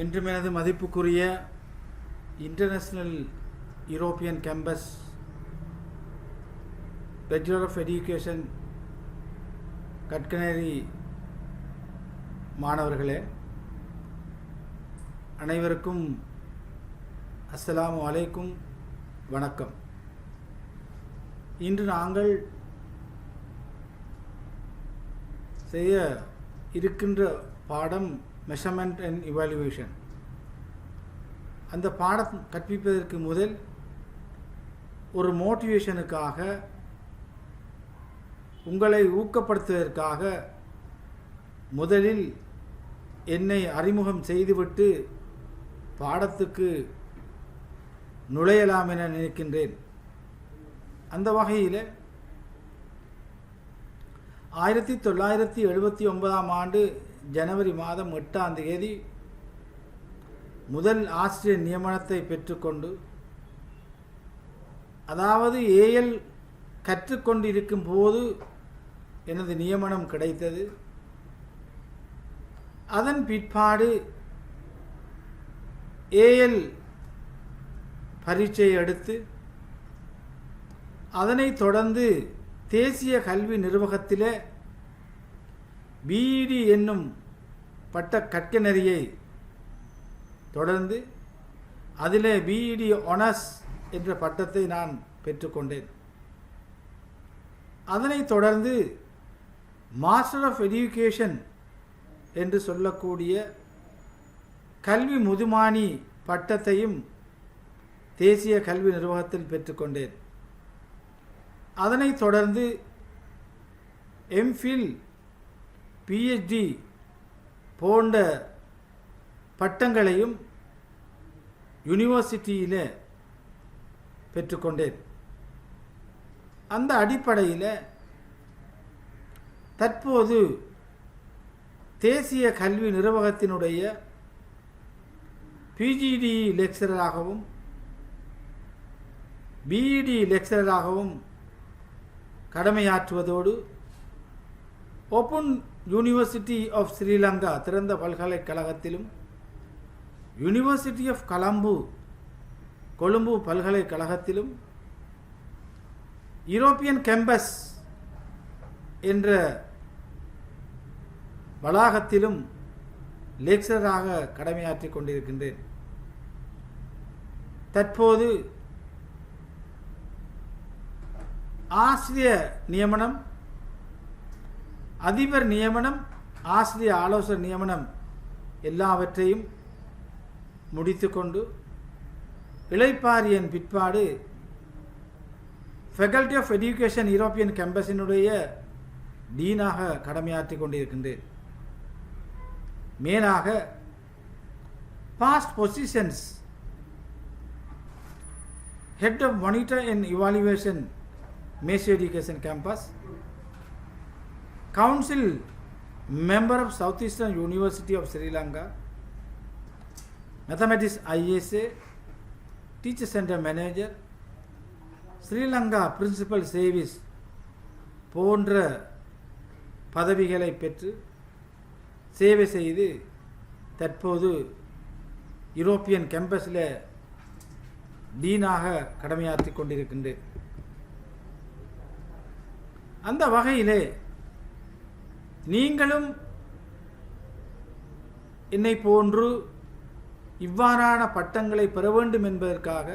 இன்றும் எனது மதிப்புக்குரிய international European campus bachelor of education கட்கனேரி மாணவர்களே, அனைவருக்கும் அஸ்ஸலாமு அலைக்கும், வணக்கம். இன்று நாங்கள் செய்ய இருக்கின்ற பாடம் மெஷர்மெண்ட் அண்ட் இவாலுவேஷன். அந்த பாடம் கற்பிப்பதற்கு முதல் ஒரு மோட்டிவேஷனுக்காக, உங்களை ஊக்கப்படுத்துவதற்காக முதலில் என்னை அறிமுகம் செய்துவிட்டு பாடத்துக்கு நுழையலாம் என நினைக்கின்றேன். அந்த வகையில் 1979 ஜனவரி மாதம் 8ஆம் தேதி முதல் ஆசிரியர் நியமனத்தை பெற்றுக்கொண்டு, அதாவது ஏஎல் கற்றுக்கொண்டிருக்கும் போது எனது நியமனம் கிடைத்தது. அதன் பிற்பாடு ஏஎல் பரீட்சை எடுத்து, அதனைத் தொடர்ந்து தேசிய கல்வி நிர்வாகத்தில் பிஇடி என்னும் பட்ட கற்கநெறியை தொடர்ந்து அதில் பிஇடி ஆனர்ஸ் என்ற பட்டத்தை நான் பெற்றுக்கொண்டேன். அதனைத் தொடர்ந்து மாஸ்டர் ஆஃப் எஜுகேஷன் என்று சொல்லக்கூடிய கல்வி முதுமானி பட்டத்தையும் தேசிய கல்வி நிர்வாகத்தில் பெற்றுக்கொண்டேன். அதனைத் தொடர்ந்து எம்ஃபில், பிஹெச்டி போன்ற பட்டங்களையும் யூனிவர்சிட்டியில் பெற்றுக்கொண்டேன். அந்த அடிப்படையில் தற்போது தேசிய கல்வி நிர்வாகத்தினுடைய பிஜிடி லெக்சரராகவும் பிஇடி லெக்சரராகவும் கடமையாற்றுவதோடு, ஓப்பன் யூனிவர்சிட்டி ஆஃப் ஸ்ரீலங்கா திறந்த பல்கலைக்கழகத்திலும், யூனிவர்சிட்டி ஆஃப் கொழும்பு பல்கலைக்கழகத்திலும், யூரோப்பியன் கேம்பஸ் என்ற வளாகத்திலும் லெக்சரராக கடமையாற்றிக் கொண்டிருக்கின்றேன். தற்போது ஆசிரியர் நியமனம், அதிபர் நியமனம், ஆசிரியர் ஆலோசகர் நியமனம் எல்லாவற்றையும் முடித்துக்கொண்டு, இளைப்பாறியின் பிற்பாடு ஃபேக்கல்டி ஆஃப் எஜுகேஷன் யூரோப்பியன் கேம்பஸினுடைய டீனாக கடமையாற்றிக் கொண்டிருக்கின்றேன். மேலாக past positions head of monitor and evaluation மேஸ் education campus, council member of south eastern university of Sri Lanka, mathematics ISA, teacher centre manager, Sri Lanka principal சேவிஸ் போன்ற பதவிகளை பெற்று சேவை செய்து தற்போது யூரோப்பியன் கேம்பஸில் டீனாக கடமையாற்றிக் கொண்டிருக்கின்றேன். அந்த வகையிலே நீங்களும் என்னை போன்று இவ்வாறான பட்டங்களை பெற வேண்டும் என்பதற்காக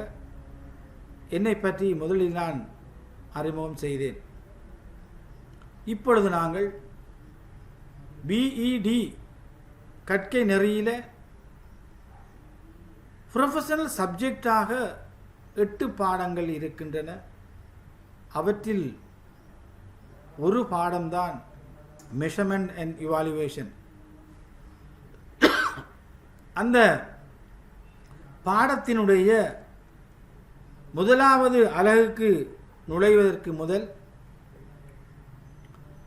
என்னை பற்றி முதலில் நான் அறிமுகம் செய்தேன். இப்பொழுது நாங்கள் பிஇடி கற்கை நெறியில் ப்ரொஃபஷனல் சப்ஜெக்டாக 8 பாடங்கள் இருக்கின்றன. அவற்றில் ஒரு பாடம்தான் மெஷர்மெண்ட் அண்ட் இவாலுவேஷன். அந்த பாடத்தினுடைய முதலாவது அலகுக்கு நுழைவதற்கு முதல்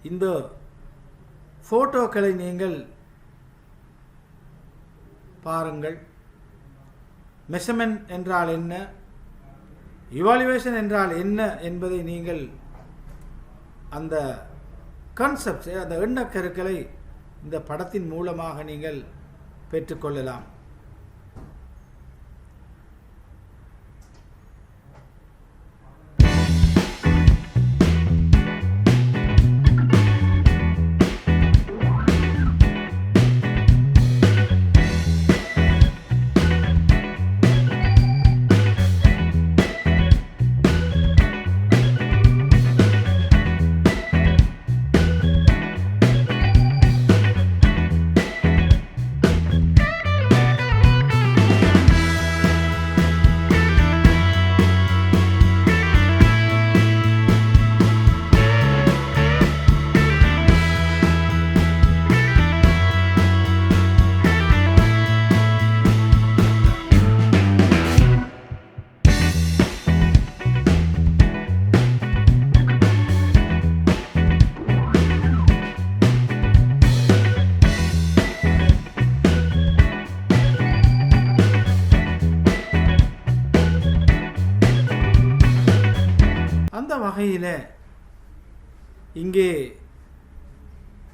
இந்த ஃபோட்டோக்களை நீங்கள் பாருங்கள். மெஷர்மெண்ட் என்றால் என்ன, இவாலுவேஷன் என்றால் என்ன என்பதை நீங்கள் அந்த கான்செப்ட்ஸை, அந்த எண்ணக்கருக்களை இந்த படத்தின் மூலமாக நீங்கள் பெற்றுக்கொள்ளலாம். அந்த வகையில் இங்கே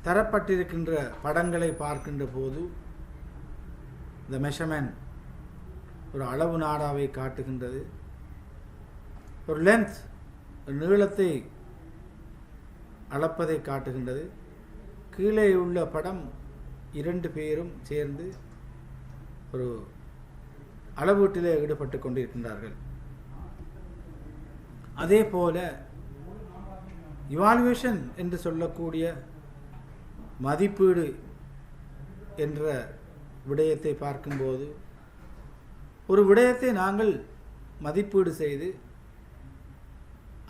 தரப்பட்டிருக்கின்ற படங்களை பார்க்கின்ற போது இந்த மெஷர்மென்ட் ஒரு அளவு நாடாவை காட்டுகின்றது. ஒரு லென்த், நீளத்தை அளப்பதை காட்டுகின்றது. கீழே உள்ள படம் 2 பேரும் சேர்ந்து ஒரு அளவீட்டிலே ஈடுபட்டு கொண்டிருக்கின்றார்கள். அதே போல இவாலுவேஷன் என்று சொல்லக்கூடிய மதிப்பீடு என்ற விடயத்தை பார்க்கும்போது ஒரு விடயத்தை நாங்கள் மதிப்பீடு செய்து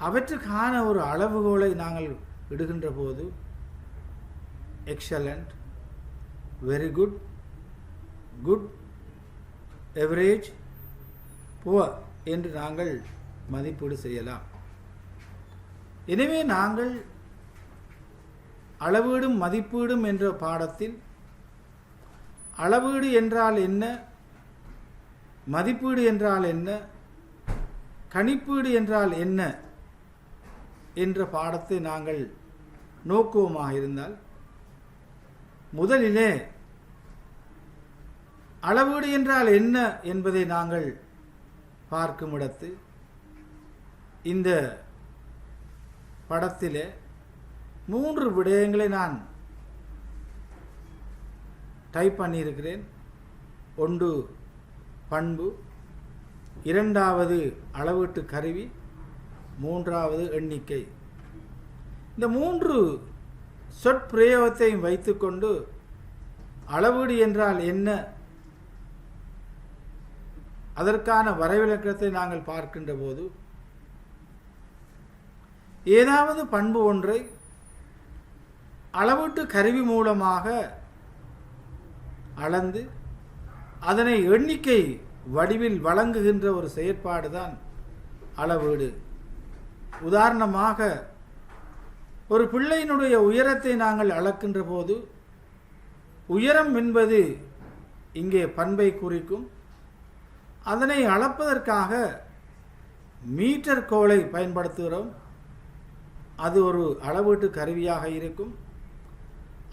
அவற்றுக்கான ஒரு அளவுகோலை நாங்கள் இடுகின்ற போது excellent, very good, good, average, poor என்று நாங்கள் மதிப்பீடு செய்யலாம். எனவே நாங்கள் அளவீடும் மதிப்பீடும் என்ற பாடத்தில் அளவீடு என்றால் என்ன, மதிப்பீடு என்றால் என்ன, கணிப்பீடு என்றால் என்ன என்ற பாடத்தை நாங்கள் நோக்குவோமாக இருந்தால் முதலிலே அளவீடு என்றால் என்ன என்பதை நாங்கள் பார்க்கும் இடத்து இந்த படத்திலே 3 விடயங்களை நான் டைப் பண்ணியிருக்கிறேன். ஒன்று பண்பு, 2வது அளவீட்டு கருவி, 3வது எண்ணிக்கை. இந்த 3 சொற்பிரயோகத்தையும் வைத்துக்கொண்டு அளவீடு என்றால் என்ன, அதற்கான வரைவிலக்கணத்தை நாங்கள் பார்க்கின்ற போது ஏதாவது பண்பு ஒன்றை அளவீட்டு கருவி மூலமாக அளந்து அதனை எண்ணிக்கை வடிவில் வழங்குகின்ற ஒரு செயற்பாடு தான் அளவீடு. உதாரணமாக ஒரு பிள்ளையினுடைய உயரத்தை நாங்கள் அளக்கின்ற போது உயரம் என்பது இங்கே பண்பை குறிக்கும். அதனை அளப்பதற்காக மீட்டர் கோலை பயன்படுத்துகிறோம். அது ஒரு அளவீட்டு கருவியாக இருக்கும்.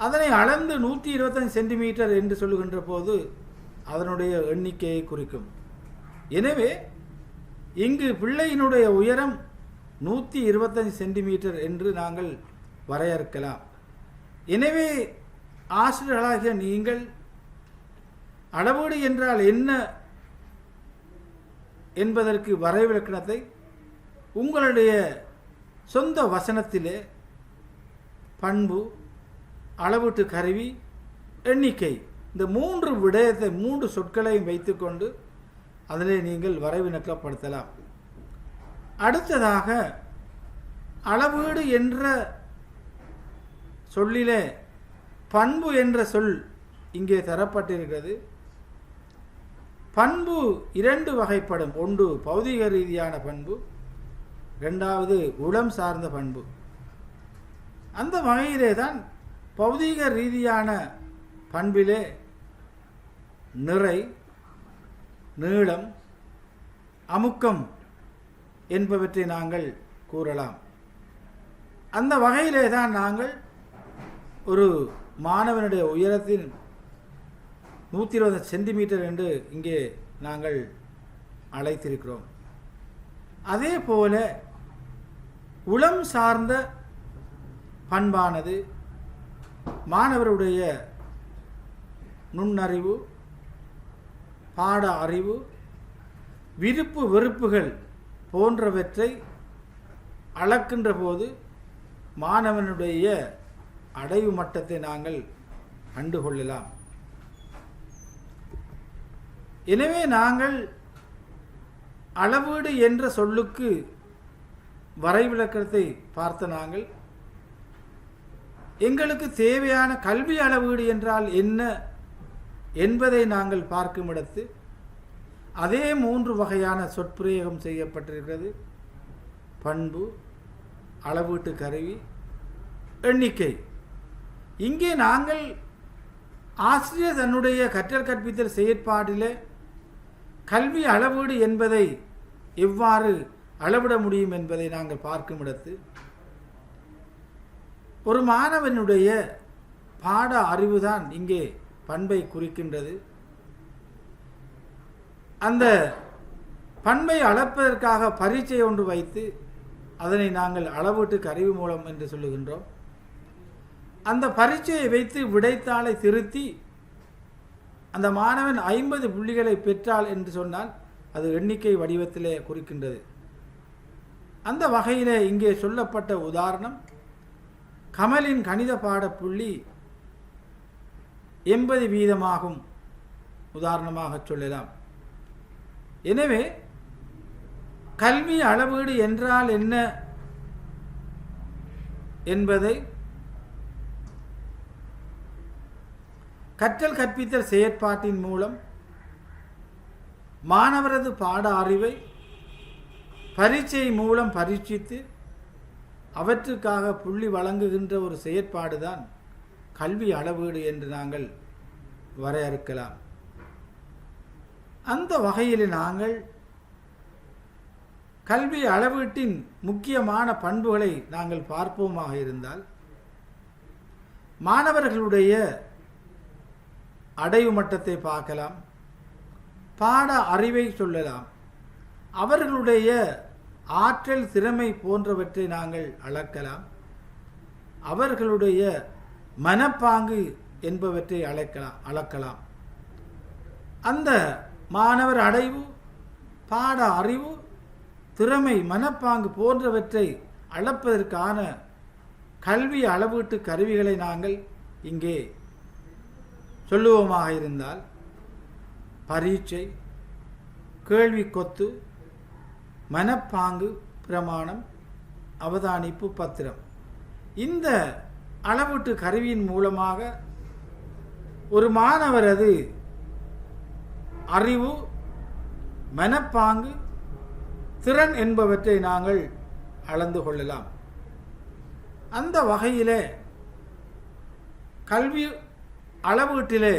அதனை அளந்து 125 சென்டிமீட்டர் என்று சொல்லுகின்ற போது அதனுடைய எண்ணிக்கையை குறிக்கும். எனவே இங்கு பிள்ளையினுடைய உயரம் 125 சென்டிமீட்டர் என்று நாங்கள் வரையறுக்கலாம். எனவே ஆசிரியர்களாகிய நீங்கள் அளவீடு என்றால் என்ன என்பதற்கு வரைவிலக்கணத்தை உங்களுடைய சொந்த வசனத்திலே பண்பு, அளவீட்டு கருவி, எண்ணிக்கை, இந்த 3 விடயத்தை 3 சொற்களையும் வைத்துக்கொண்டு அதிலே நீங்கள் வரைவிலக்கப்படுத்தலாம். அடுத்ததாக அளவீடு என்ற சொல்லிலே பண்பு என்ற சொல் இங்கே தரப்பட்டிருக்கிறது. பண்பு 2 வகைப்படும். ஒன்று பௌதிக ரீதியான பண்பு, 2வது உளம் சார்ந்த பண்பு. அந்த வகையிலே தான் பௌதிக ரீதியான பண்பிலே நிறை, நீளம், அமுக்கம் என்பவற்றை நாங்கள் கூறலாம். அந்த வகையிலே தான் நாங்கள் ஒரு மாணவனுடைய உயரத்தின் 120 சென்டிமீட்டர் என்று இங்கே நாங்கள் அழைத்திருக்கிறோம். அதே போல உளம் சார்ந்த பண்பானது மாணவருடைய நுண்ணறிவு, பாட அறிவு, விருப்பு வெறுப்புகள் போன்றவற்றை அளக்கின்ற போது மாணவனுடைய அடைவு மட்டத்தை நாங்கள் கண்டுகொள்ளலாம். எனவே நாங்கள் அளவீடு என்ற சொல்லுக்கு வரைவிலக்கணத்தை பார்த்த நாங்கள் எங்களுக்கு தேவையான கல்வி அளவீடு என்றால் என்ன என்பதை நாங்கள் பார்க்கும் இடத்து அதே 3 வகையான சொற்பிரயோகம் செய்யப்பட்டிருக்கிறது. பண்பு, அளவீட்டு கருவி, எண்ணிக்கை. இங்கே நாங்கள் ஆசிரியர் தன்னுடைய கற்றல் கற்பித்தல் செயற்பாட்டிலே கல்வி அளவீடு என்பதை எவ்வாறு அளவிட முடியும் என்பதை நாங்கள் பார்க்கும் இடத்து ஒரு மாணவனுடைய பாட அறிவுதான் இங்கே பண்பை குறிக்கின்றது. அந்த பண்பை அளப்பதற்காக பரீட்சை ஒன்று வைத்து அதனை நாங்கள் அளவீட்டு கருவி மூலம் என்று சொல்லுகின்றோம். அந்த பரீட்சையை வைத்து விடைத்தாளை திருத்தி அந்த மாணவன் 50 புள்ளிகளை பெற்றால் என்று சொன்னால் அது எண்ணிக்கை வடிவத்திலே குறிக்கின்றது. அந்த வகையிலே இங்கே சொல்லப்பட்ட உதாரணம் கமலின் கணித பாட புள்ளி 80% உதாரணமாக சொல்லலாம். எனவே கல்வி அளவீடு என்றால் என்ன என்பதை கற்றல் கற்பித்தல் செயற்பாட்டின் மூலம் மாணவரது பாட அறிவை பரீட்சை மூலம் பரீட்சித்து அவற்றுக்காக புள்ளி வழங்குகின்ற ஒரு செயற்பாடுதான் கல்வி அளவீடு என்று நாங்கள் வரையறுக்கலாம். அந்த வகையில் நாங்கள் கல்வி அளவீட்டின் முக்கியமான பண்புகளை நாங்கள் பார்ப்போமாக இருந்தால் மாணவர்களுடைய அடைவு மட்டத்தை பார்க்கலாம், பாட அறிவை சொல்லலாம், அவர்களுடைய ஆற்றல் திறமை போன்றவற்றை நாங்கள் அளக்கலாம், அவர்களுடைய மனப்பாங்கு என்பவற்றை அளக்கலாம். அந்த மாணவர் அடைவு, பாட அறிவு, திறமை, மனப்பாங்கு போன்றவற்றை அளப்பதற்கான கல்வி அளவீட்டு கருவிகளை நாங்கள் இங்கே சொல்லுவோமாக இருந்தால் பரீட்சை, கேள்வி கொத்து, மனப்பாங்கு பிரமாணம், அவதானிப்பு பத்திரம். இந்த அளவீட்டு கருவியின் மூலமாக ஒரு மாணவரது அறிவு, மனப்பாங்கு, திறன் என்பவற்றை நாங்கள் அளந்து கொள்ளலாம். அந்த வகையிலே கல்வி அளவீட்டிலே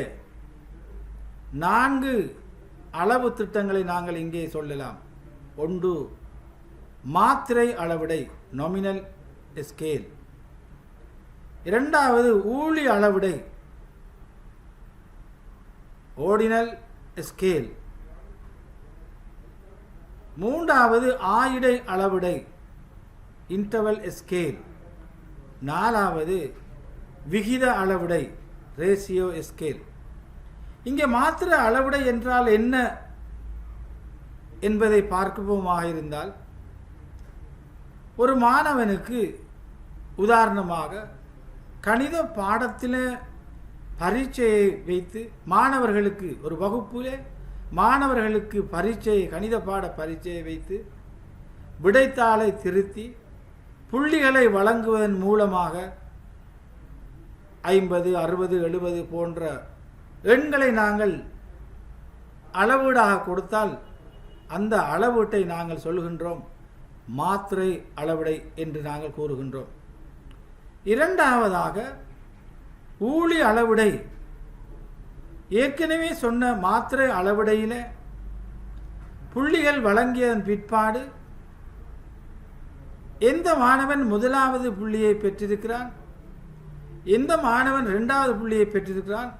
4 அளவு திட்டங்களை நாங்கள் இங்கே சொல்லலாம். ஒன்று மாத்திரை அளவிடை, நொமினல் ஸ்கேல். இரண்டாவது ஊழி அளவிடை, ஆர்டினல் ஸ்கேல். மூன்றாவது ஆயிடை அளவிடை, இன்டர்வல் ஸ்கேல். நாலாவது விகித அளவிடை, ரேசியோ ஸ்கேல். இங்கே மாத்திர அளவிடை என்றால் என்ன என்பதை பார்ப்போமாக இருந்தால் ஒரு மாணவனுக்கு உதாரணமாக கணித பாடத்தில் பரீட்சையை வைத்து மாணவர்களுக்கு ஒரு வகுப்பிலே மாணவர்களுக்கு பரீட்சையை, கணித பாட பரீட்சையை வைத்து விடைத்தாளை திருத்தி புள்ளிகளை வழங்குவதன் மூலமாக 50, 60, 70 போன்ற எண்களை நாங்கள் அளவீடாக கொடுத்தால் அந்த அளவீட்டை நாங்கள் சொல்லுகின்றோம் மாத்திரை அளவிடை என்று நாங்கள் கூறுகின்றோம். இரண்டாவதாக ஊழி அளவிடை. ஏற்கனவே சொன்ன மாத்திரை அளவிடையிலே புள்ளிகள் வழங்கியதன் பிற்பாடு எந்த மாணவன் முதலாவது புள்ளியை பெற்றிருக்கிறான், எந்த மாணவன் 2வது புள்ளியை பெற்றிருக்கிறான்,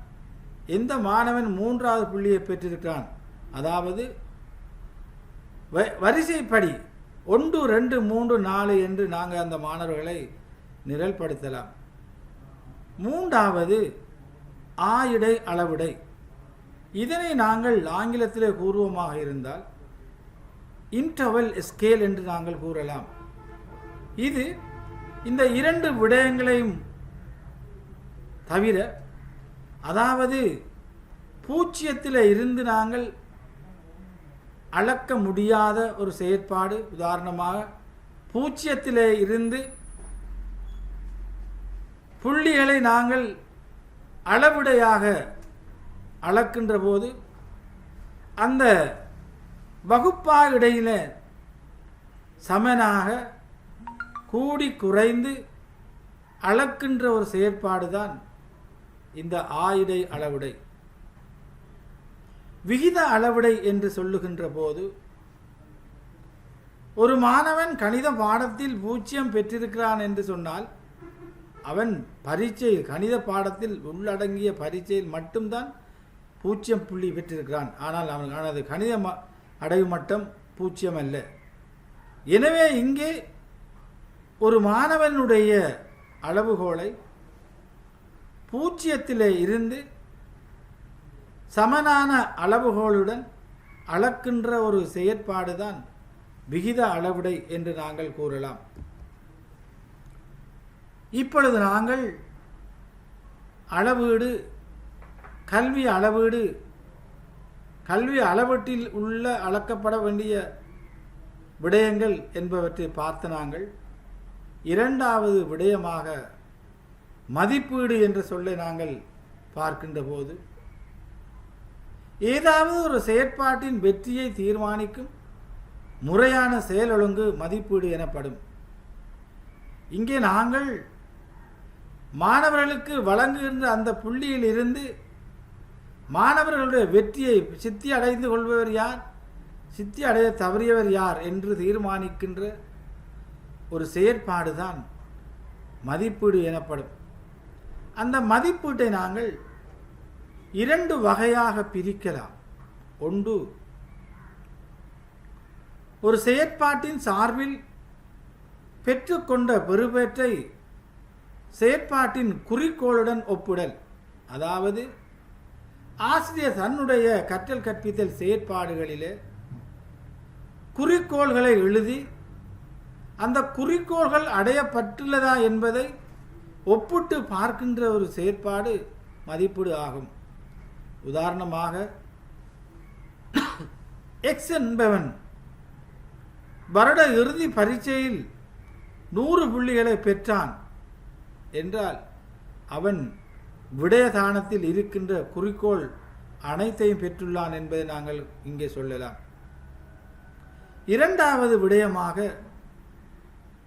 எந்த மாணவன் 3வது புள்ளியை பெற்றிருக்கிறான், அதாவது வரிசைப்படி 1, 2, 3, 4 என்று நாங்கள் அந்த மாணவர்களை நிரல்படுத்தலாம். மூன்றாவது ஆயிடை அளவிடை. இதனை நாங்கள் ஆங்கிலத்திலே கூறுவோமாக இருந்தால் இன்டர்வல் ஸ்கேல் என்று நாங்கள் கூறலாம். இது இந்த 2 விடயங்களையும் தவிர, அதாவது 0 இருந்து நாங்கள் அளக்க முடியாத ஒரு செயற்பாடு. உதாரணமாக 0 இருந்து புள்ளிகளை நாங்கள் அளவிடையாக அளக்கின்ற போது அந்த வகுப்பா இடையில சமனாக கூடி குறைந்து அளக்கின்ற ஒரு செயற்பாடு தான் இந்த ஆயிடை அளவிடை. விகித அளவிடை என்று சொல்லுகின்ற போது ஒரு மாணவன் கணித பாடத்தில் 0 பெற்றிருக்கிறான் என்று சொன்னால் அவன் பரீட்சை கணித பாடத்தில் உள்ளடங்கிய பரீட்சையில் மட்டும்தான் 0 புள்ளி பெற்றிருக்கிறான். ஆனால் அவனது கணித அடைவு மட்டம் 0 அல்ல. எனவே இங்கே ஒரு மாணவனுடைய அளவுகோலை 0 இருந்து சமனான அளவுகோலுடன் அளக்கின்ற ஒரு செயற்பாடு தான் விகித அளவிடை என்று நாங்கள் கூறலாம். இப்பொழுது நாங்கள் அளவீடு, கல்வி அளவீட்டில் உள்ள அளக்கப்பட வேண்டிய விடயங்கள் என்பவற்றை பார்த்து நாங்கள் இரண்டாவது விடயமாக மதிப்பீடு என்ற சொல்லை நாங்கள் பார்க்கின்ற போது ஏதாவது ஒரு செயற்பாட்டின் வெற்றியை தீர்மானிக்கும் முறையான செயலொழுங்கு மதிப்பீடு எனப்படும். இங்கே நாங்கள் மாணவர்களுக்கு வழங்குகின்ற அந்த புள்ளியில் இருந்து மாணவர்களுடைய வெற்றியை சித்தி அடைந்து கொள்பவர் யார், சித்தி அடைய தவறியவர் யார் என்று தீர்மானிக்கின்ற ஒரு செயற்பாடுதான் மதிப்பீடு எனப்படும். அந்த மதிப்பீட்டை நாங்கள் 2 வகையாக பிரிக்கலாம். ஒன்று, ஒரு செயற்பாட்டின் சார்பில் பெற்றுக்கொண்ட பெறுபேற்றை செயற்பாட்டின் குறிக்கோளுடன் ஒப்பிடல். அதாவது ஆசிரியர் தன்னுடைய கற்றல் கற்பித்தல் செயற்பாடுகளிலே குறிக்கோள்களை எழுதி அந்த குறிக்கோள்கள் அடையப்பட்டுள்ளதா என்பதை ஒப்பிட்டு பார்க்கின்ற ஒரு செயற்பாடு மதிப்பீடு ஆகும். உதாரணமாக எக்ஸ் என்பவன் வருட இறுதி பரீட்சையில் 100 புள்ளிகளை பெற்றான் என்றால் அவன் விடயதானத்தில் இருக்கின்ற குறிக்கோள் அனைத்தையும் பெற்றுள்ளான் என்பதை நாங்கள் இங்கே சொல்லலாம். இரண்டாவது விடயமாக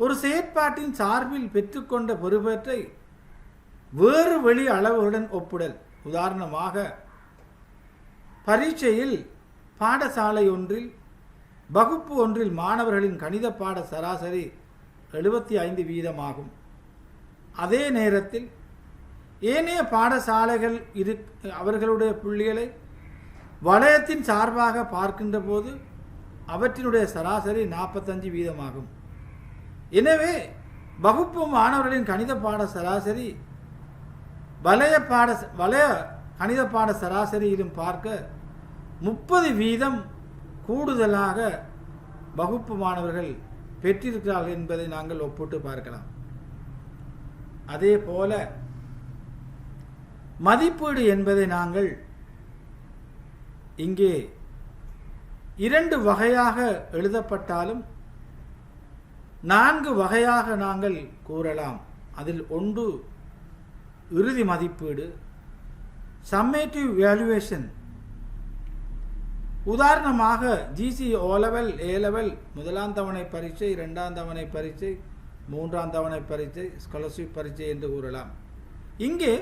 ஒரு செயற்பாட்டின் சார்பில் பெற்றுக்கொண்ட பெறுபேற்றை வேறு வெளி அளவுகளுடன் ஒப்பிடல். உதாரணமாக பரீட்சையில் பாடசாலை ஒன்றில் வகுப்பு ஒன்றில் மாணவர்களின் கணித பாட சராசரி 75% ஆகும். அதே நேரத்தில் ஏனைய பாடசாலைகள் அவர்களுடைய புள்ளிகளை வலயத்தின் சார்பாக பார்க்கின்ற போது அவற்றினுடைய சராசரி 45% ஆகும். எனவே வகுப்பு மாணவர்களின் கணித பாட சராசரி வலய கணித பாட சராசரியிலும் பார்க்க 30% கூடுதலாக வகுப்பு மாணவர்கள் பெற்றிருக்கிறார்கள் என்பதை நாங்கள் ஒப்பிட்டு பார்க்கலாம். அதே போல மதிப்பீடு என்பதை நாங்கள் இங்கே 2 வகையாக எழுதப்பட்டாலும் 4 வகையாக நாங்கள் கூறலாம். அதில் ஒன்று இறுதி மதிப்பீடு, சம்மேட்டிவ் வேல்யூவேஷன். உதாரணமாக ஜிசி ஓலெவல், ஏலெவல், 1ஆம் தவணை பரீட்சை, 2ஆம் தவணை பரீட்சை, 3ஆம் தவணை பரீட்சை, ஸ்காலர்ஷிப் பரீட்சை என்று கூறலாம். இங்கே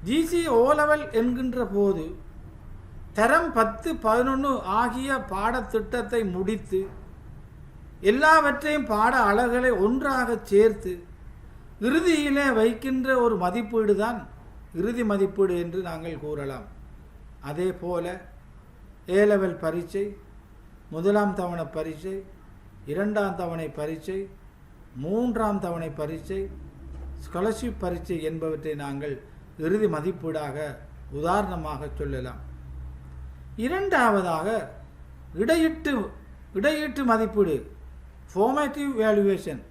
ஜிசி ஓலெவல் என்கின்ற போது தரம் 10, 11 ஆகிய பாடத்திட்டத்தை முடித்து எல்லாவற்றையும் பாட அலகுகளை ஒன்றாக சேர்த்து இறுதியிலே வைக்கின்ற ஒரு மதிப்பீடு தான் இறுதி மதிப்பீடு என்று நாங்கள் கூறலாம். அதே போல ஏலெவல் பரீட்சை, 1ஆம் தவணை பரீட்சை, 2ஆம் தவணை பரீட்சை, 3ஆம் தவணை பரீட்சை, ஸ்காலர்ஷிப் பரீட்சை என்பவற்றை நாங்கள் இறுதி மதிப்பீடாக உதாரணமாக சொல்லலாம். இரண்டாவதாக இடையீட்டு மதிப்பீடு, ஃபார்மேட்டிவ் வேல்யூவேஷன்.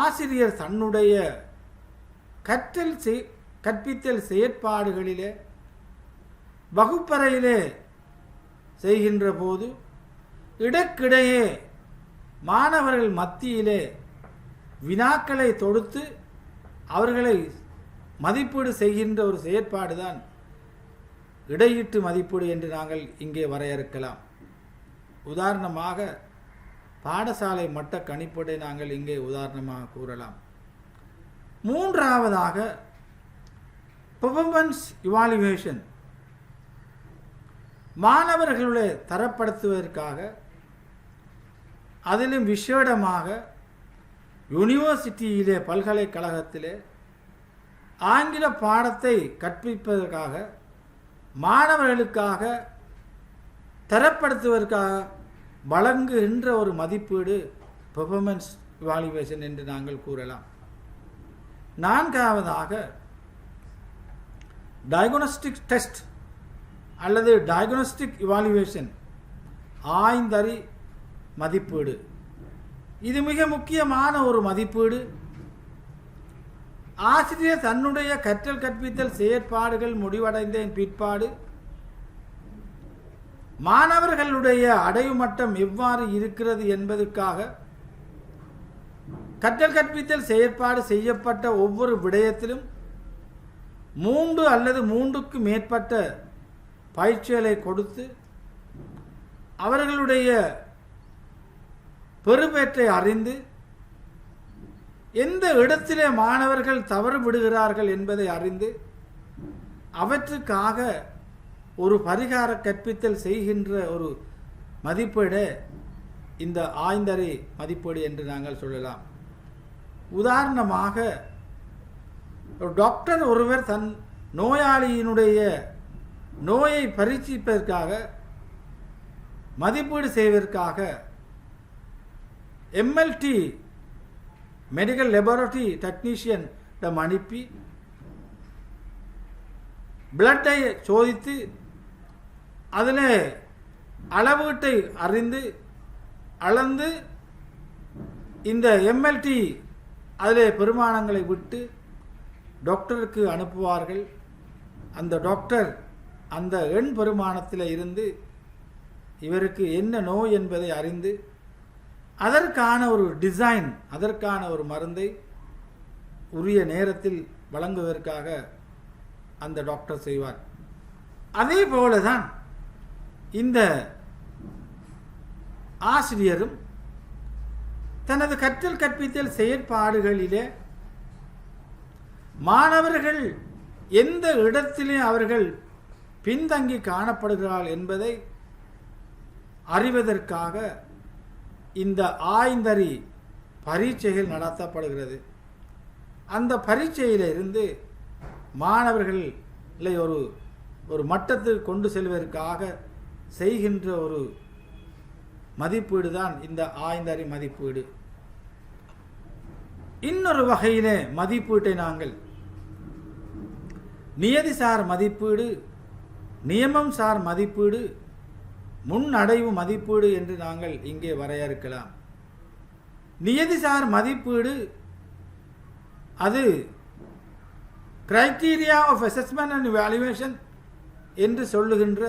ஆசிரியர் தன்னுடைய கற்பித்தல் செயற்பாடுகளிலே வகுப்பறையிலே செய்கின்ற போது இடக்கிடையே மாணவர்கள் மத்தியிலே வினாக்களை தொடுத்து அவர்களை மதிப்பீடு செய்கின்ற ஒரு செயற்பாடு தான் இடையீட்டு மதிப்பீடு என்று நாங்கள் இங்கே வரையறுக்கலாம். உதாரணமாக பாடசாலை மட்ட கணிப்பீட்டை நாங்கள் இங்கே உதாரணமாக கூறலாம். மூன்றாவதாக பெர்ஃபார்மன்ஸ் இவாலுவேஷன். மாணவர்களுடைய தரப்படுத்துவதற்காக அதிலும் விசேடமாக யூனிவர்சிட்டியிலே பல்கலைக்கழகத்திலே ஆங்கில பாடத்தை கற்பிப்பதற்காக மாணவர்களுக்காக தரப்படுத்துவதற்காக வழங்குகின்ற ஒரு மதிப்பீடு பெர்ஃபார்மன்ஸ் இவாலுவேஷன் என்று நாங்கள் கூறலாம். நான்காவதாக டயக்னோஸ்டிக் டெஸ்ட் அல்லது டயக்னோஸ்டிக் இவாலுவேஷன் ஆய்ந்தறி மதிப்பீடு. இது மிக முக்கியமான ஒரு மதிப்பீடு. ஆசிரியர் தன்னுடைய கற்றல் கற்பித்தல் செயற்பாடுகள் முடிவடைந்த பிற்பாடு மாணவர்களுடைய அடைவு மட்டம் எவ்வாறு இருக்கிறது என்பதற்காக கற்றல் கற்பித்தல் செயற்பாடு செய்யப்பட்ட ஒவ்வொரு விடயத்திலும் 3 அல்லது 3க்கு மேற்பட்ட பயிற்சிகளை கொடுத்து அவர்களுடைய பெறுபேற்றை அறிந்து எந்த இடத்திலே மாணவர்கள் தவறு விடுகிறார்கள் என்பதை அறிந்து அவற்றுக்காக ஒரு பரிகார கற்பித்தல் செய்கின்ற ஒரு மதிப்பீடு இந்த ஆய்ந்தறி மதிப்பீடு என்று நாங்கள் சொல்லலாம். உதாரணமாக ஒரு டாக்டர் ஒருவர் தன் நோயாளியினுடைய நோயை பரீட்சிப்பதற்காக மதிப்பீடு செய்வதற்காக எம்எல்டி மெடிக்கல் லெபார்டரி டெக்னீஷியனிடம் அனுப்பி பிளட்டை சோதித்து அதில் அளவீட்டை அறிந்து அளந்து இந்த எம்எல்டி அதில் பெருமானங்களை விட்டு டாக்டருக்கு அனுப்புவார்கள். அந்த டாக்டர் அந்த எண் பெருமானத்தில் இருந்து இவருக்கு என்ன நோய் என்பதை அறிந்து அதற்கான ஒரு டிசைன், அதற்கான ஒரு மருந்தை உரிய நேரத்தில் வழங்குவதற்காக அந்த டாக்டர் செய்வார். அதே போலதான் இந்த ஆசிரியரும் தனது கற்றல் கற்பித்தல் செயற்பாடுகளிலே மாணவர்கள் எந்த இடத்திலே அவர்கள் பின்தங்கி காணப்படுகிறார்கள் என்பதை அறிவதற்காக இந்த ஆய்ந்தறி பரீட்சைகள் நடத்தப்படுகிறது. அந்த பரீட்சையிலிருந்து மாணவர்களை ஒரு மட்டத்துக்கு கொண்டு செல்வதற்காக செய்கின்ற ஒரு மதிப்பீடு தான் இந்த ஆய்ந்தறி மதிப்பீடு. இன்னொரு வகையிலே மதிப்பீட்டை நாங்கள் நியதிசார் மதிப்பீடு, நியமம் சார் மதிப்பீடு, முன்னடைவு மதிப்பீடு என்று நாங்கள் இங்கே வரையறுக்கலாம். நியதிசார் மதிப்பீடு அது criteria of assessment and evaluation என்று சொல்லுகின்ற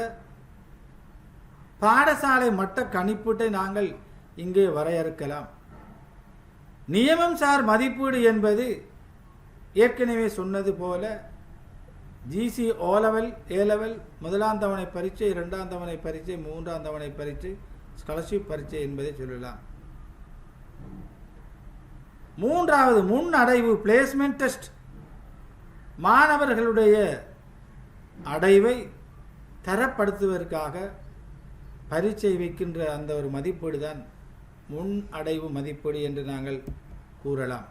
பாடசாலை மட்ட கணிப்பீட்டை நாங்கள் இங்கே வரையறுக்கலாம். நியமம் சார் மதிப்பீடு என்பது ஏற்கனவே சொன்னது போல GC O level, A level, முதலாம் தவணை பரீட்சை, 2ஆம் தவணை பரீட்சை, 3ஆம் தவணை பரீட்சை, ஸ்காலர்ஷிப் பரீட்சை என்பதை சொல்லலாம். மூன்றாவது முன்னடைவு பிளேஸ்மெண்ட் டெஸ்ட், மாணவர்களுடைய அடைவை தரப்படுத்துவதற்காக பரீட்சை வைக்கின்ற அந்த ஒரு மதிப்பீடு தான் முன் அடைவு மதிப்பீடு என்று நாங்கள் கூறலாம்.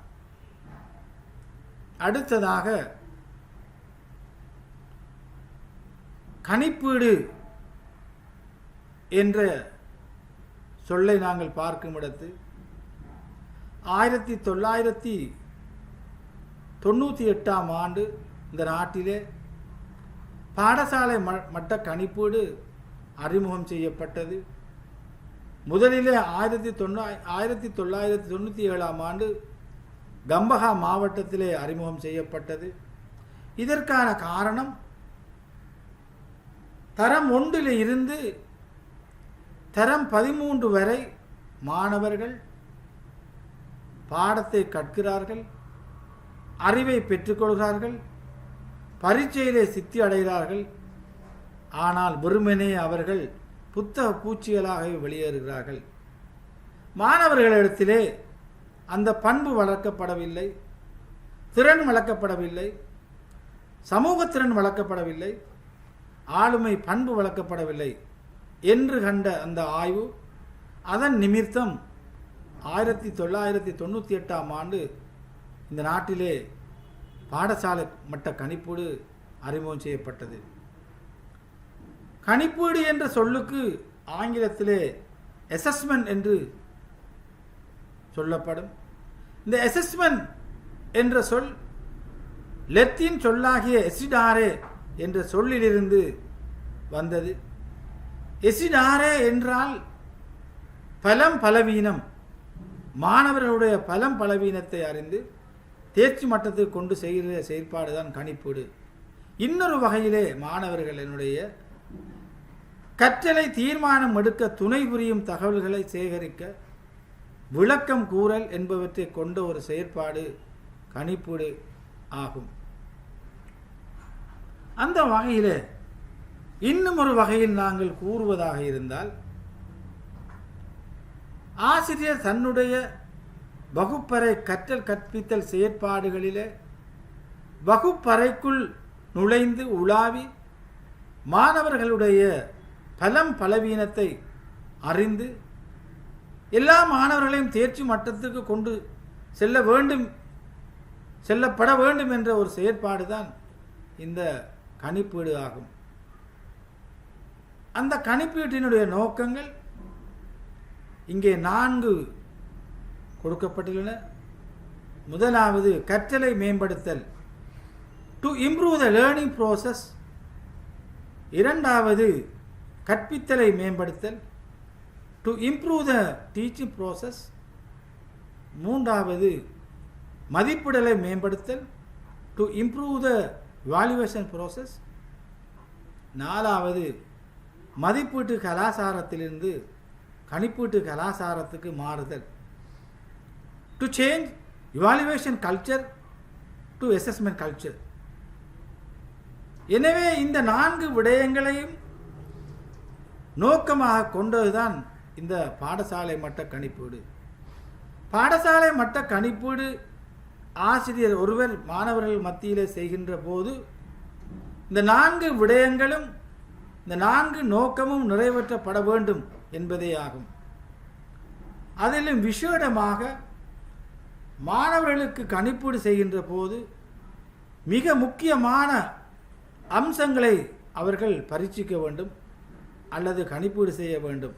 அடுத்ததாக கணிப்பீடு என்ற சொல்லை நாங்கள் பார்க்கும் இடத்து 1998ஆம் ஆண்டு இந்த நாட்டிலே பாடசாலை மட்ட கணிப்பீடு அறிமுகம் செய்யப்பட்டது. முதலிலே 1997ஆம் ஆண்டு கம்பஹா மாவட்டத்திலே அறிமுகம் செய்யப்பட்டது. இதற்கான காரணம் தரம் 1 இருந்து தரம் 13 வரை மாணவர்கள் பாடத்தை கற்கிறார்கள், அறிவை பெற்றுக்கொள்கிறார்கள், பரீட்சையிலே சித்தி அடைகிறார்கள். ஆனால் வெறுமனே அவர்கள் புத்தக பூச்சிகளாகவே வெளியேறுகிறார்கள். மாணவர்களிடத்திலே அந்த பண்பு வளர்க்கப்படவில்லை, திறன் வளர்க்கப்படவில்லை, சமூகத்திறன் வளர்க்கப்படவில்லை, ஆளுமை பண்பு வளர்க்கப்படவில்லை என்று கண்ட அந்த ஆய்வு அதன் நிமித்தம் 1998 ஆண்டு இந்த நாட்டிலே பாடசாலை மட்ட கணிப்பீடு அறிமுகம் செய்யப்பட்டது. கணிப்பீடு என்ற சொல்லுக்கு ஆங்கிலத்திலே அசஸ்மெண்ட் என்று சொல்லப்படும். இந்த அசஸ்மெண்ட் என்ற சொல் லத்தீன் சொல்லாகிய எசிடாரே என்ற சொல்லிலிருந்து வந்தது. எசிடாரே என்றால் பலம் பலவீனம், மாணவர்களுடைய பலம் பலவீனத்தை அறிந்து தேர்ச்சி மட்டத்துக்கு கொண்டு செய்கிற செயற்பாடு தான் கணிப்பீடு. இன்னொரு வகையிலே மாணவர்களினுடைய கற்றலை தீர்மானம் எடுக்க துணை புரியும் தகவல்களை சேகரிக்க விளக்கம் கூறல் என்பவற்றை கொண்ட ஒரு செயற்பாடு கணிப்பீடு ஆகும். அந்த வகையில் இன்னும் ஒரு வகையில் நாங்கள் கூறுவதாக இருந்தால், ஆசிரியர் தன்னுடைய வகுப்பறை கற்றல் கற்பித்தல் செயற்பாடுகளிலே வகுப்பறைக்குள் நுழைந்து உலாவி மாணவர்களுடைய பலம் பலவீனத்தை அறிந்து எல்லா மாணவர்களையும் தேர்ச்சி மட்டத்துக்கு கொண்டு செல்லப்பட வேண்டும் என்ற ஒரு செயற்பாடு தான் இந்த கணிப்பீடு ஆகும். அந்த கணிப்பீட்டினுடைய நோக்கங்கள் இங்கே 4 கொடுக்கப்பட்டுள்ளன. முதலாவது கற்றலை மேம்படுத்தல், to improve the learning process. இரண்டாவது கற்பித்தலை மேம்படுத்தல், to improve the teaching process. மூன்றாவது மதிப்பிடலை மேம்படுத்தல், டு இம்ப்ரூவ் த வால்யூவேஷன் ப்ராசஸ். நாலாவது மதிப்பீட்டு கலாச்சாரத்திலிருந்து கணிப்பீட்டு கலாச்சாரத்துக்கு மாறுதல், to change evaluation culture to assessment culture. எனவே இந்த 4 விடயங்களையும் நோக்கமாக கொண்டதுதான் இந்த பாடசாலை மட்ட கணிப்பீடு. பாடசாலை மட்ட கணிப்பீடு ஆசிரியர் ஒருவர் மாணவர்கள் மத்தியிலே செய்கின்ற போது இந்த 4 விடயங்களும் இந்த 4 நோக்கமும் நிறைவேற்றப்பட வேண்டும் என்பதே ஆகும். அதிலும் விசேடமாக மாணவர்களுக்கு கணிப்பீடு செய்கின்ற போது மிக முக்கியமான அம்சங்களை அவர்கள் பரீட்சிக்க வேண்டும் அல்லது கணிப்பீடு செய்ய வேண்டும்.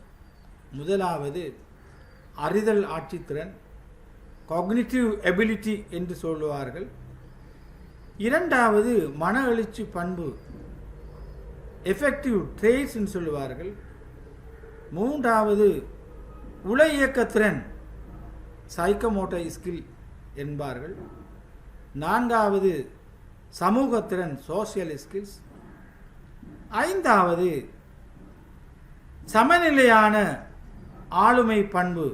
முதலாவது அறிதல் ஆட்சித்திறன், காக்னிட்டிவ் எபிலிட்டி என்று சொல்லுவார்கள். இரண்டாவது மன எழுச்சி பண்பு, எஃபெக்டிவ் ட்ரேட்ஸ் என்று சொல்லுவார்கள். மூன்றாவது உள இயக்கத்திறன், சைக்கோமோட்டர் ஸ்கில் என்பார்கள். நான்காவது சமூகத்திறன், சோசியல் ஸ்கில்ஸ். ஐந்தாவது சமநிலையான ஆளுமை பண்பு,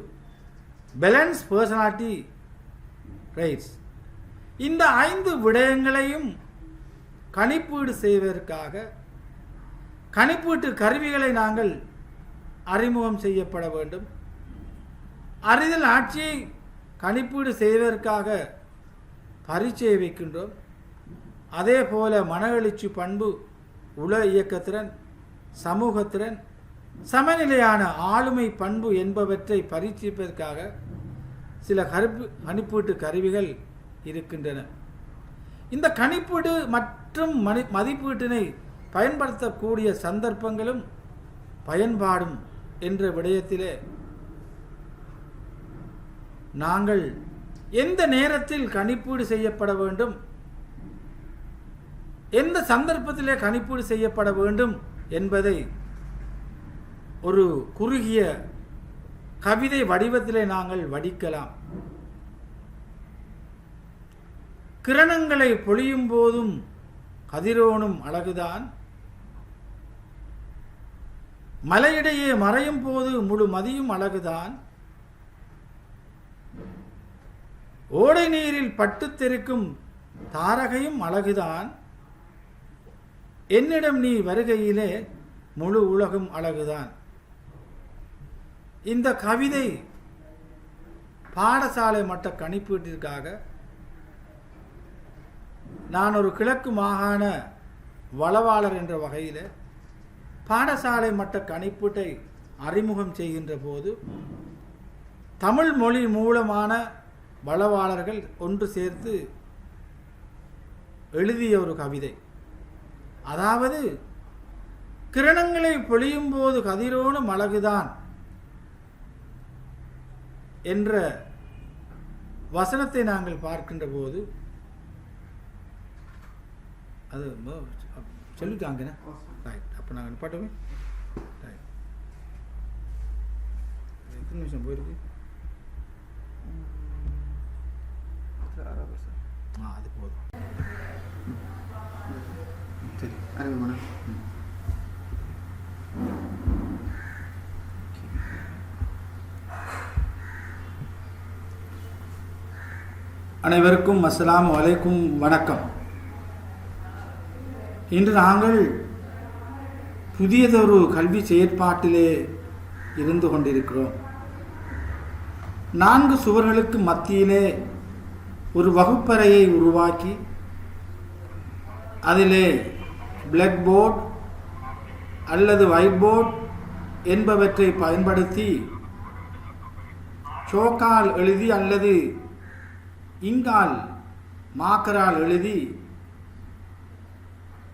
பேலன்ஸ் பர்சனாலிட்டி ரைட்ஸ். இந்த 5 விடயங்களையும் கணிப்பீடு செய்வதற்காக கணிப்பீட்டு கருவிகளை நாங்கள் அறிமுகம் செய்யப்பட வேண்டும். அறிதல் ஆட்சியை கணிப்பீடு செய்வதற்காக பரீட்சையை வைக்கின்றோம். அதே போல மன எழுச்சி பண்பு, உள இயக்கத்திறன், சமூகத்திறன், சமநிலையான ஆளுமை பண்பு என்பவற்றை பரீட்சிப்பதற்காக சில கணிப்பீட்டு கருவிகள் இருக்கின்றன. இந்த கணிப்பீடு மற்றும் மதிப்பீட்டினை பயன்படுத்தக்கூடிய சந்தர்ப்பங்களும் பயன்பாடும் என்ற விடயத்திலே நாங்கள் எந்த நேரத்தில் கணிப்பீடு செய்யப்பட வேண்டும், எந்த சந்தர்ப்பத்திலே கணிப்பீடு செய்யப்பட வேண்டும் என்பதை ஒரு குறுகிய கவிதை வடிவத்திலே நாங்கள் வடிக்கலாம். கிரணங்களை பொழியும் போதும் கதிரோனும் அழகுதான், மலையிடையே மறையும் போது முழு மதியும் அழகுதான், ஓடை நீரில் பட்டு தெறிக்கும் தாரகையும் அழகுதான், என்னிடம் நீ வருகையிலே முழு உலகும் அழகுதான். இந்த கவிதை பாடசாலை மட்ட கணிப்பீட்டிற்காக நான் ஒரு கிழக்கு மாகாண வளவாளர் என்ற வகையில் பாடசாலை மட்ட கணிப்பீட்டை அறிமுகம் செய்கின்ற போது தமிழ் மொழி மூலமான வளவாளர்கள் ஒன்று சேர்த்து எழுதிய ஒரு கவிதை. அதாவது, கிரணங்களை பொழியும் போது கதிரோனும் அழகுதான் என்ற வசனத்தை நாங்கள் பார்க்கின்ற போது அது சொல்லிட்டாங்க. அப்போ நாங்கள் நிப்பாட்டோமே. எத்தனை நிமிஷம் போயிருக்கு? அது போதும். சரி, அறிவுமான அனைவருக்கும் அஸ்ஸலாமு அலைக்கும், வணக்கம். இன்று நாங்கள் புதியதொரு கல்வி செயற்பாட்டிலே இருந்து கொண்டிருக்கிறோம். 4 சுவர்களுக்கு மத்தியிலே ஒரு வகுப்பறையை உருவாக்கி அதிலே பிளாக் போர்டு அல்லது ஒயிட் போர்டு என்பவற்றை பயன்படுத்தி சோக்கால் எழுதி அல்லது இங்கால் மாக்கரால் எழுதி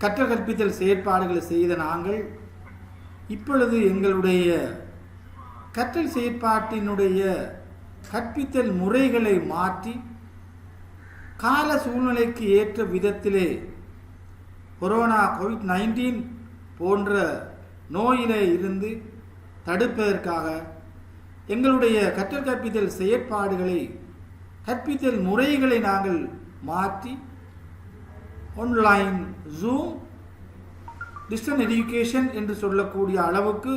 கற்றல் கற்பித்தல் செயற்பாடுகளை செய்த நாங்கள் இப்பொழுது எங்களுடைய கற்றல் செயற்பாட்டினுடைய கற்பித்தல் முறைகளை மாற்றி கால சூழ்நிலைக்கு ஏற்ற விதத்திலே கொரோனா COVID-19 போன்ற நோயிலே இருந்து தடுப்பதற்காக எங்களுடைய கற்றல் கற்பித்தல் செயற்பாடுகளை கற்பித்தல் முறைகளை நாங்கள் மாற்றி ஆன்லைன் ஜூம் டிஸ்டன்ஸ் எஜுகேஷன் என்று சொல்லக்கூடிய அளவுக்கு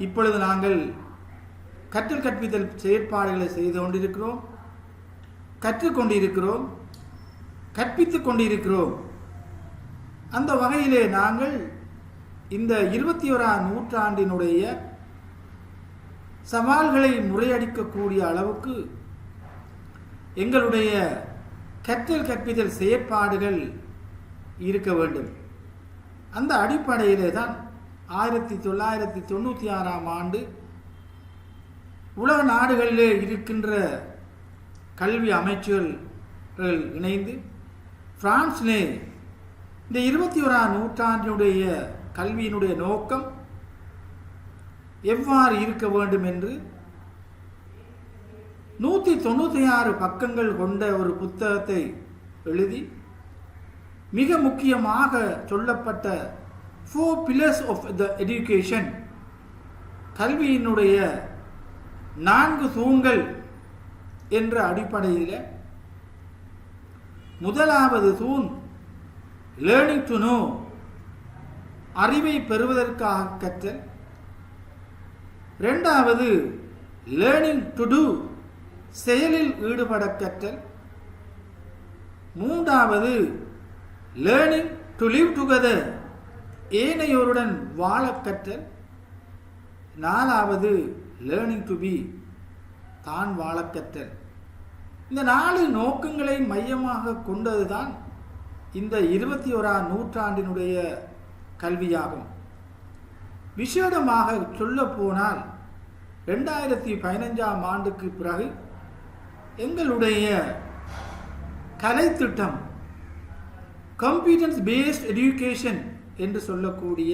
இப்பொழுது நாங்கள் கற்றல் கற்பித்தல் செயற்பாடுகளை செய்து கொண்டிருக்கிறோம், கற்றுக்கொண்டிருக்கிறோம், கற்பித்துக் கொண்டிருக்கிறோம். அந்த வகையிலே நாங்கள் இந்த 21ஆம் நூற்றாண்டினுடைய சவால்களை முறையடிக்கக்கூடிய அளவுக்கு எங்களுடைய கற்றல் கற்பித்தல் செயற்பாடுகள் இருக்க வேண்டும். அந்த அடிப்படையிலே தான் 1996ஆம் ஆண்டு உலக நாடுகளிலே இருக்கின்ற கல்வி அமைச்சர்கள் இணைந்து பிரான்சிலே இந்த 21ஆம் நூற்றாண்டினுடைய கல்வியினுடைய நோக்கம் எவ்வாறு இருக்க வேண்டும் என்று 196 பக்கங்கள் கொண்ட ஒரு புத்தகத்தை எழுதி மிக முக்கியமாக சொல்லப்பட்ட 4 pillars of the education, கல்வியினுடைய 4 தூண்கள் என்ற அடிப்படையில் முதலாவது தூண் லேர்னிங் டு நோ, அறிவை பெறுவதற்காக கற்றல். இரண்டாவது லேர்னிங் டு டூ, செயலில் ஈடுபட கற்றல். மூன்றாவது லேர்னிங் டு லிவ் டுகெதர், ஏனையோருடன் வாழ கற்றல். நாலாவது லேர்னிங் டு பி, தான் வாழ கற்றல். இந்த 4 நோக்கங்களை மையமாக கொண்டதுதான் இந்த 21ஆம் நூற்றாண்டினுடைய கல்வியாகும். விசேடமாக சொல்ல போனால் 2015ஆம் ஆண்டுக்கு பிறகு எங்களுடைய கலை திட்டம் காம்பிடன்ஸ் பேஸ்ட் எஜுகேஷன் என்று சொல்லக்கூடிய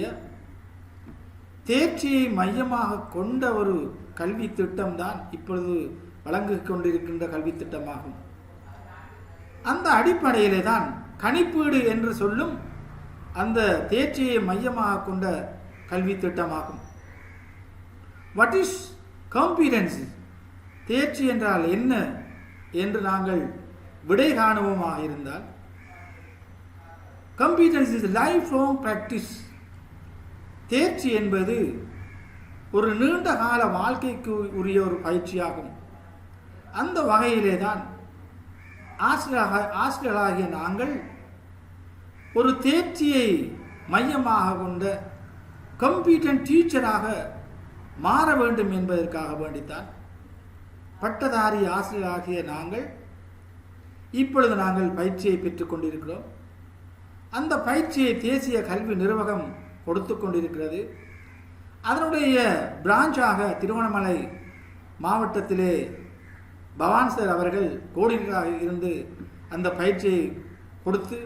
தேர்ச்சியை மையமாக கொண்ட ஒரு கல்வி திட்டம்தான் இப்பொழுது வழங்கிக் கொண்டிருக்கின்ற கல்வி திட்டமாகும். அந்த அடிப்படையிலே தான் கணிப்பீடு என்று சொல்லும் அந்த தேர்ச்சியை மையமாக கொண்ட கல்வி திட்டமாகும். வாட் இஸ் காம்பிடன்ஸ், தேர்ச்சி என்றால் என்ன என்று நாங்கள் விடை காணுவோமாக இருந்தால், competence is life long practice. தேர்ச்சி என்பது ஒரு நீண்ட கால வாழ்க்கைக்கு உரிய ஒரு பயிற்சியாகும். அந்த வகையிலே தான் ஆசிரியர்களாகிய நாங்கள் ஒரு தேர்ச்சியை மையமாக கொண்ட காம்பிடன்ட் டீச்சராக மாற வேண்டும் என்பதற்காக வேண்டித்தான் பட்டதாரி ஆசிரியராகிய நாங்கள் இப்பொழுது நாங்கள் பயிற்சியை பெற்றுக் கொண்டிருக்கிறோம். அந்த பயிற்சியை தேசிய கல்வி நிர்வாகம் கொடுத்து கொண்டிருக்கிறது. அதனுடைய பிரான்ச்சாக திருவண்ணாமலை மாவட்டத்திலே பவான் சார் அவர்கள் கோஆர்டினேட்டராக இருந்து அந்த பயிற்சியை கொடுத்து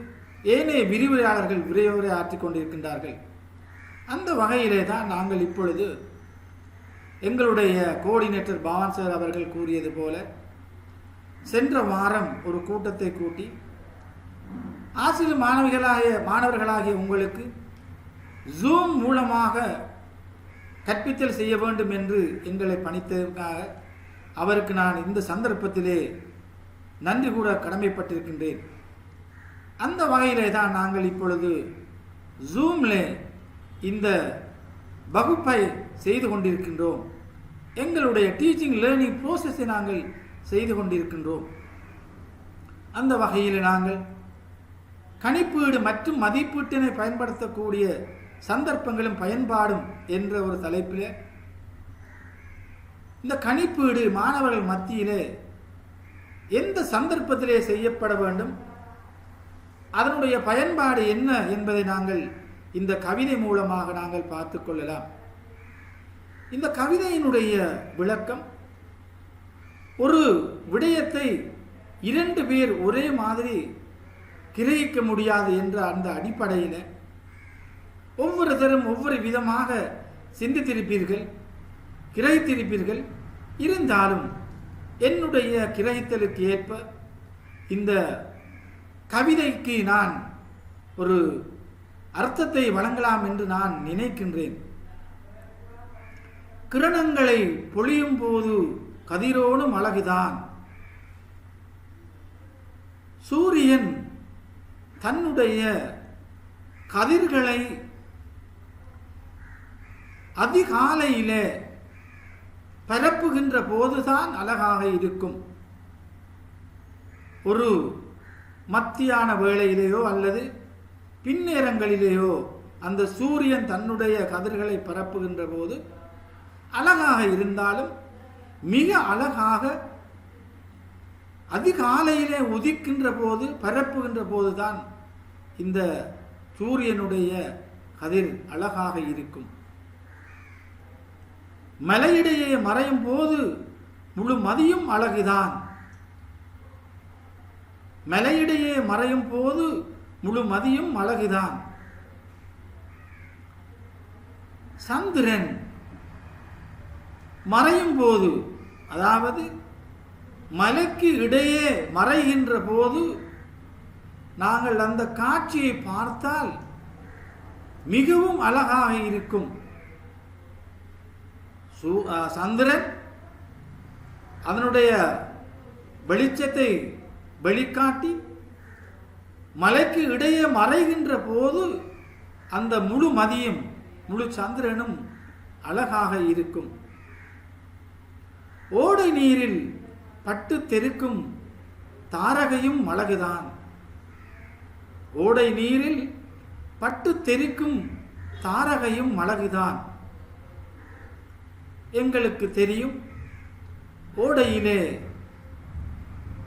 ஏனைய விரிவுரையாளர்கள் விரைவுரை ஆற்றிக் கொண்டிருக்கின்றார்கள். அந்த வகையிலே தான் நாங்கள் இப்பொழுது எங்களுடைய கோஆர்டினேட்டர் பவான் சார் அவர்கள் கூறியது போல சென்ற வாரம் ஒரு கூட்டத்தை கூட்டி ஆசிரியர் மாணவர்களாகிய உங்களுக்கு ஜூம் மூலமாக கற்பித்தல் செய்ய வேண்டும் என்று எங்களை பணித்ததற்காக அவருக்கு நான் இந்த சந்தர்ப்பத்திலே நன்றி கூட கடமைப்பட்டிருக்கின்றேன். அந்த வகையிலே தான் நாங்கள் இப்பொழுது ஜூமில் இந்த வகுப்பை செய்து கொண்டிருக்கின்றோம். எங்களுடைய டீச்சிங் லேர்னிங் ப்ரோசஸை நாங்கள் செய்து கொண்டிருக்கின்றோம். அந்த வகையில் நாங்கள் கணிப்பீடு மற்றும் மதிப்பீட்டினை பயன்படுத்தக்கூடிய சந்தர்ப்பங்களும் பயன்பாடும் என்ற ஒரு தலைப்பில் இந்த கணிப்பீடு மாணவர்கள் மத்தியிலே எந்த சந்தர்ப்பத்திலே செய்யப்பட வேண்டும், அதனுடைய பயன்பாடு என்ன என்பதை நாங்கள் இந்த கவிதை மூலமாக நாங்கள் பார்த்து கொள்ளலாம். இந்த கவிதையினுடைய விளக்கம், ஒரு விடயத்தை இரண்டு பேர் ஒரே மாதிரி கிரகிக்க முடியாது என்ற அந்த அடிப்படையில் ஒவ்வொருத்தரும் ஒவ்வொரு விதமாக சிந்தித்திருப்பீர்கள், கிரகித்திருப்பீர்கள். இருந்தாலும் என்னுடைய கிரகித்தலுக்கு ஏற்ப இந்த கவிதைக்கு நான் ஒரு அர்த்தத்தை வழங்கலாம் என்று நான் நினைக்கின்றேன். கிரணங்களை பொழியும் போது கதிரோனும் அழகுதான். சூரியன் தன்னுடைய கதிர்களை அதிகாலையிலே பரப்புகின்ற போதுதான் அழகாக இருக்கும். ஒரு மத்தியான வேளையிலேயோ அல்லது பின்னேரங்களிலேயோ அந்த சூரியன் தன்னுடைய கதிர்களை பரப்புகின்ற போது அழகாக இருந்தாலும் மிக அழகாக அதிகாலையிலே உதிக்கின்ற போது பரப்புகின்ற போதுதான் இந்த சூரியனுடைய கதிர் அழகாக இருக்கும். மலையிடையே மறையும் போது முழு மதியும் அழகுதான். மலையிடையே மறையும் போது முழு மதியும் அழகுதான். சந்திரன் மறையும் போது, அதாவது மலைக்கு இடையே மறைகின்ற போது நாங்கள் அந்த காட்சியை பார்த்தால் மிகவும் அழகாக இருக்கும். சந்திரன் அதனுடைய வெளிச்சத்தை வெளிக்காட்டி மலைக்கு இடையே மறைகின்ற போது அந்த முழு மதியும் முழு சந்திரனும் அழகாக இருக்கும். ஓடை நீரில் பட்டு தெருக்கும் தாரகையும் அழகுதான். ஓடை நீரில் பட்டு தெருக்கும் தாரகையும் அழகுதான். எங்களுக்கு தெரியும், ஓடையிலே,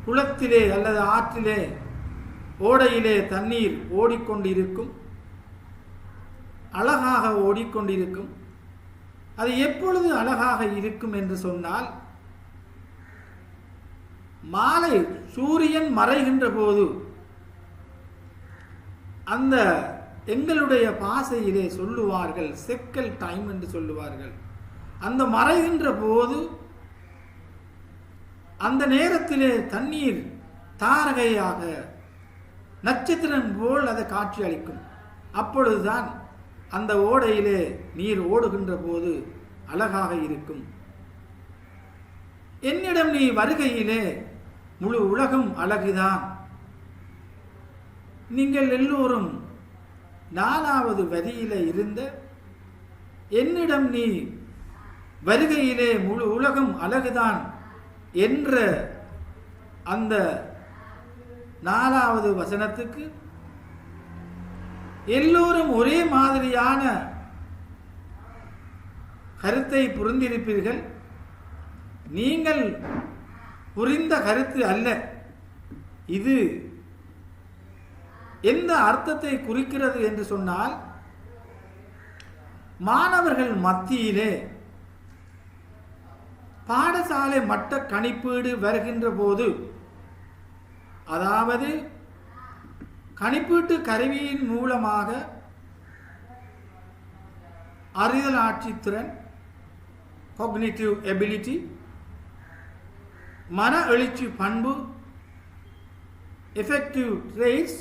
குளத்திலே அல்லது ஆற்றிலே, ஓடையிலே தண்ணீர் ஓடிக்கொண்டிருக்கும், அழகாக ஓடிக்கொண்டிருக்கும். அது எப்பொழுது அழகாக இருக்கும் என்று சொன்னால், மாலை சூரியன் மறைகின்ற போது, அந்த எங்களுடைய பாசையிலே சொல்லுவார்கள் செக்கல் டைம் என்று சொல்லுவார்கள். அந்த மறைகின்ற போது அந்த நேரத்திலே தண்ணீர் தாரகையாக நட்சத்திரம் போல் அதை காட்சி அளிக்கும். அப்பொழுதுதான் அந்த ஓடையிலே நீர் ஓடுகின்ற போது அழகாக இருக்கும். என்னிடம் நீ வருகையிலே முழு உலகம் அழகுதான். நீங்கள் எல்லோரும் 4வது வரியிலே இருந்த என்னிடம் நீ வருகையிலே முழு உலகம் அழகுதான் என்ற அந்த 4வது வசனத்துக்கு எல்லோரும் ஒரே மாதிரியான கருத்தை புரிந்திருப்பீர்கள். நீங்கள் புரிந்த கருத்து அல்ல இது. எந்த அர்த்தத்தை குறிக்கிறது என்று சொன்னால், மாணவர்கள் மத்தியிலே பாடசாலை மட்ட கணிப்பீடு வருகின்ற போது, அதாவது கணிப்பீட்டு கருவியின் மூலமாக அறிதல் ஆட்சித்திறன், cognitive ability, மன எழுச்சி பண்பு, effective traits,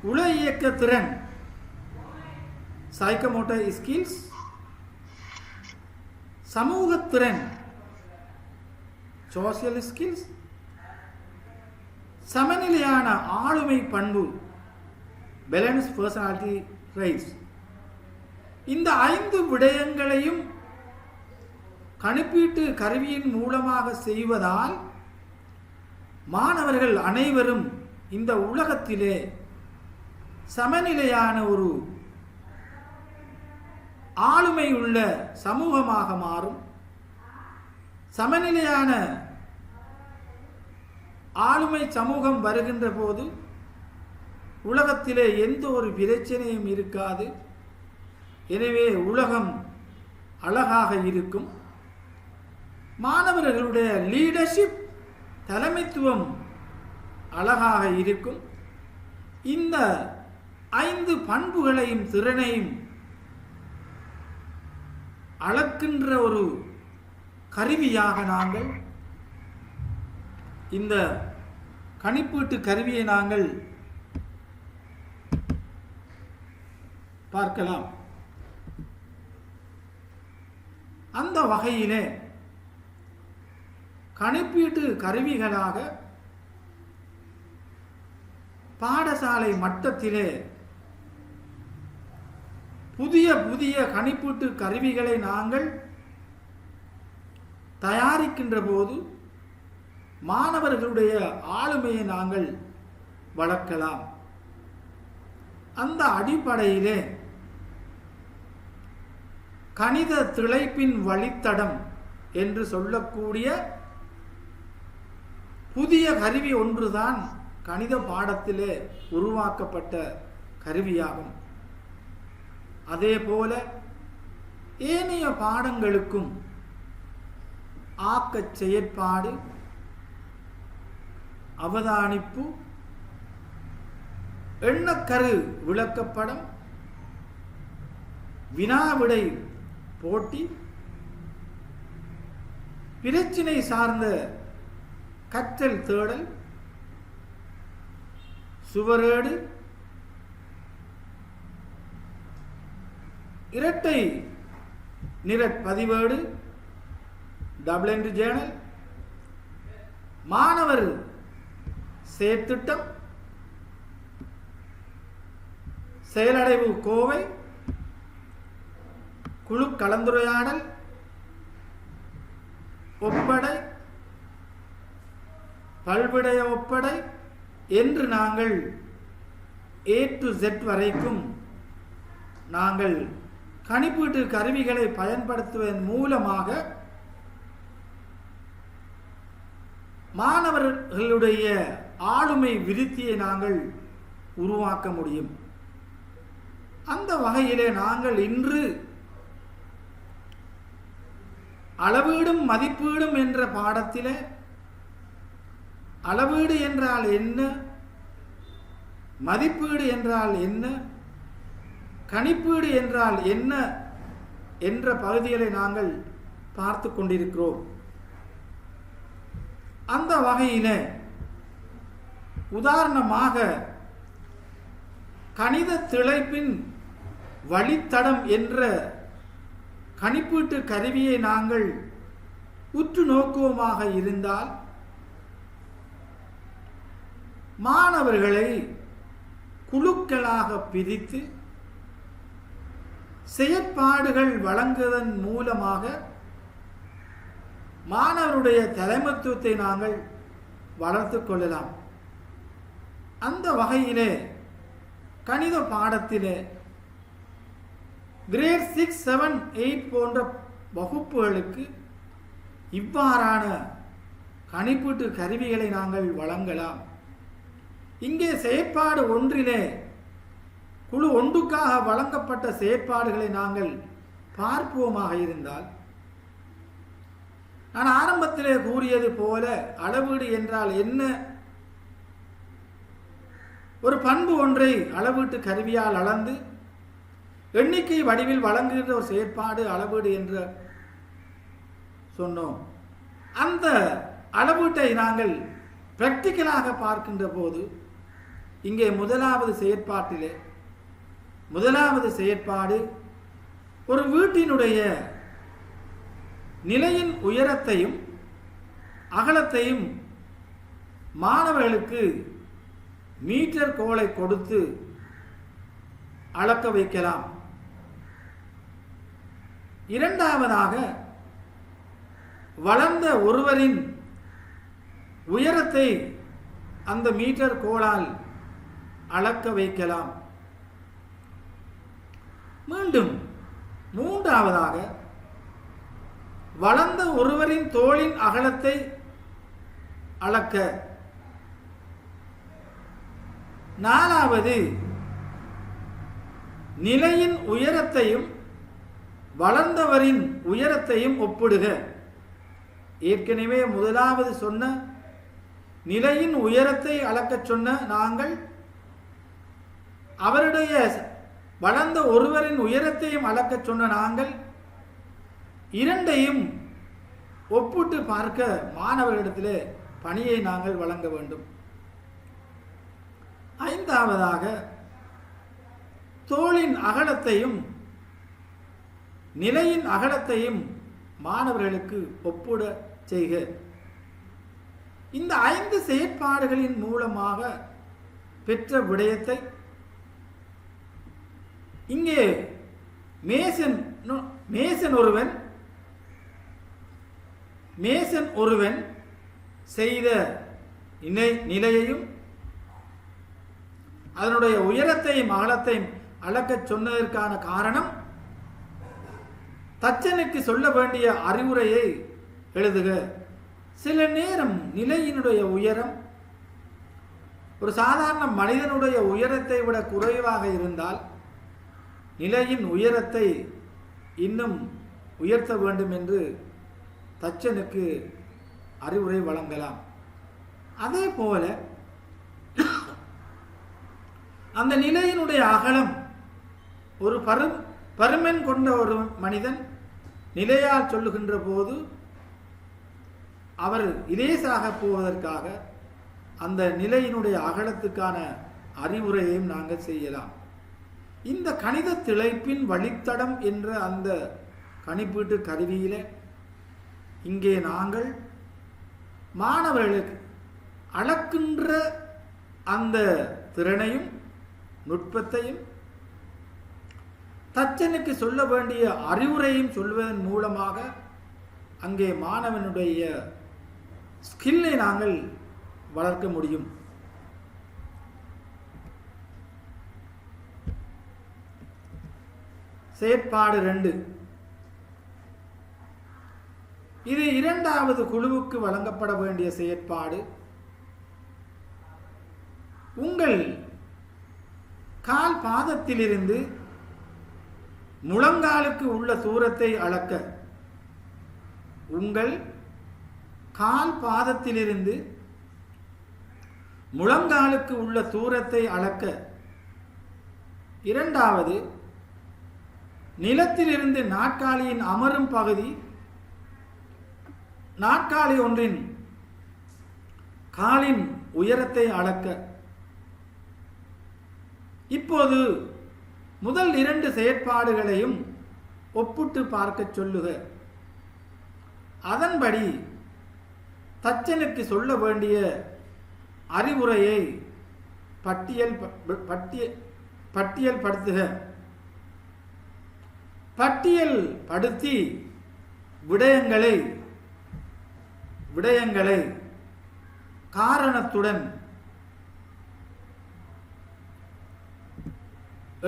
உள இயக்க திறன், psychomotor skills, சமூகத்திறன், social skills, சமநிலையான ஆளுமை பண்பு, பேலன்ஸ் பர்சனாலிட்டி ரைட்ஸ், இந்த 5 விடயங்களையும் கணிப்பீட்டு கருவியின் மூலமாக செய்வதால் மாணவர்கள் அனைவரும் இந்த உலகத்திலே சமநிலையான ஒரு ஆளுமை உள்ள சமூகமாக மாறும். சமநிலையான ஆளுமை சமூகம் வருகின்ற போது உலகத்திலே எந்த ஒரு பிரச்சனையும் இருக்காது. எனவே உலகம் அழகாக இருக்கும். மாணவர்களுடைய லீடர்ஷிப், தலைமைத்துவம் அழகாக இருக்கும். இந்த 5 பண்புகளையும் திறனையும் அளக்கின்ற ஒரு கருவியாக நாங்கள் இந்த கணிப்பீட்டு கருவியை நாங்கள் பார்க்கலாம். அந்த வகையிலே கணிப்பீட்டு கருவிகளாக பாடசாலை மட்டத்திலே புதிய புதிய கணிப்பீட்டு கருவிகளை நாங்கள் தயாரிக்கின்ற போது மாணவர்களுடைய ஆளுமையை நாங்கள் வளர்க்கலாம். அந்த அடிப்படையிலே கணித திளைப்பின் வழித்தடம் என்று சொல்லக்கூடிய புதிய கருவி ஒன்றுதான் கணித பாடத்திலே உருவாக்கப்பட்ட கருவியாகும். அதேபோல ஏனைய பாடங்களுக்கும் ஆக்கச் செயற்பாடு, அவதானிப்பு, எண்ணக்கரு விளக்கப்படம், வினாவிடை போட்டி, பிரச்சினை சார்ந்த கற்றல் தேடல், சுவரேடு, இரட்டை நிற பதிவேடு, டபுள் என்ட்ரி ஜேர்னல், மாணவர் செயற்திட்டம், செயலடைவு கோவை, குழு கலந்துரையாடல், ஒப்படை, பல்விடய ஒப்படை என்று நாங்கள் A to Z வரைக்கும் நாங்கள் கணிப்பீட்டு கருவிகளை பயன்படுத்துவதன் மூலமாக மாணவர்களுடைய ஆளுமை விருத்தியை நாங்கள் உருவாக்க முடியும். அந்த வகையிலே நாங்கள் இன்று அளவீடும் மதிப்பீடும் என்ற பாடத்திலே அளவீடு என்றால் என்ன, மதிப்பீடு என்றால் என்ன, கணிப்பீடு என்றால் என்ன என்ற பகுதிகளை நாங்கள் பார்த்து கொண்டிருக்கிறோம். அந்த வகையிலே உதாரணமாக கணித திளைப்பின் வழித்தடம் என்ற கணிப்பீட்டு கருவியை நாங்கள் உற்று நோக்குவோமாக இருந்தால் மாணவர்களை குழுக்களாக பிரித்து செயற்பாடுகள் வழங்குவதன் மூலமாக மாணவருடைய தலைமைத்துவத்தை நாங்கள் வளர்த்து கொள்ளலாம். அந்த வகையிலே கணித பாடத்திலே கிரேட் 6, 7, 8 போன்ற வகுப்புகளுக்கு இவ்வாறான கணிப்பீட்டு கருவிகளை நாங்கள் வழங்கலாம். இங்கே செயற்பாடு ஒன்றிலே குழு ஒன்றுக்காக வழங்கப்பட்ட செயற்பாடுகளை நாங்கள் பார்ப்போமாக இருந்தால் நான் ஆரம்பத்திலே கூறியது போல அளவீடு என்றால் என்ன? ஒரு பண்பு ஒன்றை அளவீட்டு கருவியால் அளந்து எண்ணிக்கை வடிவில் வழங்குகின்ற ஒரு செயற்பாடு அளவீடு என்று சொன்னோம். அந்த அளவீட்டை நாங்கள் பிராக்டிக்கலாக பார்க்கின்ற போது இங்கே முதலாவது செயற்பாடு ஒரு வீட்டினுடைய நிலையின் உயரத்தையும் அகலத்தையும் மாணவர்களுக்கு மீட்டர் கோலை கொடுத்து அளக்க வைக்கலாம். இரண்டாவதாக வளர்ந்த ஒருவரின் உயரத்தை அந்த மீட்டர் கோலால் அளக்க வைக்கலாம். மீண்டும் மூன்றாவதாக வளர்ந்த ஒருவரின் தோளின் அகலத்தை அளக்க. நாலாவது நிலையின் உயரத்தையும் வளர்ந்தவரின் உயரத்தையும் ஒப்பிடுக. ஏற்கனவே முதலாவது சொன்ன நிலையின் உயரத்தை அளக்கச் சொன்ன நாங்கள் அவருடைய வளர்ந்த ஒருவரின் உயரத்தையும் அளக்கச் சொன்ன நாங்கள் இரண்டையும் ஒப்பிட்டு பார்க்க மாணவர்களிடத்திலே பணியை நாங்கள் வழங்க வேண்டும். ஐந்தாவதாக தோளின் அகலத்தையும் நிலையின் அகலத்தையும் மாணவர்களுக்கு ஒப்பிட செய்க. இந்த 5 செயற்பாடுகளின் மூலமாக பெற்ற விடயத்தை இங்கே மேசன் ஒருவன் செய்த நிலையையும் அதனுடைய உயரத்தையும் அகலத்தையும் அளக்கச் சொன்னதற்கான காரணம் தச்சனுக்கு சொல்ல வேண்டிய அறிவுரையை எழுதுக. சில நேரம் நிலையினுடைய உயரம் ஒரு சாதாரண மனிதனுடைய உயரத்தை விட குறைவாக இருந்தால் நிலையின் உயரத்தை இன்னும் உயர்த்த வேண்டும் என்று தச்சனுக்கு அறிவுரை வழங்கலாம். அதே போல அந்த நிலையினுடைய அகலம் ஒரு பருமன் கொண்ட ஒரு மனிதன் நிலையால் சொல்லுகின்ற போது அவர் இலேசாக போவதற்காக அந்த நிலையினுடைய அகலத்துக்கான அறிவுரையையும் நாங்கள் செய்யலாம். இந்த கணித திளைப்பின் வழித்தடம் என்ற அந்த கணிப்பீட்டு கருவியில இங்கே நாங்கள் மாணவர்களுக்கு அளக்கின்ற அந்த திறனையும் நுட்பத்தையும் தச்சனுக்கு சொல்ல வேண்டிய அறிவுரையும் சொல்வதன் மூலமாக அங்கே மாணவனுடைய ஸ்கில்லை நாங்கள் வளர்க்க முடியும். செயற்பாடு 2. இது இரண்டாவது குழுவுக்கு வழங்கப்பட வேண்டிய செயற்பாடு. உங்கள் கால் பாதத்திலிருந்து முழங்காலுக்கு உள்ள தூரத்தை அளக்க. உங்கள் கால் பாதத்திலிருந்து முழங்காலுக்கு உள்ள தூரத்தை அளக்க. இரண்டாவது, நிலத்திலிருந்து நாற்காலியின் அமரும் பகுதி நாற்காலி ஒன்றின் காலின் உயரத்தை அளக்க. இப்போது முதல் 2 செயற்பாடுகளையும் ஒப்பிட்டு பார்க்க சொல்லுக. அதன்படி தச்சனுக்கு சொல்ல வேண்டிய அறிவுரையை பட்டியல் படுத்துக. பட்டியல் படுத்தி விடயங்களை காரணத்துடன்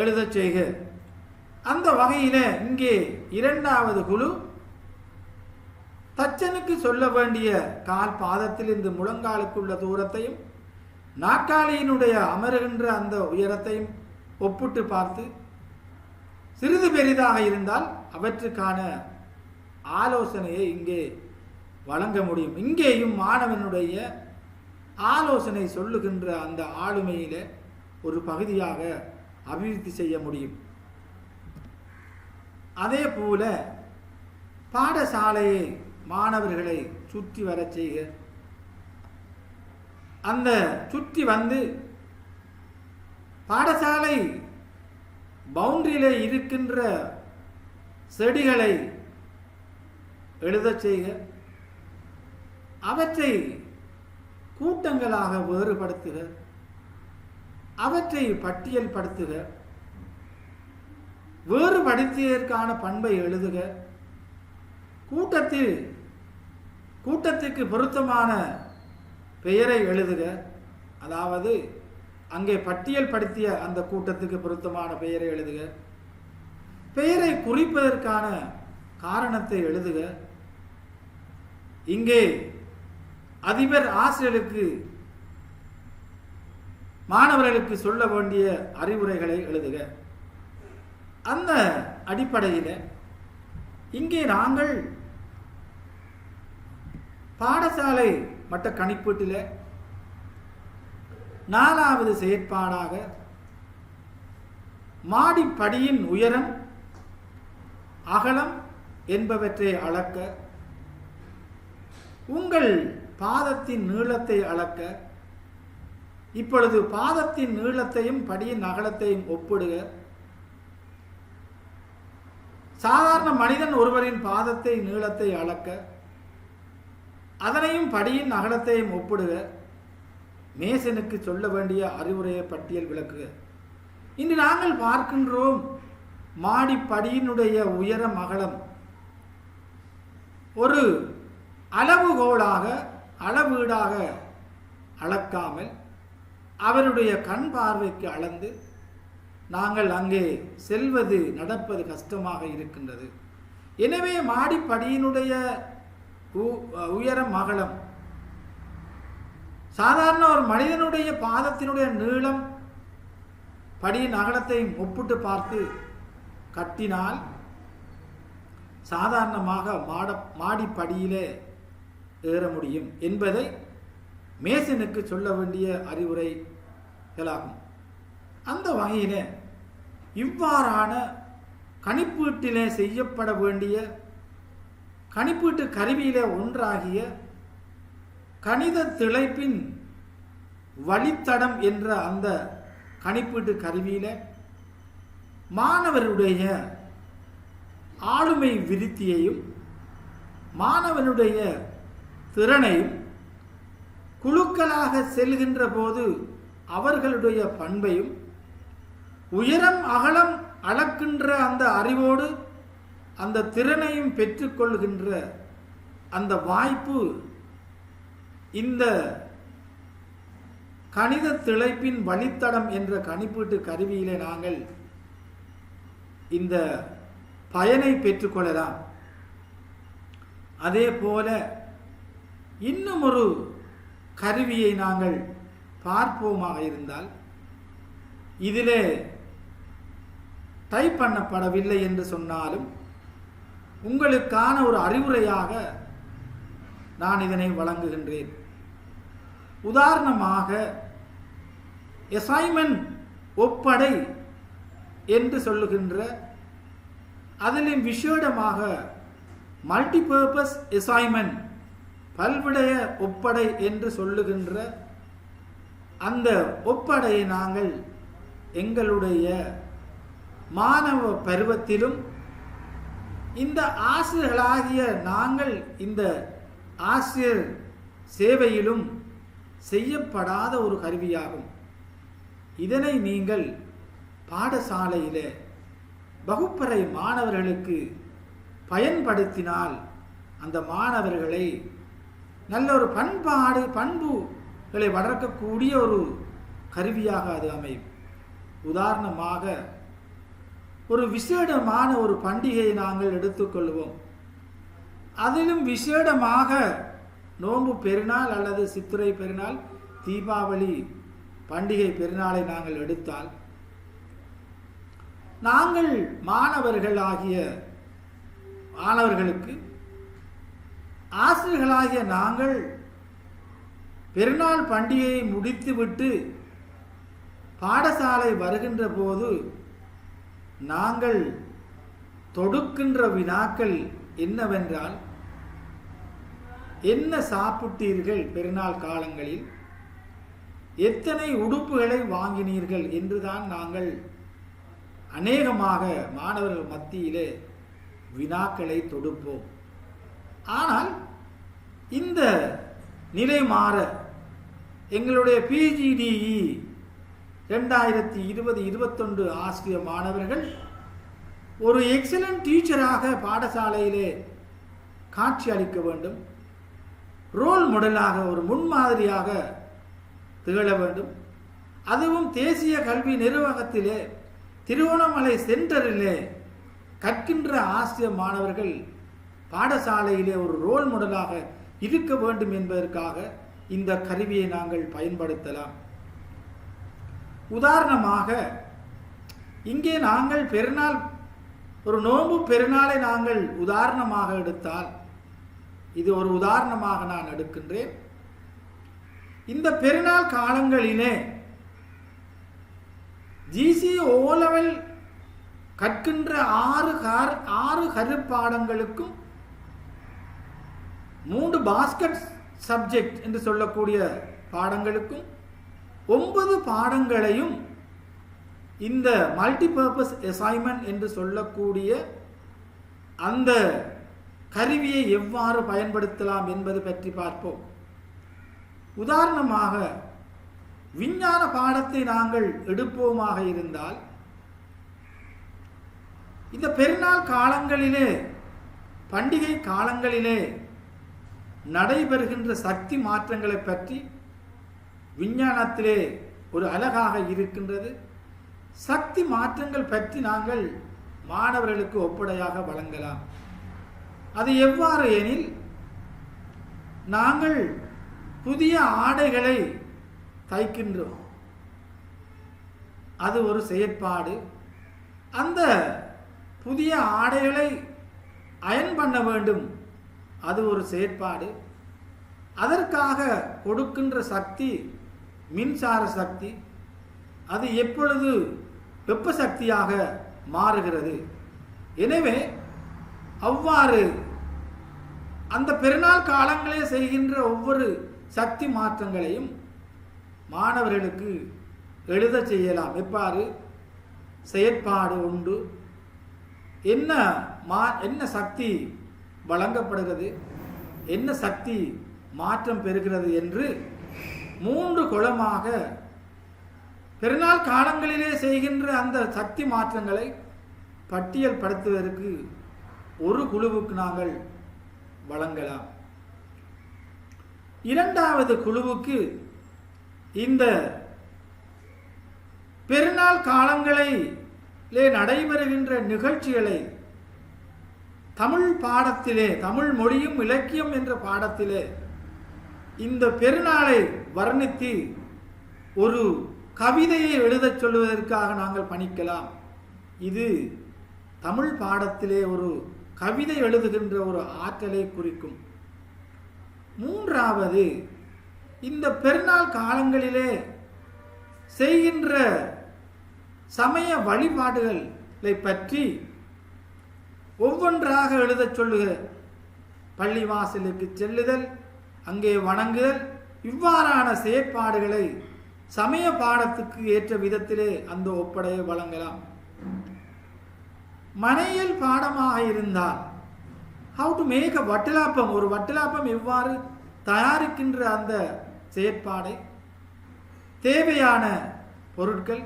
எழுதச் செய்க. அந்த வகையில இங்கே இரண்டாவது குழு தச்சனுக்கு சொல்ல வேண்டிய கால் பாதத்திலிருந்து முழங்காலுக்குள்ள தூரத்தையும் நாற்காலியினுடைய அமருகின்ற அந்த உயரத்தையும் ஒப்பிட்டு பார்த்து சிறிது பெரிதாக இருந்தால் அவற்றுக்கான ஆலோசனையை இங்கே வழங்க முடியும். இங்கேயும் மாணவனுடைய ஆலோசனை சொல்லுகின்ற அந்த ஆளுமையில ஒரு பகுதியாக அபிவிருத்தி செய்ய முடியும். அதே போல பாடசாலையை மாணவர்களை சுற்றி வர செய்க. அந்த சுற்றி வந்து பாடசாலை பவுண்டரியிலே இருக்கின்ற செடிகளை எழுதச் செய்க. அவற்றை கூட்டங்களாக வேறுபடுத்துக. அவற்றை பட்டியல் படுத்துக. வேறுபடுத்தியதற்கான பண்பை எழுதுக. கூட்டத்துக்கு பொருத்தமான பெயரை எழுதுக. அதாவது அங்கே பட்டியல் படுத்திய அந்த கூட்டத்துக்கு பொருத்தமான பெயரை எழுதுக. பெயரை குறிப்பதற்கான காரணத்தை எழுதுக. இங்கே அதிபர் ஆசிரியர்களுக்கு மாணவர்களுக்கு சொல்ல வேண்டிய அறிவுரைகளை எழுதுக. அந்த அடிப்படையில் இங்கே நாங்கள் பாடசாலை மட்ட கணிப்பீட்டில் 4வது செயற்பாடாக மாடிப்படியின் உயரம் அகலம் என்பவற்றை அளக்க, உங்கள் பாதத்தின் நீளத்தை அளக்க. இப்பொழுது பாதத்தின் நீளத்தையும் படியின் அகலத்தையும் ஒப்பிடுக. சாதாரண மனிதன் ஒருவரின் பாதத்தை நீளத்தை அளக்க, அதனையும் படியின் அகலத்தையும் ஒப்பிடுக. மேசனுக்கு சொல்ல வேண்டிய அறிவுரையை பட்டியல் விளக்குக. இன்று நாங்கள் பார்க்கின்றோம், மாடிப்படியினுடைய உயரம் அகலம் ஒரு அளவுகோலாக அளவீடாக அளக்காமல் அவருடைய கண் பார்வைக்கு அளந்து நாங்கள் அங்கே செல்வது நடப்பது கஷ்டமாக இருக்கின்றது. எனவே மாடிப்படியினுடைய உயரம் அகலம் சாதாரண ஒரு மனிதனுடைய பாதத்தினுடைய நீளம் படியின் அகலத்தையும் ஒப்பிட்டு பார்த்து கட்டினால் சாதாரணமாக மாடிப்படியிலே ஏற முடியும் என்பதை மேசனுக்கு சொல்ல வேண்டிய அறிவுரைகளாகும். அந்த வகையில் இவ்வாறான கணிப்பீட்டிலே செய்யப்பட வேண்டிய கணிப்பீட்டு கருவியிலே ஒன்றாகிய கணித திளைப்பின் வழித்தடம் என்ற அந்த கணிப்பீட்டு கருவியில மாணவருடைய ஆளுமை விருத்தியையும் மாணவனுடைய திறனையும் குழுக்களாக செல்கின்ற போது அவர்களுடைய பண்பையும் உயரம் அகலம் அளக்கின்ற அந்த அறிவோடு அந்த திறனையும் பெற்றுக்கொள்கின்ற அந்த வாய்ப்பு இந்த கணித திளைப்பின் வழித்தடம் என்ற கணிப்பீட்டு கருவியிலே நாங்கள் இந்த பயனை பெற்றுக்கொள்ளலாம். அதே போல இன்னும் ஒரு கருவியை நாங்கள் பார்ப்போமாக இருந்தால், இதிலே டைப் பண்ணப்படவில்லை என்று சொன்னாலும் உங்களுக்கான ஒரு அறிவுரையாக நான் இதனை வழங்குகின்றேன். உதாரணமாக அசைன்மென்ட் ஒப்படை என்று சொல்லுகின்ற அதிலும் விசேடமாக மல்டிபர்பஸ் அசைன்மென்ட் பல்விடய ஒப்படை என்று சொல்லுகின்ற அந்த ஒப்படையை நாங்கள் எங்களுடைய மாணவ பருவத்திலும் இந்த ஆசிரியர்களாகிய நாங்கள் இந்த ஆசிரியர் சேவையிலும் செய்யப்படாத ஒரு கருவியாகும். இதனை நீங்கள் பாடசாலையிலே வகுப்பறை மாணவர்களுக்கு பயன்படுத்தினால் அந்த மாணவர்களை நல்ல ஒரு பண்புகளை வளர்க்கக்கூடிய ஒரு கருவியாக அது அமையும். உதாரணமாக ஒரு விசேடமான ஒரு பண்டிகையை நாங்கள் எடுத்துக்கொள்வோம். அதிலும் விசேடமாக நோன்பு பெருநாள் அல்லது சித்திரை பெருநாள், தீபாவளி பண்டிகை பெருநாளை நாங்கள் எடுத்தால், நாங்கள் மாணவர்களுக்கு ஆசிரியர்களாகிய நாங்கள் பெருநாள் பண்டிகையை முடித்துவிட்டு பாடசாலை வருகின்ற போது நாங்கள் தொடுக்கின்ற வினாக்கள் என்னவென்றால், என்ன சாப்பிட்டீர்கள் பெருநாள் காலங்களில், எத்தனை உடுப்புகளை வாங்கினீர்கள் என்றுதான் நாங்கள் அநேகமாக மாணவர்கள் மத்தியிலே வினாக்களை தொடுப்போம். ஆனால் இந்த நிலை மாற எங்களுடைய PGDE 2020-21 ஆசிரியர் மாணவர்கள் ஒரு எக்ஸலன்ட் டீச்சராக பாடசாலையிலே காட்சி அளிக்க வேண்டும், ரோல் மாடலாக ஒரு முன்மாதிரியாக திகழ வேண்டும். அதுவும் தேசிய கல்வி நிர்வாகத்திலே திருவோணமலை சென்டரிலே கற்கின்ற ஆசிரியர் மாணவர்கள் பாடசாலையிலே ஒரு ரோல் மாடலாக இருக்க வேண்டும் என்பதற்காக இந்த கருவியை நாங்கள் பயன்படுத்தலாம். உதாரணமாக இங்கே நாங்கள் பெருநாள், ஒரு நோன்பு பெருநாளை நாங்கள் உதாரணமாக எடுத்தால், இது ஒரு உதாரணமாக நான் எடுக்கின்றேன். இந்த பெருநாள் காலங்களிலே GC O லெவல் கற்கின்ற 6 கருப்பாடங்களுக்கும் 3 பாஸ்கெட் சப்ஜெக்ட் என்று சொல்லக்கூடிய பாடங்களுக்கும் 9 பாடங்களையும் இந்த மல்டிபர்பஸ் அசைன்மெண்ட் என்று சொல்லக்கூடிய அந்த கருவியை எவ்வாறு பயன்படுத்தலாம் என்பது பற்றி பார்ப்போம். உதாரணமாக விஞ்ஞான பாடத்தை நாங்கள் எடுப்போமாக இருந்தால், இந்த பெருநாள் காலங்களிலே பண்டிகை காலங்களிலே நடைபெறுகின்ற சக்தி மாற்றங்களை பற்றி விஞ்ஞானத்திலே ஒரு அழகாக இருக்கின்றது. சக்தி மாற்றங்கள் பற்றி நாங்கள் மாணவர்களுக்கு ஒப்படையாக வழங்கலாம். அது எவ்வாறு எனில், நாங்கள் புதிய ஆடைகளை தைக்கின்றோம், அது ஒரு செயற்பாடு. அந்த புதிய ஆடைகளை அயன் பண்ண வேண்டும், அது ஒரு செயற்பாடு. அதற்காக கொடுக்கின்ற சக்தி மின்சார சக்தி, அது எப்பொழுது வெப்ப சக்தியாக மாறுகிறது. எனவே அவ்வாறு அந்த பெருநாள் காலங்களே செய்கின்ற ஒவ்வொரு சக்தி மாற்றங்களையும் மாணவர்களுக்கு எழுத செய்யலாம். எவ்வாறு? செயற்பாடு உண்டு, என்ன சக்தி வழங்கப்படுகிறது, என்ன சக்தி மாற்றம் பெறுகிறது என்று 3 குலமாக பெருநாள் காலங்களிலே செய்கின்ற அந்த சக்தி மாற்றங்களை பட்டியல் படுத்துவதற்கு ஒரு குழுவுக்கு நாங்கள் வழங்கலாம். இரண்டாவது குழுவுக்கு இந்த பெருநாள் காலங்களிலே நடைபெறுகின்ற நிகழ்ச்சிகளை தமிழ் பாடத்திலே, தமிழ் மொழியும் இலக்கியம் என்ற பாடத்திலே இந்த பெருநாளை வர்ணித்து ஒரு கவிதையை எழுதச் சொல்வதற்காக நாங்கள் பணிக்கலாம். இது தமிழ் பாடத்திலே ஒரு கவிதை எழுதுகின்ற ஒரு ஆற்றலை குறிக்கும். மூன்றாவது, இந்த பெருநாள் காலங்களிலே செய்கின்ற சமய வழிபாடுகளை பற்றி ஒவ்வொன்றாக எழுதச் சொல்லுக. பள்ளிவாசலுக்கு செல்லுதல், அங்கே வணங்குதல், இவ்வாறான செயற்பாடுகளை சமய பாடத்துக்கு ஏற்ற விதத்திலே அந்த ஒப்படையை வழங்கலாம். மனையியல் பாடமாக இருந்தால் how to make a watalappam, ஒரு வட்டலாப்பம் எவ்வாறு தயாரிக்கின்ற அந்த செயற்பாடை, தேவையான பொருட்கள்,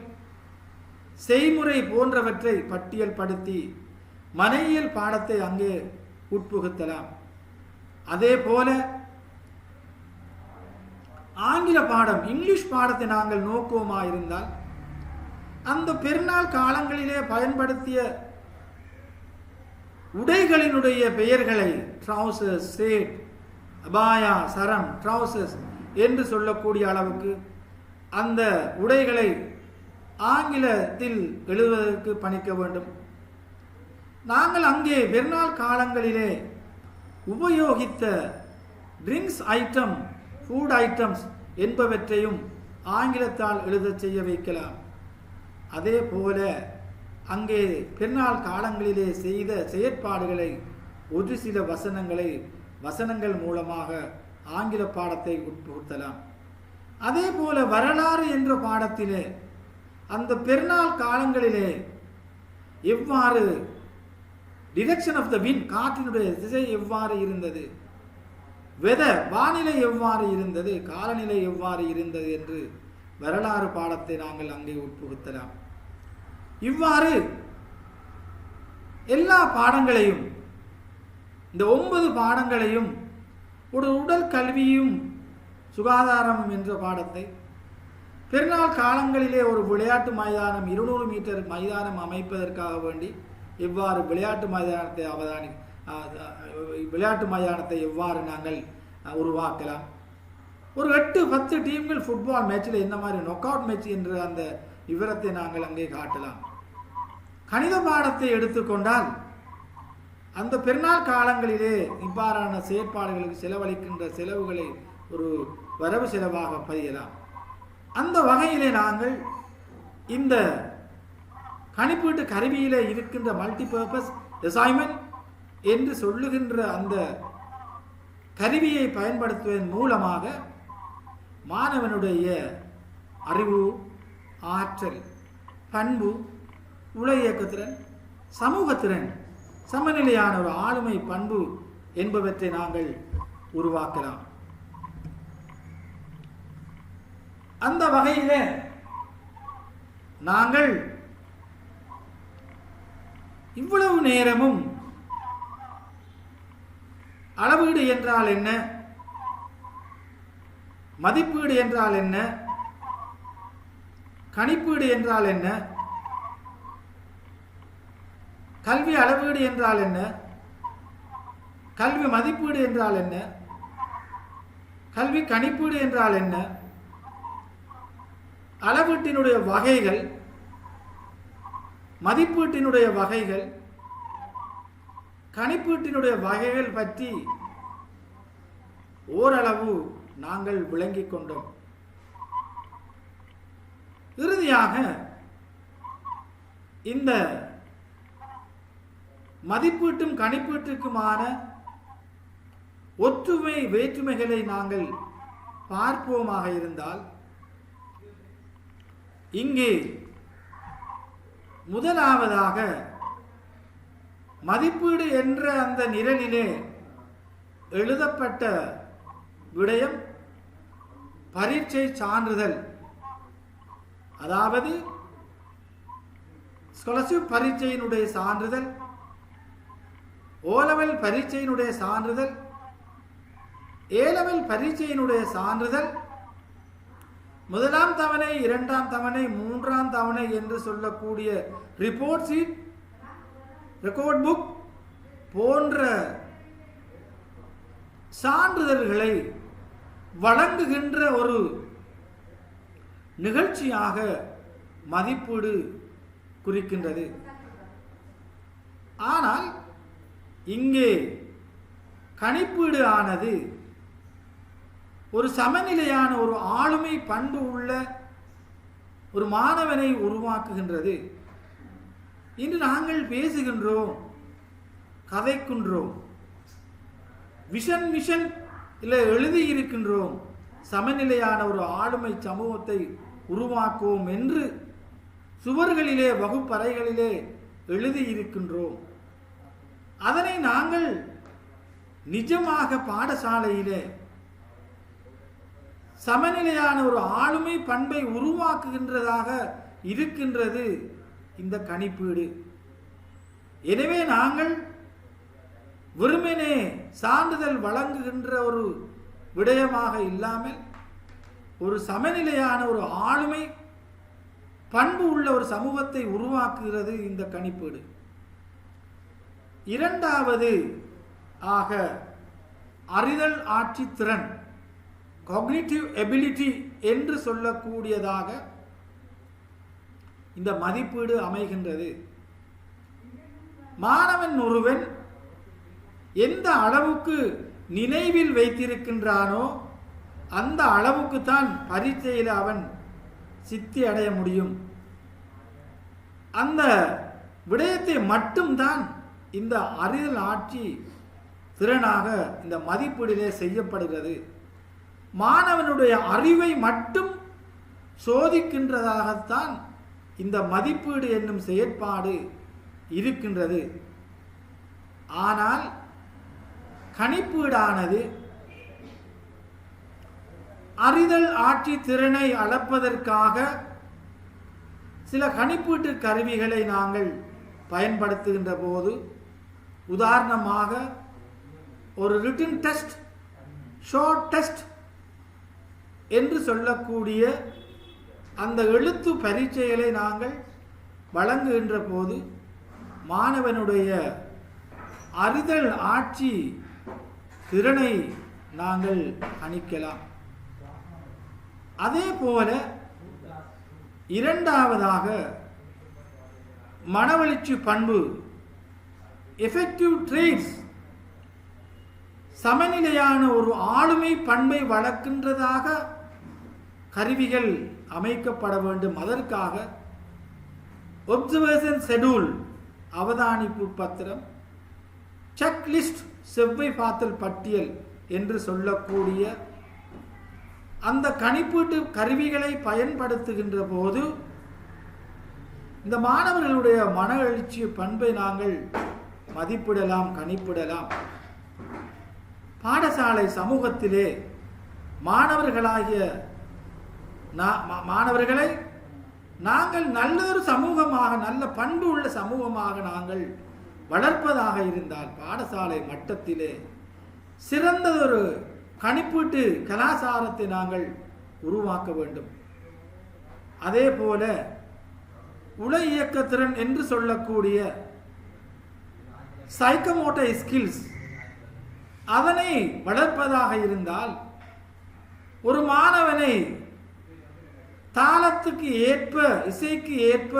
செய்முறை போன்றவற்றை பட்டியல் படுத்தி மனையியல் பாடத்தை அங்கே உட்புகுத்தலாம். அதே போல ஆங்கில பாடம், இங்கிலீஷ் பாடத்தை நாங்கள் நோக்குவோமா இருந்தால் அந்த பெருநாள் காலங்களிலே பயன்படுத்திய உடைகளினுடைய பெயர்களை ட்ரௌசர்ஸ், சேட், அபாயா, சரம், ட்ரௌசர்ஸ் என்று சொல்லக்கூடிய அளவுக்கு அந்த உடைகளை ஆங்கிலத்தில் எழுதுவதற்கு பணிக்க வேண்டும். நாங்கள் அங்கே பெருநாள் காலங்களிலே உபயோகித்த ட்ரிங்க்ஸ் ஐட்டம், ஃபுட் ஐட்டம்ஸ் என்பவற்றையும் ஆங்கிலத்தால் எழுதச் செய்ய வைக்கலாம். அதே போல அங்கே பிறநாள் காலங்களிலே செய்த செயற்பாடுகளை ஒரு சில வசனங்கள் மூலமாக ஆங்கில பாடத்தை உட்புகுத்தலாம். அதே போல வரலாறு என்ற பாடத்திலே அந்த பெருநாள் காலங்களிலே எவ்வாறு டிரெக்ஷன் ஆஃப் த விண்ட், காற்றினுடைய திசை எவ்வாறு இருந்தது, வெதர் வானிலை எவ்வாறு இருந்தது, காலநிலை எவ்வாறு இருந்தது என்று வரலாறு பாடத்தை நாங்கள் அங்கே உட்புகுத்தலாம். இவ்வாறு எல்லா பாடங்களையும், இந்த 9 பாடங்களையும், ஒரு உடல் கல்வியும் சுகாதாரமும் என்ற பாடத்தை, பெருநாள் காலங்களிலே ஒரு விளையாட்டு மைதானம் 200 மீட்டர் மைதானம் அமைப்பதற்காக வேண்டி எவ்வாறு விளையாட்டு மைதானத்தை எவ்வாறு நாங்கள் உருவாக்கலாம், ஒரு 8-10 டீம்கள் ஃபுட்பால் மேட்சில் என்ன மாதிரி நொக் அவுட் மேட்ச் என்ற அந்த விவரத்தை நாங்கள் அங்கே காட்டலாம். கணித பாடத்தை எடுத்துக்கொண்டால் அந்த பெருநாள் காலங்களிலே இவ்வாறான செயற்பாடுகளுக்கு செலவழிக்கின்ற செலவுகளை ஒரு வரவு செலவாக பதியலாம். அந்த வகையிலே நாங்கள் இந்த கணிப்பீட்டு கருவியிலே இருக்கின்ற மல்டிபர்பஸ் அசைன்மெண்ட் என்று சொல்லுகின்ற அந்த கருவியை பயன்படுத்துவதன் மூலமாக மாணவனுடைய அறிவு, ஆற்றல், பண்பு, உள இயக்கத்திறன், சமூகத்திறன், சமநிலையான ஒரு ஆளுமை பண்பு என்பவற்றை நாங்கள் உருவாக்கலாம். அந்த வகையிலே நாங்கள் இவ்வளவு நேரமும் அளவீடு என்றால் என்ன, மதிப்பீடு என்றால் என்ன, கணிப்பீடு என்றால் என்ன, கல்வி அளவீடு என்றால் என்ன, கல்வி மதிப்பீடு என்றால் என்ன, கல்வி கணிப்பீடு என்றால் என்ன, அளவீட்டினுடைய வகைகள், மதிப்பீட்டினுடைய வகைகள், கணிப்பீட்டினுடைய வகைகள் பற்றி ஓரளவு நாங்கள் விளங்கிக் கொண்டோம். இறுதியாக இந்த மதிப்பீட்டும் கணிப்பீட்டுக்குமான ஒற்றுமை வேற்றுமைகளை நாங்கள் பார்ப்போமாக இருந்தால், இங்கே முதலாவதாக மதிப்பீடு என்ற அந்த நிரலிலே எழுதப்பட்ட விடயம் பரீட்சை சான்றிதழ், அதாவது ஸ்காலர்ஷிப் பரீட்சையினுடைய சான்றிதழ், ஓலெவல் பரீட்சையினுடைய சான்றிதழ், ஏலெவல் பரீட்சையினுடைய சான்றிதழ், முதலாம் தவணை, 2ஆம் தவணை, 3ஆம் தவணை என்று சொல்லக்கூடிய ரிப்போர்ட் ஷீட், ரெக்கார்ட் புக் போன்ற சான்றிதழ்களை வழங்குகின்ற ஒரு நிகழ்ச்சியாக மதிப்பீடு குறிக்கின்றது. ஆனால் இங்கே கணிப்பீடு ஆனது ஒரு சமநிலையான ஒரு ஆளுமை பண்பு உள்ள ஒரு மாணவனை உருவாக்குகின்றது. இன்று நாங்கள் பேசுகின்றோம், கதைக்கின்றோம், விஷன் இல்லை எழுதியிருக்கின்றோம், சமநிலையான ஒரு ஆளுமை சமூகத்தை உருவாக்குவோம் என்று சுவர்களிலே வகுப்பறைகளிலே எழுதியிருக்கின்றோம். அதனை நாங்கள் நிஜமாக பாடசாலையிலே சமநிலையான ஒரு ஆளுமை பண்பை உருவாக்குகின்றதாக இருக்கின்றது இந்த கணிப்பீடு. எனவே நாங்கள் வெறுமனே சான்றிதழ் வழங்குகின்ற ஒரு விடயமாக இல்லாமல் ஒரு சமநிலையான ஒரு ஆளுமை பண்பு உள்ள ஒரு சமூகத்தை உருவாக்குகிறது இந்த கணிப்பீடு. இரண்டாவது ஆக அறிதல் ஆட்சி திறன், காக்னிட்டிவ் எபிலிட்டி என்று சொல்லக்கூடியதாக இந்த மதிப்பீடு அமைகின்றது. மாணவன் ஒருவன் எந்த அளவுக்கு நினைவில் வைத்திருக்கின்றானோ அந்த அளவுக்கு தான் பரீட்சையில் அவன் சித்தி அடைய முடியும். அந்த விடயத்தை மட்டும்தான் இந்த அறிதல் ஆட்சி திறனாக இந்த மதிப்பீடிலே செய்யப்படுகிறது. மாணவனுடைய அறிவை மட்டும் சோதிக்கின்றதாகத்தான் இந்த மதிப்பீடு என்னும் செயற்பாடு இருக்கின்றது. ஆனால் கணிப்பீடானது அறிதல் ஆட்சி திறனை அளப்பதற்காக சில கணிப்பீட்டு கருவிகளை நாங்கள் பயன்படுத்துகின்ற போது, உதாரணமாக ஒரு ரிட்டன் டெஸ்ட், ஷார்ட் டெஸ்ட் என்று சொல்லக்கூடிய அந்த எழுத்து பரீட்சைகளை நாங்கள் வழங்குகின்ற போது மாணவனுடைய அறிதல் ஆட்சி திறனை நாங்கள் கணிக்கலாம். அதே போல இரண்டாவதாக மனவளர்ச்சி பண்பு, எஃபெக்டிவ் ட்ரேட்ஸ், சமநிலையான ஒரு ஆளுமை பண்பை வளர்க்கின்றதாக கருவிகள் அமைக்கப்பட வேண்டும். அதற்காக ஒப்சர்வேஷன் ஷெட்யூல், அவதானிப்பு பத்திரம், செக்லிஸ்ட், செவ்வை பார்த்தல் பட்டியல் என்று சொல்லக்கூடிய அந்த கணிப்பீட்டு கருவிகளை பயன்படுத்துகின்ற போது இந்த மாணவர்களுடைய மன எழுச்சி பண்பை நாங்கள் மதிப்பிடலாம், கணிப்பிடலாம். பாடசாலை சமூகத்திலே மாணவர்களை நாங்கள் நல்லதொரு சமூகமாக, நல்ல பண்பு உள்ள சமூகமாக நாங்கள் வளர்ப்பதாக இருந்தால் பாடசாலை மட்டத்திலே சிறந்ததொரு கணிப்பீட்டு கலாச்சாரத்தை நாங்கள் உருவாக்க வேண்டும். அதே போல உள இயக்கத்திறன் என்று சொல்லக்கூடிய சைக்கோமோட்டர் ஸ்கில்ஸ், அதனை வளர்ப்பதாக இருந்தால் ஒரு மாணவனை தாளத்துக்கு ஏற்ப, இசைக்கு ஏற்ப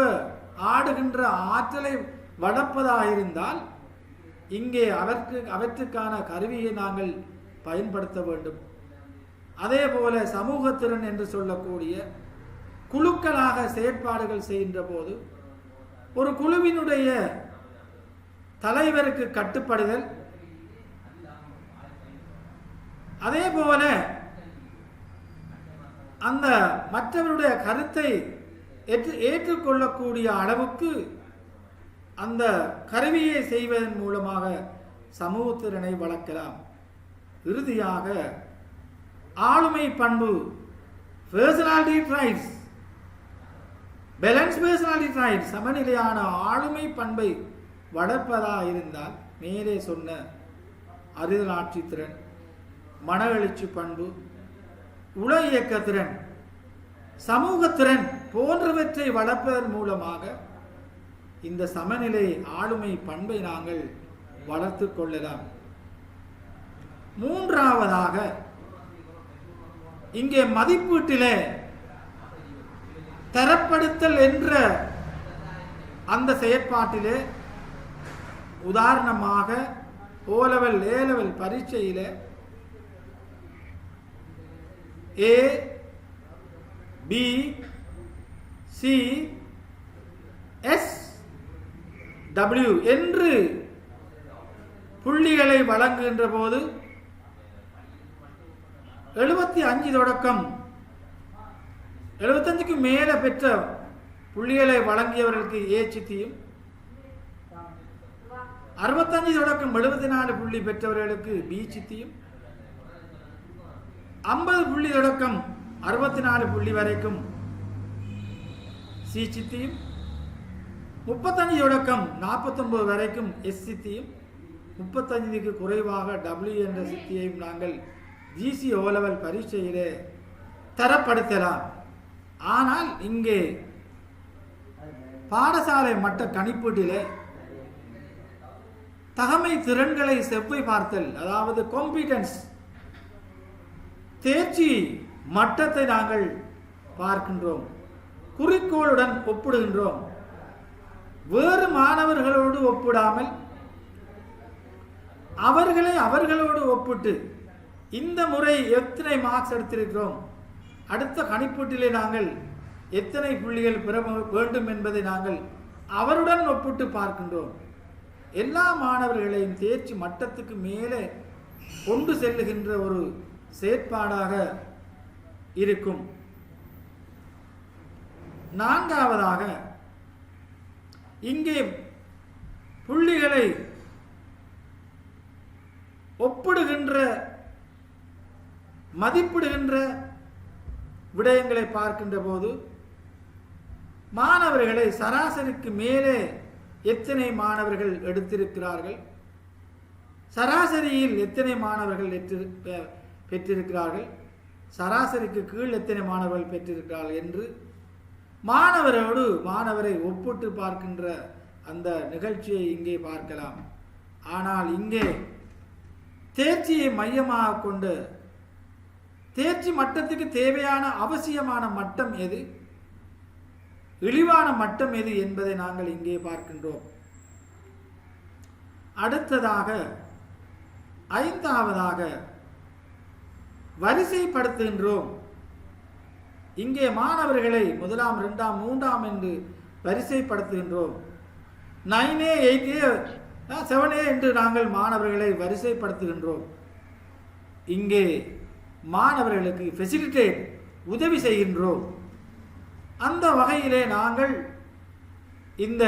ஆடுகின்ற ஆற்றலை வளர்ப்பதாக இருந்தால் இங்கே அவற்றுக்கான கருவியை நாங்கள் பயன்படுத்த வேண்டும். அதே போல சமூகத்திறன் என்று சொல்லக்கூடிய குழுக்களாக செயற்பாடுகள் செய்கின்ற போது ஒரு குழுவினுடைய தலைவருக்கு கட்டுப்படுதல், அதே போல அந்த மற்றவருடைய கருத்தை ஏற்றுக்கொள்ளக்கூடிய அளவுக்கு அந்த கருவியை செய்வதன் மூலமாக சமூகத்திறனை வளர்க்கலாம். இறுதியாக ஆளுமை பண்பு, personality traits, balance personality traits, சமநிலையான ஆளுமை பண்பை வளர்ப்பதாக இருந்தால் மேலே சொன்ன அறிதல் ஆட்சி திறன், மன எழுச்சி பண்பு, உள இயக்கத்திறன், சமூகத்திறன் போன்றவற்றை வளர்ப்பதன் மூலமாக இந்த சமநிலை ஆளுமை பண்பை நாங்கள் வளர்த்து கொள்ளலாம். மூன்றாவதாக இங்கே மதிப்பீட்டிலே தரப்படுத்தல் என்ற அந்த செயற்பாட்டிலே உதாரணமாக O level, A level பரீட்சையிலே A, B, C, S, W என்று புள்ளிகளை வழங்குகின்ற போது 75 தொடக்கம் 75க்கு மேலே பெற்ற புள்ளிகளை வழங்கியவர்களுக்கு A சித்தியும், 65 தொடக்கம் 74 புள்ளி பெற்றவர்களுக்கு B சித்தியும், 50 புள்ளி தொடக்கம் 64 புள்ளி வரைக்கும் C சித்தியும், 35 தொடக்கம் 49 வரைக்கும் S சித்தியும், 35க்கு குறைவாக W என்ற சித்தியையும் நாங்கள் GC O level பரீட்சையிலே தரப்படுத்தலாம். ஆனால் இங்கே பாடசாலை மட்ட கணிப்பீட்டிலே தகமை திறன்களை செவ்வை பார்த்தல், அதாவது காம்பிடன்ஸ், தேர்ச்சி மட்டத்தை நாங்கள் பார்க்கின்றோம், குறிக்கோளுடன் ஒப்பிடுகின்றோம். வேறு மாணவர்களோடு ஒப்பிடாமல் அவர்களை அவர்களோடு ஒப்பிட்டு இந்த முறை எத்தனை மார்க்ஸ் எடுத்திருக்கிறோம், அடுத்த கணிப்பீட்டிலே நாங்கள் எத்தனை புள்ளிகள் பெற வேண்டும் என்பதை நாங்கள் அவருடன் ஒப்பிட்டு பார்க்கின்றோம். எல்லா மாணவர்களையும் தேர்ச்சி மட்டத்துக்கு மேலே கொண்டு செல்லுகின்ற ஒரு செயற்பாடாக இருக்கும். நான்காவதாக, இங்கே புள்ளிகளை ஒப்பிடுகின்ற மதிப்பிடுகின்ற விடயங்களை பார்க்கின்ற போது மாணவர்களை சராசரிக்கு மேலே எத்தனை மாணவர்கள் எடுத்திருக்கிறார்கள், சராசரியில் எத்தனை மாணவர்கள் பெற்றிருக்கிறார்கள், சராசரிக்கு கீழ் எத்தனை மாணவர்கள் பெற்றிருக்கிறார்கள் என்று மாணவரை ஒப்பிட்டு பார்க்கின்ற அந்த நிகழ்ச்சியை இங்கே பார்க்கலாம். ஆனால் இங்கே தேர்ச்சியை மையமாக கொண்டு தேர்ச்சி மட்டத்துக்கு தேவையான அவசியமான மட்டம் எது, இழிவான மட்டம் எது என்பதை நாங்கள் இங்கே பார்க்கின்றோம். அடுத்ததாக, ஐந்தாவதாக வரிசைப்படுத்துகின்றோம். இங்கே மாணவர்களை 1, 2, 3 என்று வரிசைப்படுத்துகின்றோம். 9A, 8A, 7A என்று நாங்கள் மாணவர்களை வரிசைப்படுத்துகின்றோம். இங்கே மாணவர்களுக்கு ஃபெசிலிட்டேட் உதவி செய்கின்றோம். அந்த வகையிலே நாங்கள் இந்த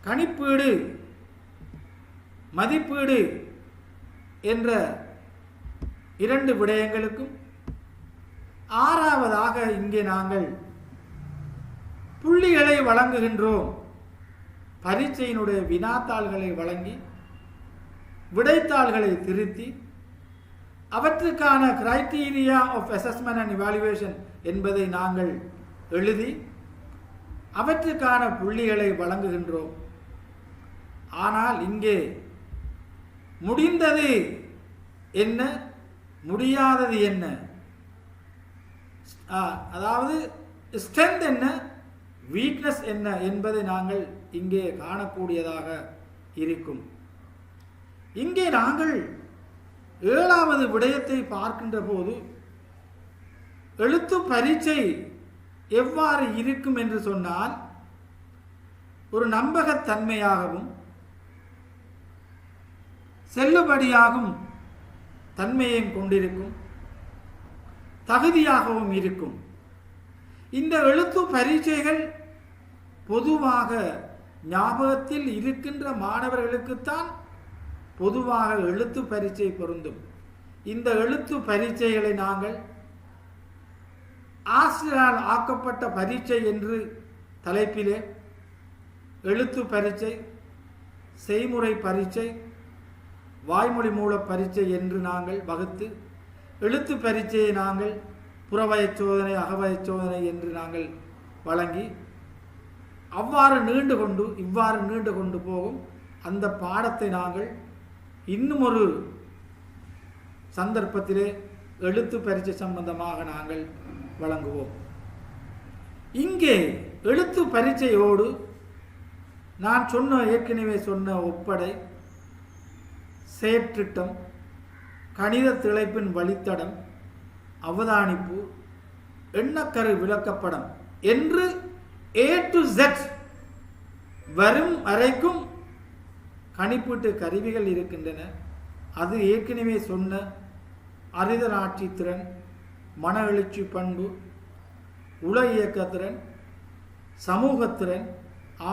கணிப்பீடு மதிப்பீடு என்ற 2 விடயங்களுக்கும், ஆறாவதாக இங்கே நாங்கள் புள்ளிகளை வழங்குகின்றோம். பரீட்சையினுடைய வினாத்தாள்களை வழங்கி விடைத்தாள்களை திருத்தி அவற்றுக்கான criteria of assessment and evaluation என்பதை நாங்கள் எழுதி அவற்றுக்கான புள்ளிகளை வழங்குகின்றோம். ஆனால் இங்கே முடிந்தது என்ன, முடியாதது என்ன, அதாவது ஸ்ட்ரென்த் என்ன, வீக்னஸ் என்ன என்பதை நாங்கள் இங்கே காணக்கூடியதாக இருக்கும். இங்கே நாங்கள் 7வது விடயத்தை பார்க்கின்ற போது எழுத்து பரீட்சை எவ்வாறு இருக்கும் என்று சொன்னால், ஒரு நம்பகத்தன்மையாகவும் செல்லுபடியாகும் தன்மையையும் கொண்டிருக்கும், தகுதியாகவும் இருக்கும். இந்த எழுத்து பரீட்சைகள் பொதுவாக ஞாபகத்தில் இருக்கின்ற மாணவர்களுக்குத்தான் பொதுவாக எழுத்து பரீட்சை பொருந்தும். இந்த எழுத்து பரீட்சைகளை நாங்கள் ஆசிரியரால் ஆக்கப்பட்ட பரீட்சை என்று தலைப்பிலே எழுத்து பரீட்சை, செய்முறை பரீட்சை, வாய்மொழி மூல பரீட்சை என்று நாங்கள் வகுத்து, எழுத்து பரீட்சையை நாங்கள் புறவயச் சோதனை, அகவயச் சோதனை என்று நாங்கள் வழங்கி, அவ்வாறு இவ்வாறு நீண்டு கொண்டு போகும் அந்த பாடத்தை நாங்கள் இன்னும் ஒரு சந்தர்ப்பத்திலே எழுத்து பரீட்சை சம்பந்தமாக நாங்கள் வழங்குவோம். இங்கே எழுத்து பரீட்சையோடு நான் ஏற்கனவே சொன்ன ஒப்படை, செயற்றிட்டம், கணித திளைப்பின் வழித்தடம், அவதானிப்பு, எண்ணக்கரு விளக்கப்படம் என்று A to Z வரும் வரைக்கும் கணிப்பீட்டு கருவிகள் இருக்கின்றன. அது ஏற்கனவே சொன்ன அறிதல் ஆட்சி திறன், மன எழுச்சி பண்பு, உள இயக்கத்திறன், சமூகத்திறன்,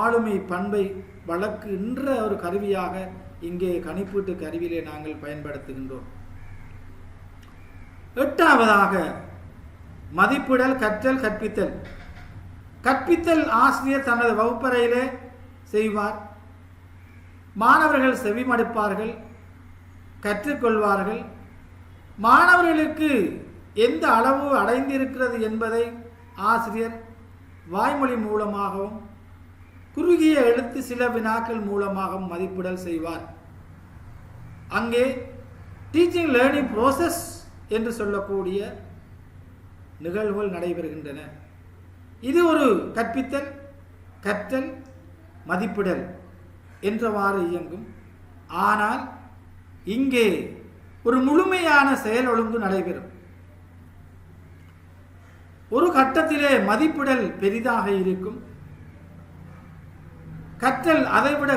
ஆளுமை பண்பை வளர்க்கின்ற ஒரு கருவியாக இங்கே கணிப்பீட்டு கருவியிலே நாங்கள் பயன்படுத்துகின்றோம். 8வதாக மதிப்பிடல், கற்றல், கற்பித்தல். கற்பித்தல் ஆசிரியர் தனது வகுப்பறையிலே செய்வார். மாணவர்கள் செவிமடுப்பார்கள், கற்றுக்கொள்வார்கள். மாணவர்களுக்கு எந்த அளவு அடைந்திருக்கிறது என்பதை ஆசிரியர் வாய்மொழி மூலமாகவும் குறுகிய எழுத்து சில வினாக்கள் மூலமாகவும் மதிப்பிடல் செய்வார். அங்கே டீச்சிங் லேர்னிங் ப்ரோசஸ் என்று சொல்லக்கூடிய நிகழ்வுகள் நடைபெறுகின்றன. இது ஒரு கற்பித்தல், கற்றல், மதிப்பிடல் என்றவாறு இயங்கும். ஆனால் இங்கே ஒரு முழுமையான செயல் ஒழுங்கு நடைபெறும். ஒரு கட்டத்திலே மதிப்பிடல் பெரிதாக இருக்கும், கற்றல் அதைவிட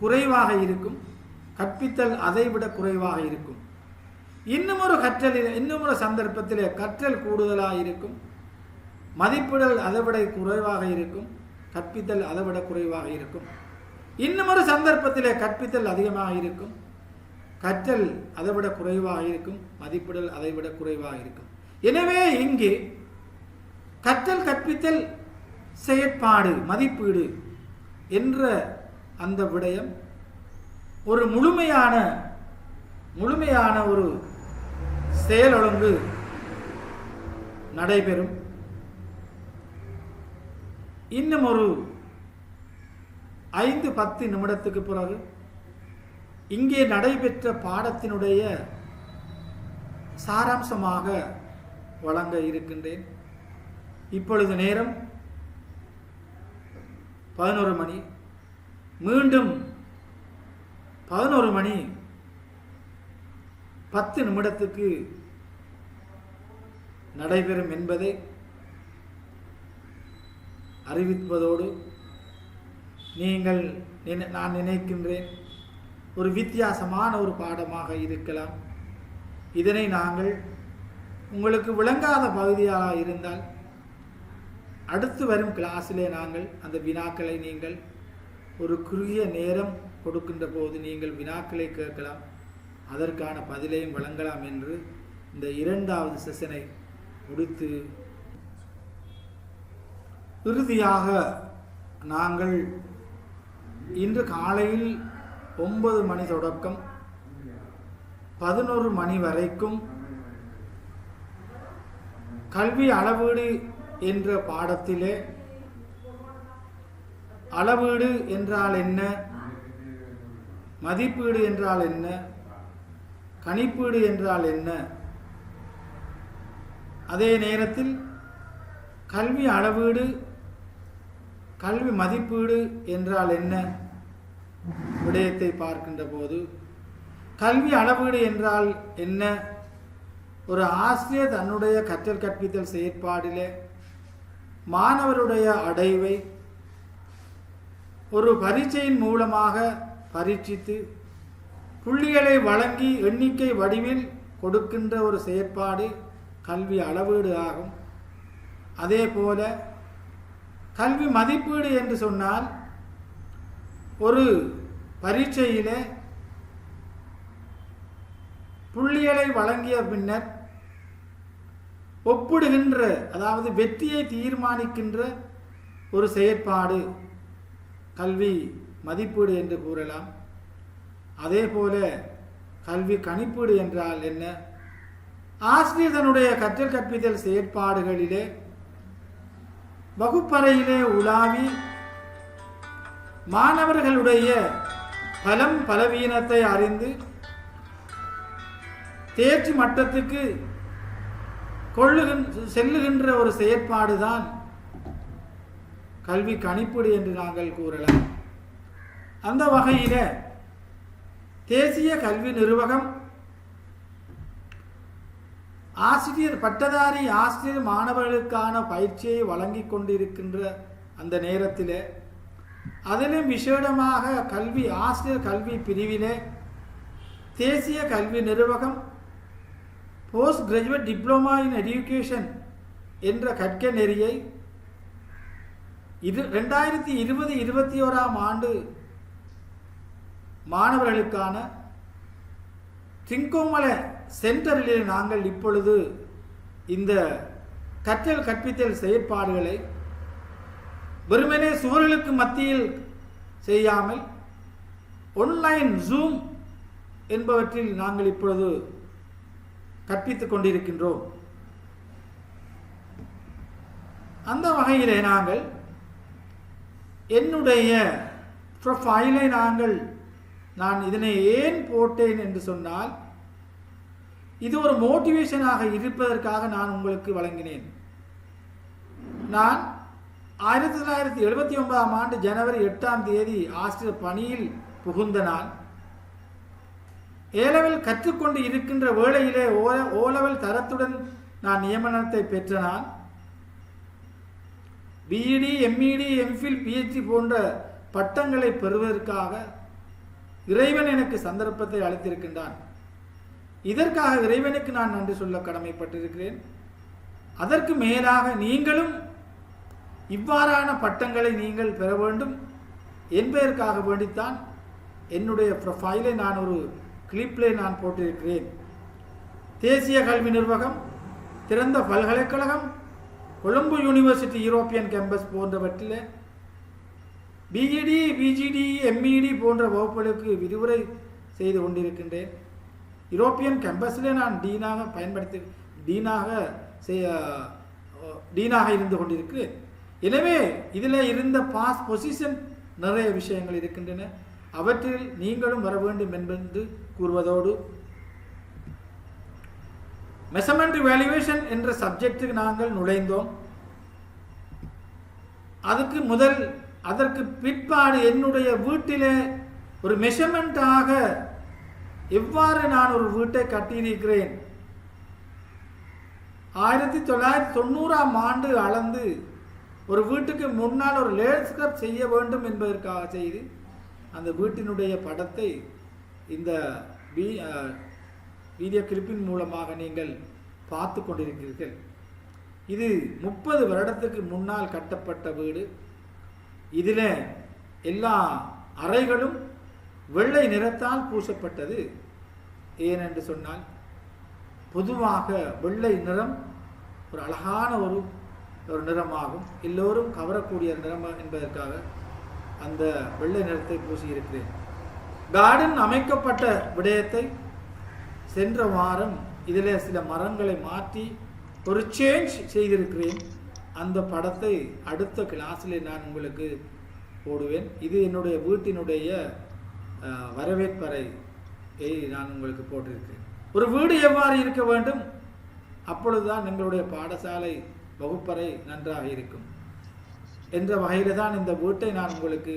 குறைவாக இருக்கும், கற்பித்தல் அதைவிட குறைவாக இருக்கும். இன்னும் ஒரு சந்தர்ப்பத்திலே கற்றல் கூடுதலாக இருக்கும், மதிப்பிடல் அதைவிட குறைவாக இருக்கும், கற்பித்தல் அதைவிட குறைவாக இருக்கும். இன்னும் ஒரு சந்தர்ப்பத்திலே கற்பித்தல் அதிகமாக இருக்கும், கற்றல் அதைவிட குறைவாக இருக்கும், மதிப்பிடல் அதைவிட குறைவாக இருக்கும். எனவே இங்கே கற்றல் கற்பித்தல் செயற்பாடு மதிப்பீடு என்ற அந்த விடயம் ஒரு முழுமையான ஒரு செயலொழுங்கு நடைபெறும். இன்னும் ஒரு 5-10 நிமிடத்துக்கு பிறகு இங்கே நடைபெற்ற பாடத்தினுடைய சாராம்சமாக வழங்க இருக்கின்றேன். இப்பொழுது நேரம் 11 மணி. மீண்டும் 11 மணி 10 நிமிடத்துக்கு நடைபெறும் என்பதை அறிவிப்பதோடு நான் நினைக்கின்றேன் ஒரு வித்தியாசமான ஒரு பாடமாக இருக்கலாம். இதனை நாங்கள் உங்களுக்கு விளங்காத பகுதியாக இருந்தால் அடுத்து வரும் கிளாஸிலே நாங்கள் அந்த வினாக்களை நீங்கள் ஒரு குறுகிய நேரம் கொடுக்கின்ற போது நீங்கள் வினாக்களை கேட்கலாம், அதற்கான பதிலையும் வழங்கலாம் என்று இந்த 2வது செஷனை முடித்து இறுதியாக நாங்கள் இன்று காலையில் 9 மணி தொடக்கம் 11 மணி வரைக்கும் கல்வி அளவீடு என்ற பாடத்திலே அளவீடு என்றால் என்ன, மதிப்பீடு என்றால் என்ன, கணிப்பீடு என்றால் என்ன, அதே நேரத்தில் கல்வி அளவீடு கல்வி மதிப்பீடு என்றால் என்ன விடயத்தை பார்க்கின்ற போது, கல்வி அளவீடு என்றால் என்ன, ஒரு ஆசிரியர் தன்னுடைய கற்றல் கற்பித்தல் செயற்பாடிலே மாணவருடைய அடைவை ஒரு பரீட்சையின் மூலமாக பரீட்சித்து புள்ளிகளை வழங்கி எண்ணிக்கை வடிவில் கொடுக்கின்ற ஒரு செயற்பாடு கல்வி அளவீடு ஆகும். அதே போல கல்வி மதிப்பீடு என்று சொன்னால் ஒரு பரீட்சையிலே புள்ளிகளை வழங்கிய பின்னர் ஒப்பிடுகின்ற, அதாவது வெற்றியை தீர்மானிக்கின்ற ஒரு செயற்பாடு கல்வி மதிப்பீடு என்று கூறலாம். அதே போல கல்வி கணிப்பீடு என்றால் என்ன, ஆசிரியர் தன்னுடைய கற்றல் கற்பித்தல் செயற்பாடுகளிலே வகுப்பறையிலே உலாவி மாணவர்களுடைய பலம் பலவீனத்தை அறிந்து தேர்ச்சி மட்டத்துக்கு செல்லுகின்ற ஒரு செயற்பாடுதான் கல்வி கணிப்பீடு என்று நாங்கள் கூறலாம். அந்த வகையில் தேசிய கல்வி நிறுவனம் ஆசிரியர் பட்டதாரி ஆசிரியர் மாணவர்களுக்கான பயிற்சியை வழங்கி கொண்டிருக்கின்ற அந்த நேரத்தில் அதிலும் விசேடமாக கல்வி ஆசிரியர் கல்வி பிரிவிலே தேசிய கல்வி நிறுவனம் post graduate diploma in education என்ற கற்க நெறியை 2020-21 ஆண்டு மாணவர்களுக்கான திங்கோமல சென்டரில் நாங்கள் இப்பொழுது இந்த கற்றல் கற்பித்தல் செயற்பாடுகளை வெறுமனே சுவர்களுக்கு மத்தியில் செய்யாமல் ஆன்லைன் ஜூம் என்பவற்றில் நாங்கள் இப்பொழுது கற்பித்துக் கொண்டிருக்கின்றோம். அந்த வகையிலே நாங்கள் என்னுடைய ப்ரொஃபைலை நான் இதனை ஏன் போட்டேன் என்று சொன்னால், இது ஒரு மோட்டிவேஷனாக இருப்பதற்காக நான் உங்களுக்கு வழங்கினேன். நான் 1979 ஆண்டு ஜனவரி 8 ஆசிரியர் பணியில் புகுந்த நான் ஏலெவல் கற்றுக்கொண்டு இருக்கின்ற வேளையிலே ஓலெவல் தரத்துடன் நான் நியமனத்தை பெற்ற நான் பிஇடி, எம்இடி, எம்ஃபில், பிஹெச்டி போன்ற பட்டங்களை பெறுவதற்காக இறைவன் எனக்கு சந்தர்ப்பத்தை அளித்திருக்கின்றான். இதற்காக இறைவனுக்கு நான் நன்றி சொல்ல கடமைப்பட்டிருக்கிறேன். அதற்கு மேலாக நீங்களும் இவ்வாறான பட்டங்களை நீங்கள் பெற வேண்டும் என்பதற்காக வேண்டித்தான் என்னுடைய ப்ரொஃபைலை நான் ஒரு கிளிப்பில் நான் போட்டிருக்கிறேன். தேசிய கல்வி நிர்வாகம், திறந்த பல்கலைக்கழகம், கொழும்பு யூனிவர்சிட்டி யூரோப்பியன் கேம்பஸ் போன்றவற்றில் பிஇடி, பிஜிடி, எம்இடி போன்ற வகுப்புகளுக்கு விரிவுரை செய்து கொண்டிருக்கின்றேன். யூரோப்பியன் கேம்பஸில் நான் டீனாக இருந்து கொண்டிருக்கிறேன். எனவே இதில் இருந்த பாஸ் பொசிஷன் நிறைய விஷயங்கள் இருக்கின்றன. அவற்றில் நீங்களும் வர வேண்டும் என்பது கூறுவதோடு, மெஷர்மெண்ட் வேல்யூவேஷன் என்ற சப்ஜெக்டுக்கு நாங்கள் நுழைந்தோம். அதற்கு பிற்பாடு என்னுடைய வீட்டிலே ஒரு மெஷர்மெண்ட்டாக எவ்வாறு நான் ஒரு வீட்டை கட்டியிருக்கிறேன், 1990ஆம் ஆண்டு அளந்து ஒரு வீட்டுக்கு முன்னால் ஒரு லேண்ட்ஸ்கேப் செய்ய வேண்டும் என்பதற்காக செய்து அந்த வீட்டினுடைய படத்தை இந்த வீடியோ கிளிப்பின் மூலமாக நீங்கள் பார்த்து கொண்டிருக்கிறீர்கள். இது 30 வருடத்துக்கு முன்னால் கட்டப்பட்ட வீடு. இதில் எல்லா அறைகளும் வெள்ளை நிறத்தால் பூசப்பட்டது. ஏனென்று சொன்னால், பொதுவாக வெள்ளை நிறம் ஒரு அழகான ஒரு நிறமாகும், எல்லோரும் கவரக்கூடிய நிறம் என்பதற்காக அந்த வெள்ளை நிறத்தை பூசியிருக்கிறேன். கார்டன் அமைக்கப்பட்ட விடயத்தை சென்ற வாரம் இதில் சில மரங்களை மாற்றி ஒரு சேஞ்ச் செய்திருக்கிறேன். அந்த படத்தை அடுத்த கிளாஸில் நான் உங்களுக்கு போடுவேன். இது என்னுடைய வீட்டினுடைய வரவேற்பறையை நான் உங்களுக்கு போட்டிருக்கிறேன். ஒரு வீடு எவ்வாறு இருக்க வேண்டும், அப்பொழுதுதான் எங்களுடைய பாடசாலை வகுப்பறை நன்றாக இருக்கும் என்ற வகையில் தான் இந்த வீட்டை நான் உங்களுக்கு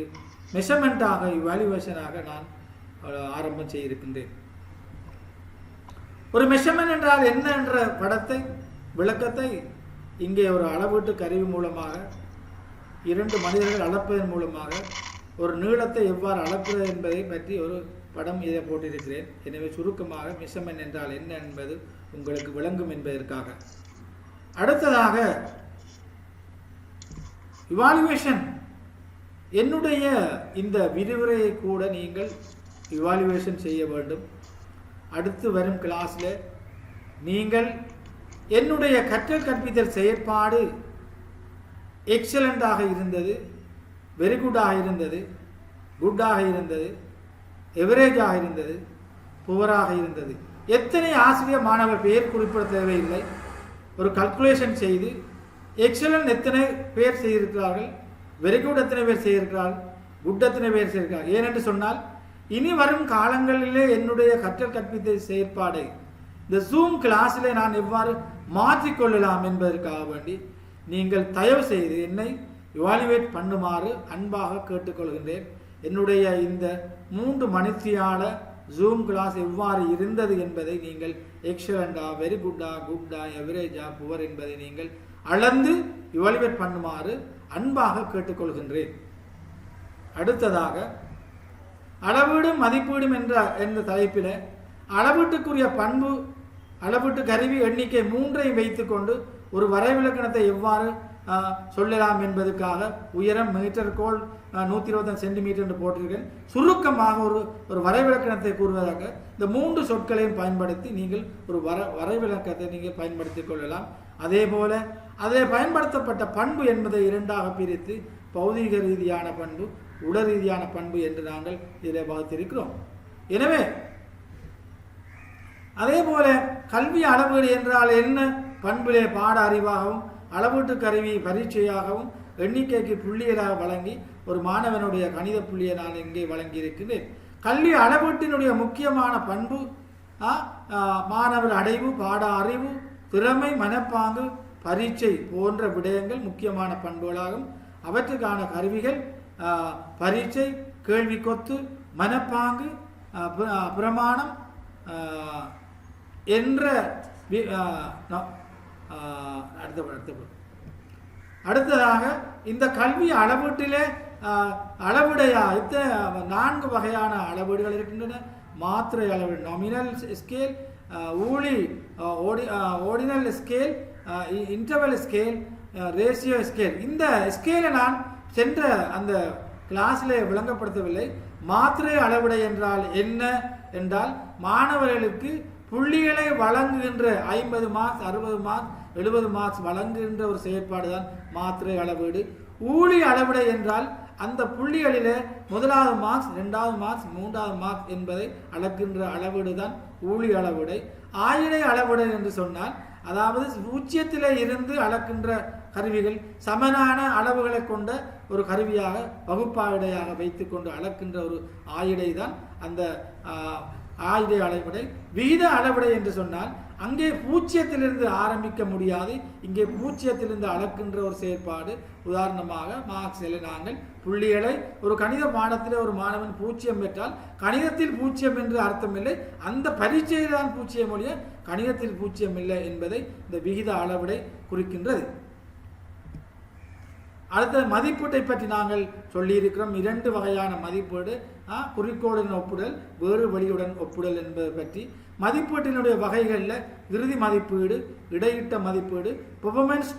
மெஷர்மெண்ட்டாக, இவாலுவேஷனாக நான் ஆரம்பம் செய்திருக்கின்றேன். ஒரு மெஷர்மெண்ட் என்றால் என்ன என்ற விளக்கத்தை இங்கே ஒரு அளவீட்டு கருவி மூலமாக 2 மனிதர்கள் அளப்பதன் மூலமாக ஒரு நீளத்தை எவ்வாறு அளப்பது என்பதை பற்றி ஒரு படம் இதை போட்டிருக்கிறேன். எனவே சுருக்கமாக மெஷர்மெண்ட் என்றால் என்ன என்பது உங்களுக்கு விளங்கும் என்பதற்காக. அடுத்ததாக இவாலுவேஷன். என்னுடைய இந்த விரிவுரையை கூட நீங்கள் இவாலுவேஷன் செய்ய வேண்டும். அடுத்து வரும் கிளாஸில் நீங்கள் என்னுடைய கற்றல் கற்பித்தல் செயற்பாடு எக்ஸலண்டாக இருந்தது, வெரி குட்டாக இருந்தது, குட்டாக இருந்தது, எவரேஜாக இருந்தது, புவராக இருந்தது, எத்தனை ஆசிரியர் மாணவர் பெயர் குறிப்பிட தேவையில்லை, ஒரு கல்குலேஷன் செய்து எக்ஸலன்ட் எத்தனை பேர் செய்திருக்கிறார்கள், வெரி குட் எத்தனை பேர் செய்திருக்கிறார்கள், குட் எத்தனை பேர் செய்திருக்கிறார்கள். ஏனென்று சொன்னால், இனி வரும் காலங்களிலே என்னுடைய கற்றல் கற்பித்தல் செயற்பாடை இந்த ஜூம் கிளாஸிலே நான் எவ்வாறு மாற்றிக்கொள்ளலாம் என்பதற்காக வேண்டி நீங்கள் தயவு செய்து என்னை இவாலுவேட் பண்ணுமாறு அன்பாக கேட்டுக்கொள்கின்றேன். என்னுடைய இந்த 3 மணித்தியால ஜூம் கிளாஸ் எவ்வாறு இருந்தது என்பதை நீங்கள் எக்ஸலண்டா, வெரி குட்டா, குட்டா, எவரேஜா, புவர் என்பதை நீங்கள் அளந்து இவாலுவேட் பண்ணுமாறு அன்பாக கேட்டுக்கொள்கின்றேன். அடுத்ததாக அளவீடு மதிப்பீடும் என்ற தலைப்பில் அளவீட்டுக்குரிய பண்பு, அளவீட்டு கருவி எண்ணிக்கை 3ஐயும் வைத்துக்கொண்டு ஒரு வரைவிலக்கணத்தை எவ்வாறு சொல்லலாம் என்பதற்காக உயரம் மீட்டர் கோள் 125 சென்டிமீட்டர் என்று போட்டிருக்கேன். சுருக்கமாக ஒரு வரைவிலக்கணத்தை கூறுவதாக இந்த 3 சொற்களையும் பயன்படுத்தி நீங்கள் ஒரு வரைவிலக்கணத்தை நீங்கள் பயன்படுத்திக் கொள்ளலாம். அதே போல அதில் பயன்படுத்தப்பட்ட பண்பு என்பதை 2ஆக பிரித்து பௌதீக ரீதியான பண்பு, உடல் ரீதியான பண்பு என்று நாங்கள் இதில் வகுத்திருக்கிறோம். எனவே அதே போல கல்வி அளவீடு என்றால் என்ன, பண்பிலே பாட அறிவாகவும் அளவீட்டு கருவி பரீட்சையாகவும் எண்ணிக்கைக்கு புள்ளியலாக வழங்கி ஒரு மாணவனுடைய கணித புள்ளியை நான் இங்கே வழங்கி இருக்கின்றேன். கல்வி அளவீட்டினுடைய முக்கியமான பண்பு மாணவர் அடைவு, பாட அறிவு, திறமை, மனப்பாங்கு, பரீட்சை போன்ற விடயங்கள் முக்கியமான பண்புகளாகும். அவற்றுக்கான கருவிகள் பரீட்சை, கேள்வி கொத்து, மனப்பாங்கு, பிரமாணம், என்ற அடுத்ததாக இந்த கல்வி அளவீட்டிலே அளவுடையா 4 வகையான அளவீடுகள் இருக்கின்றன. மாத்திரை அளவீடு, நாமினல் ஸ்கேல், ஊழி ஓர்டினல் scale, interval scale, ratio scale. இந்த ஸ்கேலை நான் சென்ற அந்த கிளாஸில் விளங்கப்படுத்தவில்லை. மாத்திரை அளவிடை என்றால் என்ன என்றால், மாணவர்களுக்கு புள்ளிகளை வழங்குகின்ற 50 மார்க்ஸ் 60 மார்க்ஸ் 70 மார்க்ஸ் வழங்குகின்ற ஒரு செயற்பாடு தான் மாத்திரை அளவீடு. ஊழி அளவிடை என்றால் அந்த புள்ளிகளிலே 1வது மார்க்ஸ் 2வது மார்க்ஸ் 3வது மார்க்ஸ் என்பதை அளக்கின்ற அளவீடு தான் ஊழி அளவிடை. ஆயிடை அளவிடை என்று சொன்னால், அதாவது 0 இருந்து அளக்கின்ற கருவிகள் சமனான அளவுகளை கொண்ட ஒரு கருவியாக வகுப்பாயிடையாக வைத்துக்கொண்டு அளக்கின்ற ஒரு ஆயிடை தான் அந்த ஆயிடை அளவிடை. விகித அளவிடை என்று சொன்னால் அங்கே 0 ஆரம்பிக்க முடியாது, இங்கே 0 அளக்கின்ற ஒரு செயற்பாடு. உதாரணமாக மார்க்ஸில் நாங்கள் புள்ளிகளை ஒரு கணித பாடத்தில் ஒரு மாணவன் 0 பெற்றால் கணிதத்தில் 0 என்று அர்த்தமில்லை, அந்த பரீட்சையில் தான் 0 ஒழிய கணிதத்தில் 0 இல்லை என்பதை இந்த விகித அளவிடை குறிக்கின்றது. அடுத்த மதிப்பீட்டை பற்றி நாங்கள் சொல்லியிருக்கிறோம். 2 வகையான மதிப்பீடு, குறிக்கோளுடன் ஒப்புதல், வேறு வழியுடன் ஒப்புதல் என்பதை பற்றி. மதிப்பீட்டினுடைய வகைகளில் இறுதி மதிப்பீடு, இடையிட்ட மதிப்பீடு, பெர்ஃபார்மன்ஸ்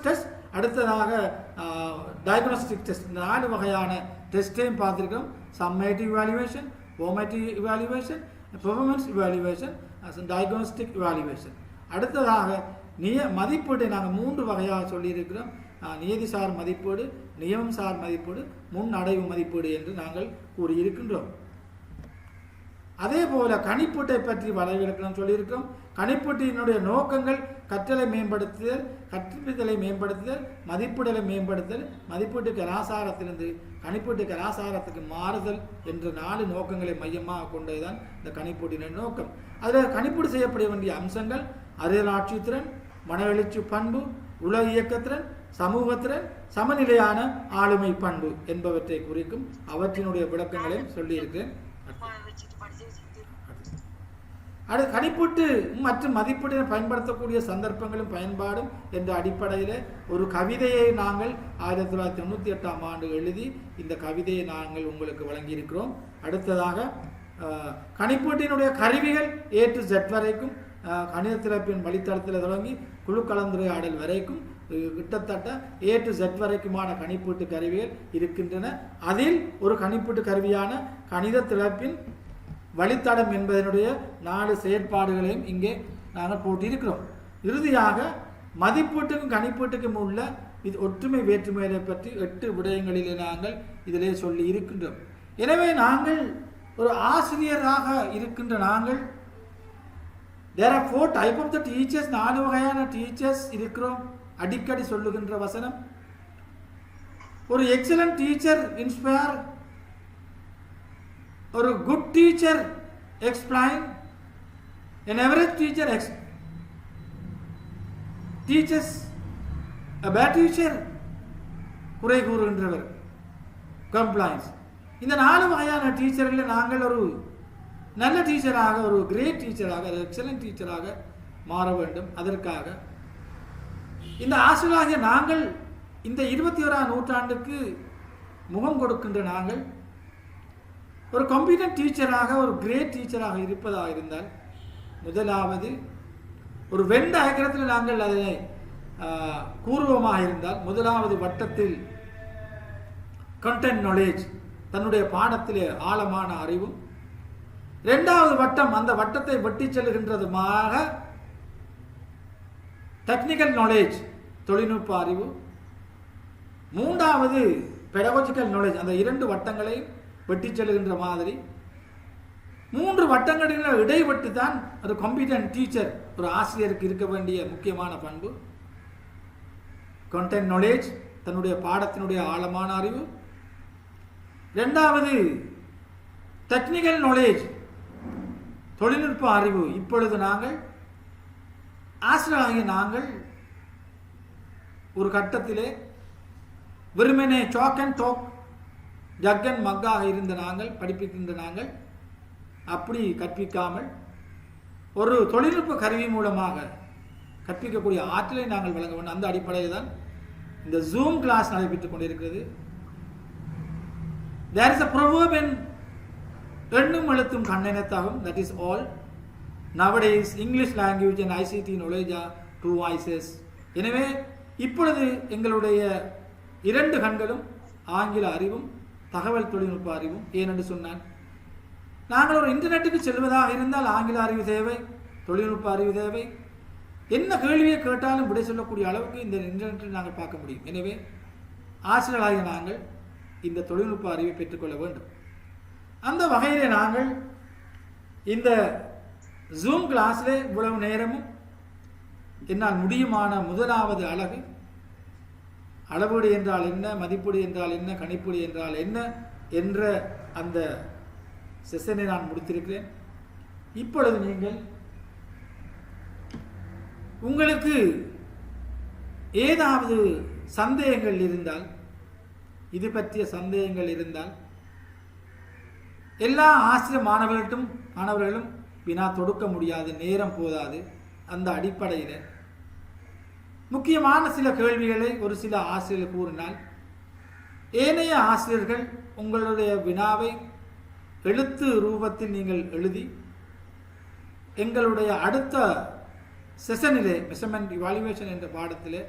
டெஸ்ட், அடுத்ததாக டயக்னோஸ்டிக் டெஸ்ட். 4 வகையான டெஸ்ட்டையும் பார்த்துருக்கோம். Summative evaluation, formative evaluation, performance evaluation, diagnostic evaluation. அடுத்ததாக மதிப்பீட்டை நாங்கள் 3 வகையாக சொல்லியிருக்கிறோம். நியதிசார் மதிப்பீடு, நியமம் சார் மதிப்பீடு, முன் அடைவு மதிப்பீடு என்று நாங்கள் கூறியிருக்கின்றோம். அதே போல கணிப்பீட்டை பற்றி வரைவிலக்கணம் சொல்லியிருக்கிறோம். கணிப்பீட்டினுடைய நோக்கங்கள் கற்றலை மேம்படுத்துதல், கற்பித்தலை மேம்படுத்துதல், மதிப்பீடலை மேம்படுத்துதல், மதிப்பீட்டு கலாசாரத்திலிருந்து கணிப்பீட்டு கலாசாரத்துக்கு மாறுதல் என்ற 4 நோக்கங்களை மையமாக கொண்டதுதான் இந்த கணிப்பீட்டின் நோக்கம். அதில் கணிப்பீடு செய்யப்பட வேண்டிய அம்சங்கள் அறிதலாட்சி திறன், மனவெழுச்சி பண்பு, உலக இயக்கத்திறன், சமூகத்திறன், சமநிலையான ஆளுமை பண்பு என்பவற்றை குறிக்கும். அவற்றினுடைய விளக்கங்களை சொல்லியிருக்கிறேன். கணிப்பீட்டு மற்றும் மதிப்பீட்டை பயன்படுத்தக்கூடிய சந்தர்ப்பங்களும் பயன்பாடும் என்ற அடிப்படையில் ஒரு கவிதையை நாங்கள் 1998ஆம் ஆண்டு எழுதி இந்த கவிதையை நாங்கள் உங்களுக்கு வழங்கியிருக்கிறோம். அடுத்ததாக கணிப்பீட்டினுடைய கருவிகள் A to Z வரைக்கும், கணித திறப்பின் வழித்தளத்தில் தொடங்கி குழு கலந்துரையாடல் வரைக்கும் கிட்டத்தட்ட A to Z வரைக்குமான கணிப்பீட்டு கருவிகள் இருக்கின்றன. அதில் ஒரு கணிப்பீட்டு கருவியான கணித திறப்பின் வழித்தடம் என்பதனுடைய 4 செயற்பாடுகளையும் இங்கே நாங்கள் போட்டியிருக்கிறோம். இறுதியாக மதிப்பீட்டுக்கும் கணிப்பீட்டுக்கும் உள்ள ஒற்றுமை வேற்றுமையை பற்றி 8 விடயங்களிலே நாங்கள் இதிலே சொல்லி இருக்கின்றோம். எனவே நாங்கள் ஒரு ஆசிரியராக இருக்கின்ற நாங்கள் there are 4 type of the teachers, 4 வகையான டீச்சர்ஸ் இருக்கிறோம். அடிக்கடி சொல்லுகின்ற வசனம், ஒரு எக்ஸலன்ட் டீச்சர் இன்ஸ்பயர், ஒரு good teacher explain, an average teacher teaches, a bad teacher குறை கூறுகின்றவர் கம்ப்ளைன்ஸ். இந்த 4 வகையான டீச்சர்களில் நாங்கள் ஒரு நல்ல டீச்சராக, ஒரு கிரேட் டீச்சராக, எக்ஸலன்ட் டீச்சராக மாற வேண்டும். அதற்காக இந்த ஆசிரியராகிய நாங்கள் இந்த 21ஆம் நூற்றாண்டுக்கு முகம் கொடுக்கின்ற நாங்கள் ஒரு காம்பிடன்ட் டீச்சராக, ஒரு கிரேட் டீச்சராக இருப்பதாக இருந்தால், முதலாவது ஒரு வென் டயக்ராத்தில் நாங்கள் அதனை கூறுவோமாக இருந்தால், முதலாவது வட்டத்தில் கண்டென்ட் நாலேஜ், தன்னுடைய பாடத்திலே ஆழமான அறிவும், 2வது வட்டம் அந்த வட்டத்தை வெட்டி செல்கின்றதுமாக டெக்னிக்கல் நாலேஜ், தொழில்நுட்ப அறிவு, 3வது பெடகாஜிக்கல் நாலேஜ், அந்த 2 வட்டங்களை வெட்டி செல்கின்ற மாதிரி. 3 வட்டங்களில் இடைவெட்டு தான் ஒரு காம்பிடன்ட் டீச்சர், ஒரு ஆசிரியருக்கு இருக்க வேண்டிய முக்கியமான பண்பு. கண்டென்ட் நாலேஜ், தன்னுடைய பாடத்தினுடைய ஆழமான அறிவு. 2வது டெக்னிக்கல் நாலேஜ், தொழில்நுட்ப அறிவு. இப்பொழுது நாங்கள் ஆசிரியராகிய நாங்கள் ஒரு கட்டத்திலே வெறுமனே சாக் அண்ட் டாக் ஜக்கன் மக்காக இருந்த நாங்கள், படிப்பிக்கின்ற நாங்கள் அப்படி கற்பிக்காமல் ஒரு தொழில்நுட்ப கருவி மூலமாக கற்பிக்கக்கூடிய ஆற்றலை நாங்கள் வழங்க வேண்டும். அந்த அடிப்படையில் தான் இந்த ஜூம் கிளாஸ் நடைபெற்றுக் கொண்டிருக்கிறது. There is a proverb in எண்ணும் எழுத்தும் கண்ணெனத்தாகும், that is all. Nowadays English language and ICT knowledge are two voices. எனவே இப்பொழுது எங்களுடைய 2 கண்களும் ஆங்கில அறிவும் தகவல் தொழில்நுட்ப அறிவும். ஏனென்று சொன்னால், நாங்கள் ஒரு இன்டர்நெட்டுக்கு செல்வதாக இருந்தால் ஆங்கில அறிவு தேவை, தொழில்நுட்ப அறிவு தேவை. என்ன கேள்வியை கேட்டாலும் விடை சொல்லக்கூடிய அளவுக்கு இந்த இன்டர்நெட்டில் நாங்கள் பார்க்க முடியும். எனவே ஆசிரியர்களாகிய நாங்கள் இந்த தொழில்நுட்ப அறிவை பெற்றுக்கொள்ள வேண்டும். அந்த வகையிலே நாங்கள் இந்த ஜூம் கிளாஸில் இவ்வளவு நேரமும் என்னால் முடியுமான முதலாவது அழகு அளவீடு என்றால் என்ன, மதிப்பீடு என்றால் என்ன, கணிப்பீடு என்றால் என்ன என்ற அந்த செஷனை நான் முடித்திருக்கிறேன். இப்பொழுது நீங்கள் உங்களுக்கு ஏதாவது சந்தேகங்கள் இருந்தால், இது பற்றிய சந்தேகங்கள் இருந்தால், எல்லா ஆசிரியர் மாணவர்களும் வினா தொடுக்க முடியாது, நேரம் போதாது. அந்த அடிப்படையில் முக்கியமான சில கேள்விகளை ஒரு சில ஆசிரியர்கள் கூறினால், ஏனைய ஆசிரியர்கள் உங்களுடைய வினாவை எழுத்து ரூபத்தில் நீங்கள் எழுதி எங்களுடைய அடுத்த செஷனிலே மெஷர்மெண்ட் இவாலுவேஷன் என்ற பாடத்திலே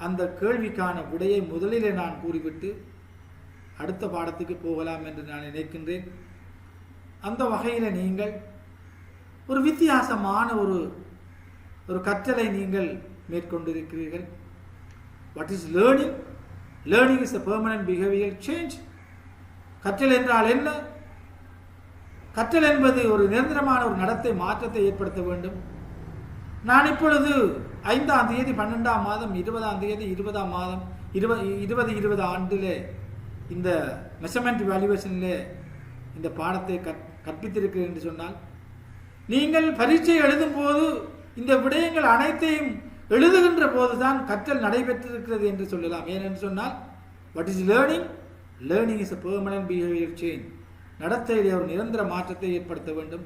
அந்த கேள்விக்கான விடையை முதலிலே நான் கூறிவிட்டு அடுத்த பாடத்துக்கு போகலாம் என்று நான் நினைக்கின்றேன். அந்த வகையில் நீங்கள் ஒரு வித்தியாசமான ஒரு கற்றலை நீங்கள் மேற்கொண்டிருக்கிறீர்கள். What is learning? Learning is a permanent behavioral change. கற்றல் என்றால் என்ன? கற்றல் என்பது ஒரு நிரந்தரமான ஒரு நடத்தை மாற்றத்தை ஏற்படுத்த வேண்டும். நான் இப்பொழுது 5ஆம் தேதி 12ஆம் மாதம் 20ஆம் தேதி 20ஆம் மாதம் 2020 ஆண்டிலே இந்த மெஷர்மெண்ட் இவாலுவேஷனிலே இந்த பாடத்தை கற்பித்திருக்கிறேன் என்று சொன்னால், நீங்கள் பரீட்சை எழுதும் போது இந்த விடயங்கள் அனைத்தையும் எழுதுகின்ற போதுதான் கற்றல் நடைபெற்றிருக்கிறது என்று சொல்லலாம். ஏனென்று சொன்னால், what is learning? Learning is a permanent behavioral change. நடத்தையிலே ஒரு நிரந்தர மாற்றத்தை ஏற்படுத்த வேண்டும்.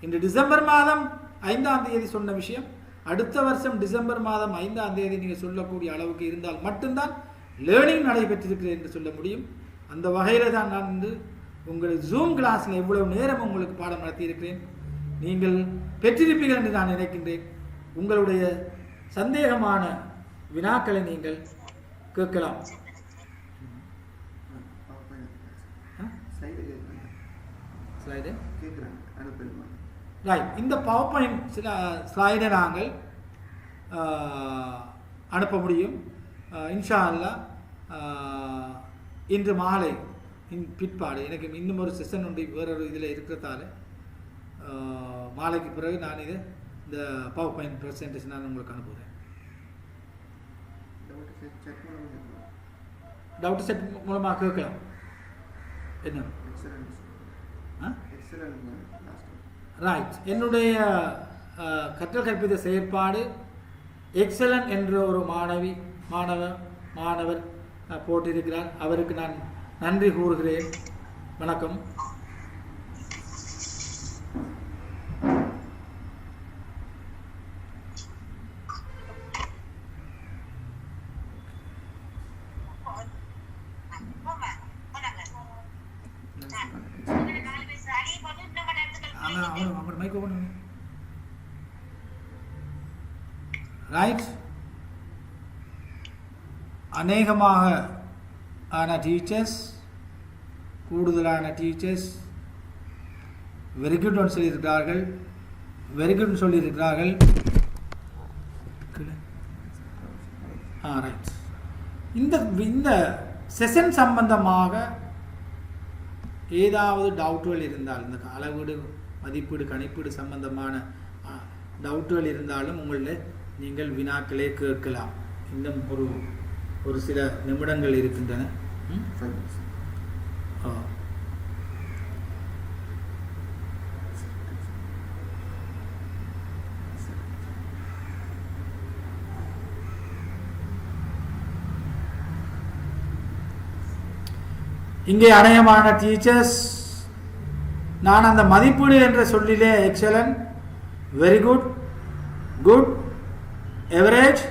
இன்று டிசம்பர் மாதம் 5ஆம் தேதி சொன்ன விஷயம் அடுத்த வருஷம் டிசம்பர் மாதம் 5ஆம் தேதி நீங்கள் சொல்லக்கூடிய அளவுக்கு இருந்தால் மட்டும்தான் லேர்னிங் நடைபெற்றிருக்கிறது என்று சொல்ல முடியும். அந்த வகையில் தான் நான் வந்து உங்கள் ஜூம் கிளாஸில் எவ்வளவு நேரம் உங்களுக்கு பாடம் நடத்தியிருக்கிறேன். நீங்கள் பெற்றிருப்பீர்கள் என்று நான் நினைக்கின்றேன். உங்களுடைய சந்தேகமான வினாக்களை நீங்கள் கேட்கலாம். இந்த பவர் பாயிண்ட் சில ஸ்லைடை நாங்கள் அனுப்ப முடியும். இன்ஷா அல்லாஹ் இன்று மாலை பிற்பாடு எனக்கு இன்னும் ஒரு செஷன் உண்டு வேறொரு இதில் இருக்கிறதால மாலைக்கு பிறகு நான் இந்த பவர் பாயிண்ட் ப்ரெசன்டேஷன் நான் உங்களுக்கு அனுப்புகிறேன். டவுட் செட் மூலமாக கேட்கலாம். என்ன ரைட். என்னுடைய கற்றல் கற்பித்த செயற்பாடு எக்ஸலன்ட் என்ற ஒரு மாணவர் போட்டிருக்கிறார். அவருக்கு நான் நன்றி கூறுகிறேன். வணக்கம். ரைட். அநேகமாக கூடுதலான டீச்சர்ஸ் வெரி குட் சொல்லியிருக்கிறார்கள். ரைட். இந்த செஷன் சம்பந்தமாக ஏதாவது டவுட்டுகள் இருந்தால், இந்த அளவீடு மதிப்பீடு கணிப்பீடு சம்பந்தமான டவுட்டுகள் இருந்தாலும் உங்களில் நீங்கள் வினாக்களே கேட்கலாம். இன்னும் ஒரு சில நிமிடங்கள் இருக்கின்றன. இங்கே அநேகமான டீச்சர்ஸ் நான் அந்த மதிப்பீடு என்ற சொல்லிலே excellent, very good, good, average,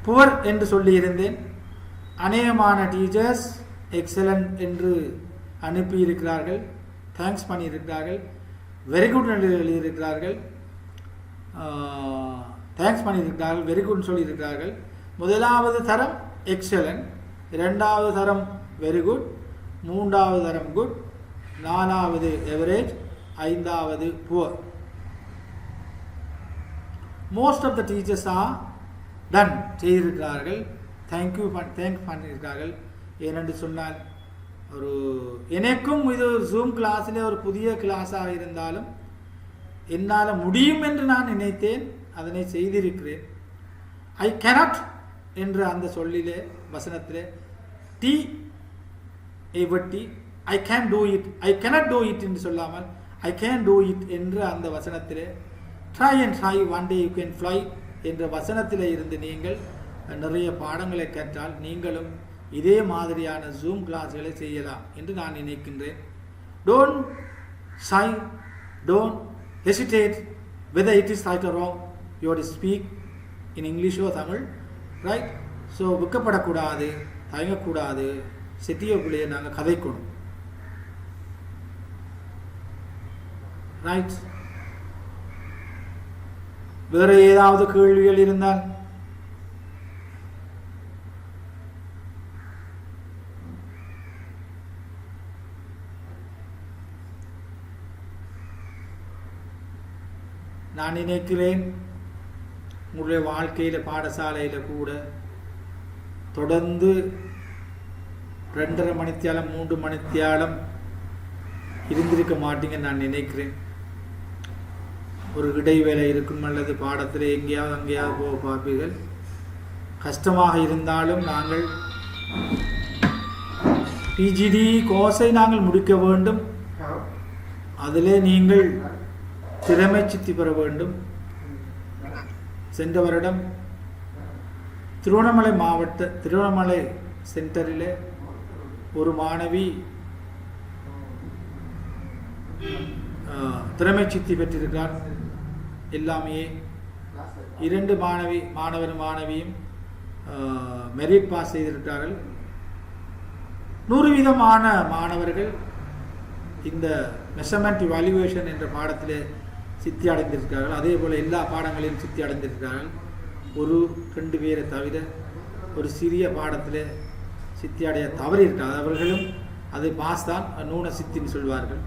poor என்று சொல்லியிருந்தேன். அநேகமான டீச்சர்ஸ் எக்ஸலன்ட் என்று அனுப்பியிருக்கிறார்கள், தேங்க்ஸ் பண்ணியிருக்கிறார்கள், வெரி குட் என்று எழுதியிருக்கிறார்கள், தேங்க்ஸ் பண்ணியிருக்கிறார்கள், வெரி குட் சொல்லியிருக்கிறார்கள். முதலாவது தரம் எக்ஸலன்ட், இரண்டாவது தரம் வெரி குட், மூன்றாவது தரம் குட், நாலாவது எவரேஜ், ஐந்தாவது poor. Most of the teachers are done செய்திருக்கிறார்கள், தேங்க்யூ தேங்க் பண்ணியிருக்கிறார்கள். ஏனென்று சொன்னால் ஒரு எனக்கும் இது ஒரு ஜூம் கிளாஸில் ஒரு புதிய கிளாஸாக இருந்தாலும் என்னால் முடியும் என்று நான் நினைத்தேன், அதனை செய்திருக்கிறேன். ஐ கேனாட் என்ற அந்த சொல்லிலே வசனத்திலே டி வெட்டி I can do it, I cannot do it என்று சொல்லாமல் ஐ கேன் டூ இட் என்ற அந்த வசனத்திலே try and try one day you can fly என்ற வசனத்தில் இருந்து நீங்கள் நிறைய பாடங்களை கற்றால் நீங்களும் இதே மாதிரியான ஜூம் கிளாஸ்களை செய்யலாம் என்று நான் நினைக்கின்றேன். Don't shy, don't hesitate whether it is right or wrong, you have to speak in English or Tamil, right? So வெக்கப்படக்கூடாது, தயங்கக்கூடாது, செட்டியக்குள்ளேயே நாங்கள் கதைக்கணும், ரைட்? வேறு ஏதாவது கேள்விகள் இருந்தால் நான் நினைக்கிறேன் உங்களுடைய வாழ்க்கையில் பாடசாலையில் கூட தொடர்ந்து 2.5 மணித்தியாலம் 3 மணித்தியாலம் இருந்திருக்க மாட்டீங்கன்னு நான் நினைக்கிறேன். ஒரு இடைவேளை இருக்கும் அல்லது பாடத்தில் எங்கேயாவது அங்கேயாவது போக பார்ப்பீர்கள். கஷ்டமாக இருந்தாலும் நாங்கள் பிஜிடி கோர்ஸை நாங்கள் முடிக்க வேண்டும், அதிலே நீங்கள் திறமை சித்தி பெற வேண்டும். சென்ற வருடம் திருவண்ணாமலை சென்டரில் ஒரு மாணவி திறமை சித்தி பெற்றிருக்கிறார். எல்லாமே 2 மாணவியும் மெரிட் பாஸ் செய்திருக்கிறார்கள். 100% மாணவர்கள் இந்த மெஷர்மெண்ட் இவாலுவேஷன் என்ற பாடத்திலே சித்தி அடைந்திருக்கிறார்கள். அதே போல் எல்லா பாடங்களையும் சித்தி அடைந்திருக்கிறார்கள். 1-2 பேரை தவிர ஒரு சிறிய பாடத்தில் சித்தி அடைய தவறி இருக்காது. அவர்களும் அது பாஸ் தான், நூன சித்தின்னு சொல்வார்கள்.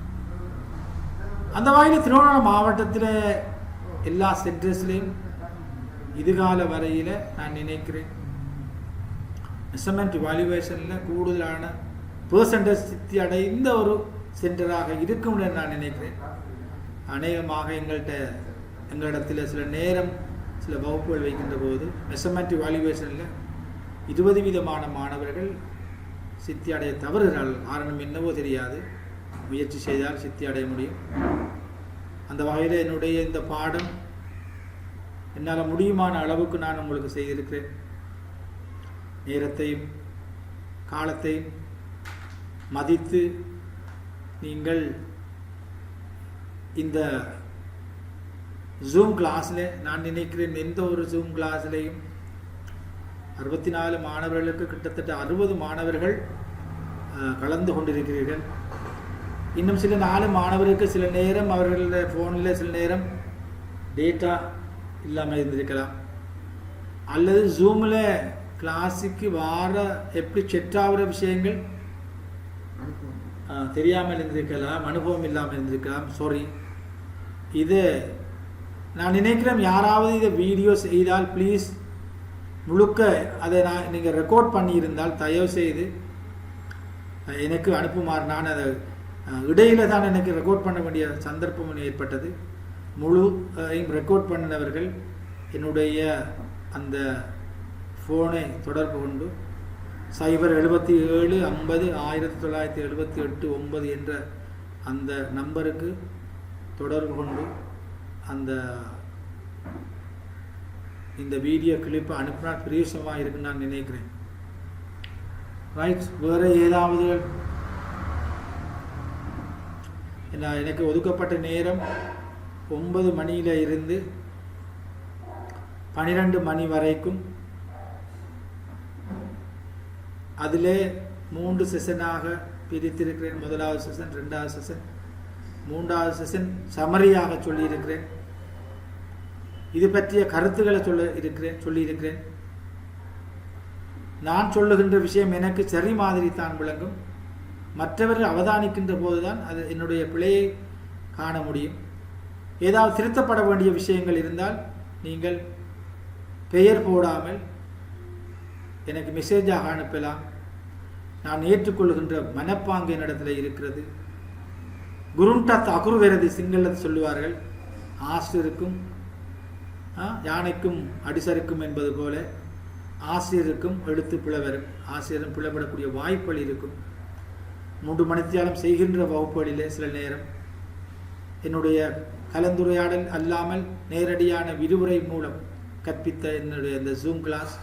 அந்த வகையில் திருவண்ணாமலை மாவட்டத்தில் எல்லா சென்டர்ஸ்லேயும் இதுகால வரையில் நான் நினைக்கிறேன் மெஷர்மெண்ட் இவாலுவேஷனில் கூடுதலான பெர்சன்டேஜ் சித்தி அடைந்த ஒரு சென்டராக இருக்கும் என்று நான் நினைக்கிறேன். அநேகமாக எங்களிடத்தில் சில நேரம் சில வகுப்புகள் வைக்கின்ற போது மெஷர்மெண்ட் இவாலுவேஷனில் 20% மாணவர்கள் சித்தி அடைய தவறுகிறார்கள். காரணம் என்னவோ தெரியாது, முயற்சி செய்தால் சித்தி அடைய முடியும். அந்த வகையில் என்னுடைய இந்த பாடம் என்னால் முடியுமான அளவுக்கு நான் உங்களுக்கு செய்திருக்கிறேன். நேரத்தையும் காலத்தையும் மதித்து நீங்கள் இந்த ஜூம் கிளாஸில் நான் நினைக்கிறேன் எந்த ஒரு ஜூம் கிளாஸ்லேயும் 64 மாணவர்களுக்கு கிட்டத்தட்ட 60 மாணவர்கள் கலந்து கொண்டிருக்கிறீர்கள். இன்னும் சில 4 மாணவருக்கு சில நேரம் அவர்களுடைய ஃபோனில் சில நேரம் டேட்டா இல்லாமல் இருந்திருக்கலாம், அல்லது ஜூமில் கிளாஸுக்கு எப்படி செட் ஆகிற விஷயங்கள் தெரியாமல் இருந்திருக்கலாம், அனுபவம் இல்லாமல் இருந்திருக்கலாம். சாரி. இது நான் நினைக்கிறேன் யாராவது இதை வீடியோ செய்தால் ப்ளீஸ் முழுக்க அதை நீங்கள் ரெக்கார்ட் பண்ணியிருந்தால் தயவு செய்து எனக்கு அனுப்புமாறு. நான் அதை இடையில தான் எனக்கு ரெக்கார்ட் பண்ண வேண்டிய சந்தர்ப்பம் ஏற்பட்டது. முழு ரெக்கார்ட் பண்ணினவர்கள் என்னுடைய அந்த ஃபோனை தொடர்பு கொண்டு 077501978 என்ற அந்த நம்பருக்கு தொடர்பு கொண்டு இந்த வீடியோ கிளிப்பை அனுப்பினா பிரயோசனமாக இருக்குன்னு நான் நினைக்கிறேன். ரைட். வேறு ஏதாவது எனக்கு ஒதுக்கப்பட்ட நேரம் 9 மணியில் இருந்து 12 மணி வரைக்கும். அதிலே 3 செஷனாக பிரித்திருக்கிறேன். முதலாவது செஷன், 2வது செஷன், 3வது செஷன் சமரியாக சொல்லியிருக்கிறேன். இது பற்றிய கருத்துக்களை சொல்லியிருக்கிறேன். நான் சொல்லுகின்ற விஷயம் எனக்கு சரி மாதிரி தான் விளங்கும். மற்றவர்கள் அவதானிக்கின்ற போதுதான் அது என்னுடைய பிழையை காண முடியும். ஏதாவது திருத்தப்பட வேண்டிய விஷயங்கள் இருந்தால் நீங்கள் பெயர் போடாமல் எனக்கு மெசேஜாக அனுப்பலாம். நான் ஏற்றுக்கொள்கின்ற மனப்பாங்கு என்னிடத்தில் இருக்கிறது. குருண்டத் அகுர்வெரது சிங்களத்தில் சொல்லுவார்கள், ஆசிரியருக்கும் யானைக்கும் அடிசருக்கும் என்பது போல ஆசிரியருக்கும் எழுத்து பிளவரும் ஆசிரியரும் பிளவிடக்கூடிய வாய்ப்புகள் இருக்கும். 3 மணித்தியாலம் செய்கின்ற வகுப்புகளிலே சில நேரம் என்னுடைய கலந்துரையாடல் அல்லாமல் நேரடியான விரிவுரை மூலம் கற்பித்த என்னுடைய இந்த ஜூம் கிளாஸ்,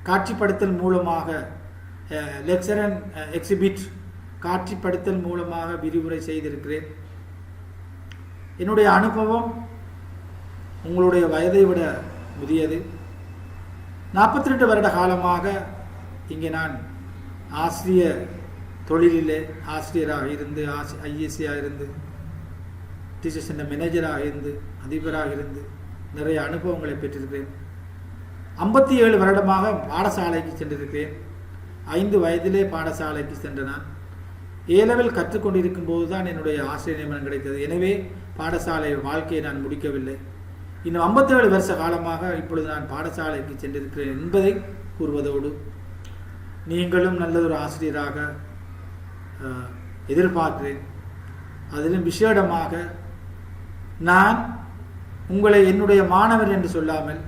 காட்சிப்படுத்தல் மூலமாக லெக்சர் அண்ட் எக்ஸிபிட் காட்சிப்படுத்தல் மூலமாக விரிவுரை செய்திருக்கிறேன். என்னுடைய அனுபவம் உங்களுடைய வயதை விட முதியது. 42 வருட காலமாக இங்கே நான் ஆசிரிய தொழிலிலே ஆசிரியராக இருந்து, ஐஏசியாக இருந்து, டீச்சர்ஸ் சென்டர் மேனேஜராக இருந்து, அதிபராக இருந்து நிறைய அனுபவங்களை பெற்றிருக்கிறேன். 57 வருடமாக பாடசாலைக்கு சென்றிருக்கிறேன். 5 வயதிலே பாடசாலைக்கு சென்ற நான் ஏலெவல் கற்றுக்கொண்டிருக்கும் போது தான் என்னுடைய ஆசிரியர் நியமனம் கிடைத்தது. எனவே பாடசாலை வாழ்க்கையை நான் முடிக்கவில்லை. இன்னும் 57 வருஷ காலமாக இப்பொழுது நான் பாடசாலைக்கு சென்றிருக்கிறேன் என்பதை கூறுவதோடு, நீங்களும் நல்லதொரு ஆசிரியராக எதிர்பார்க்கிறேன். அதிலும் விசேடமாக நான் உங்களை என்னுடைய மாணவர் என்று சொல்லாமல்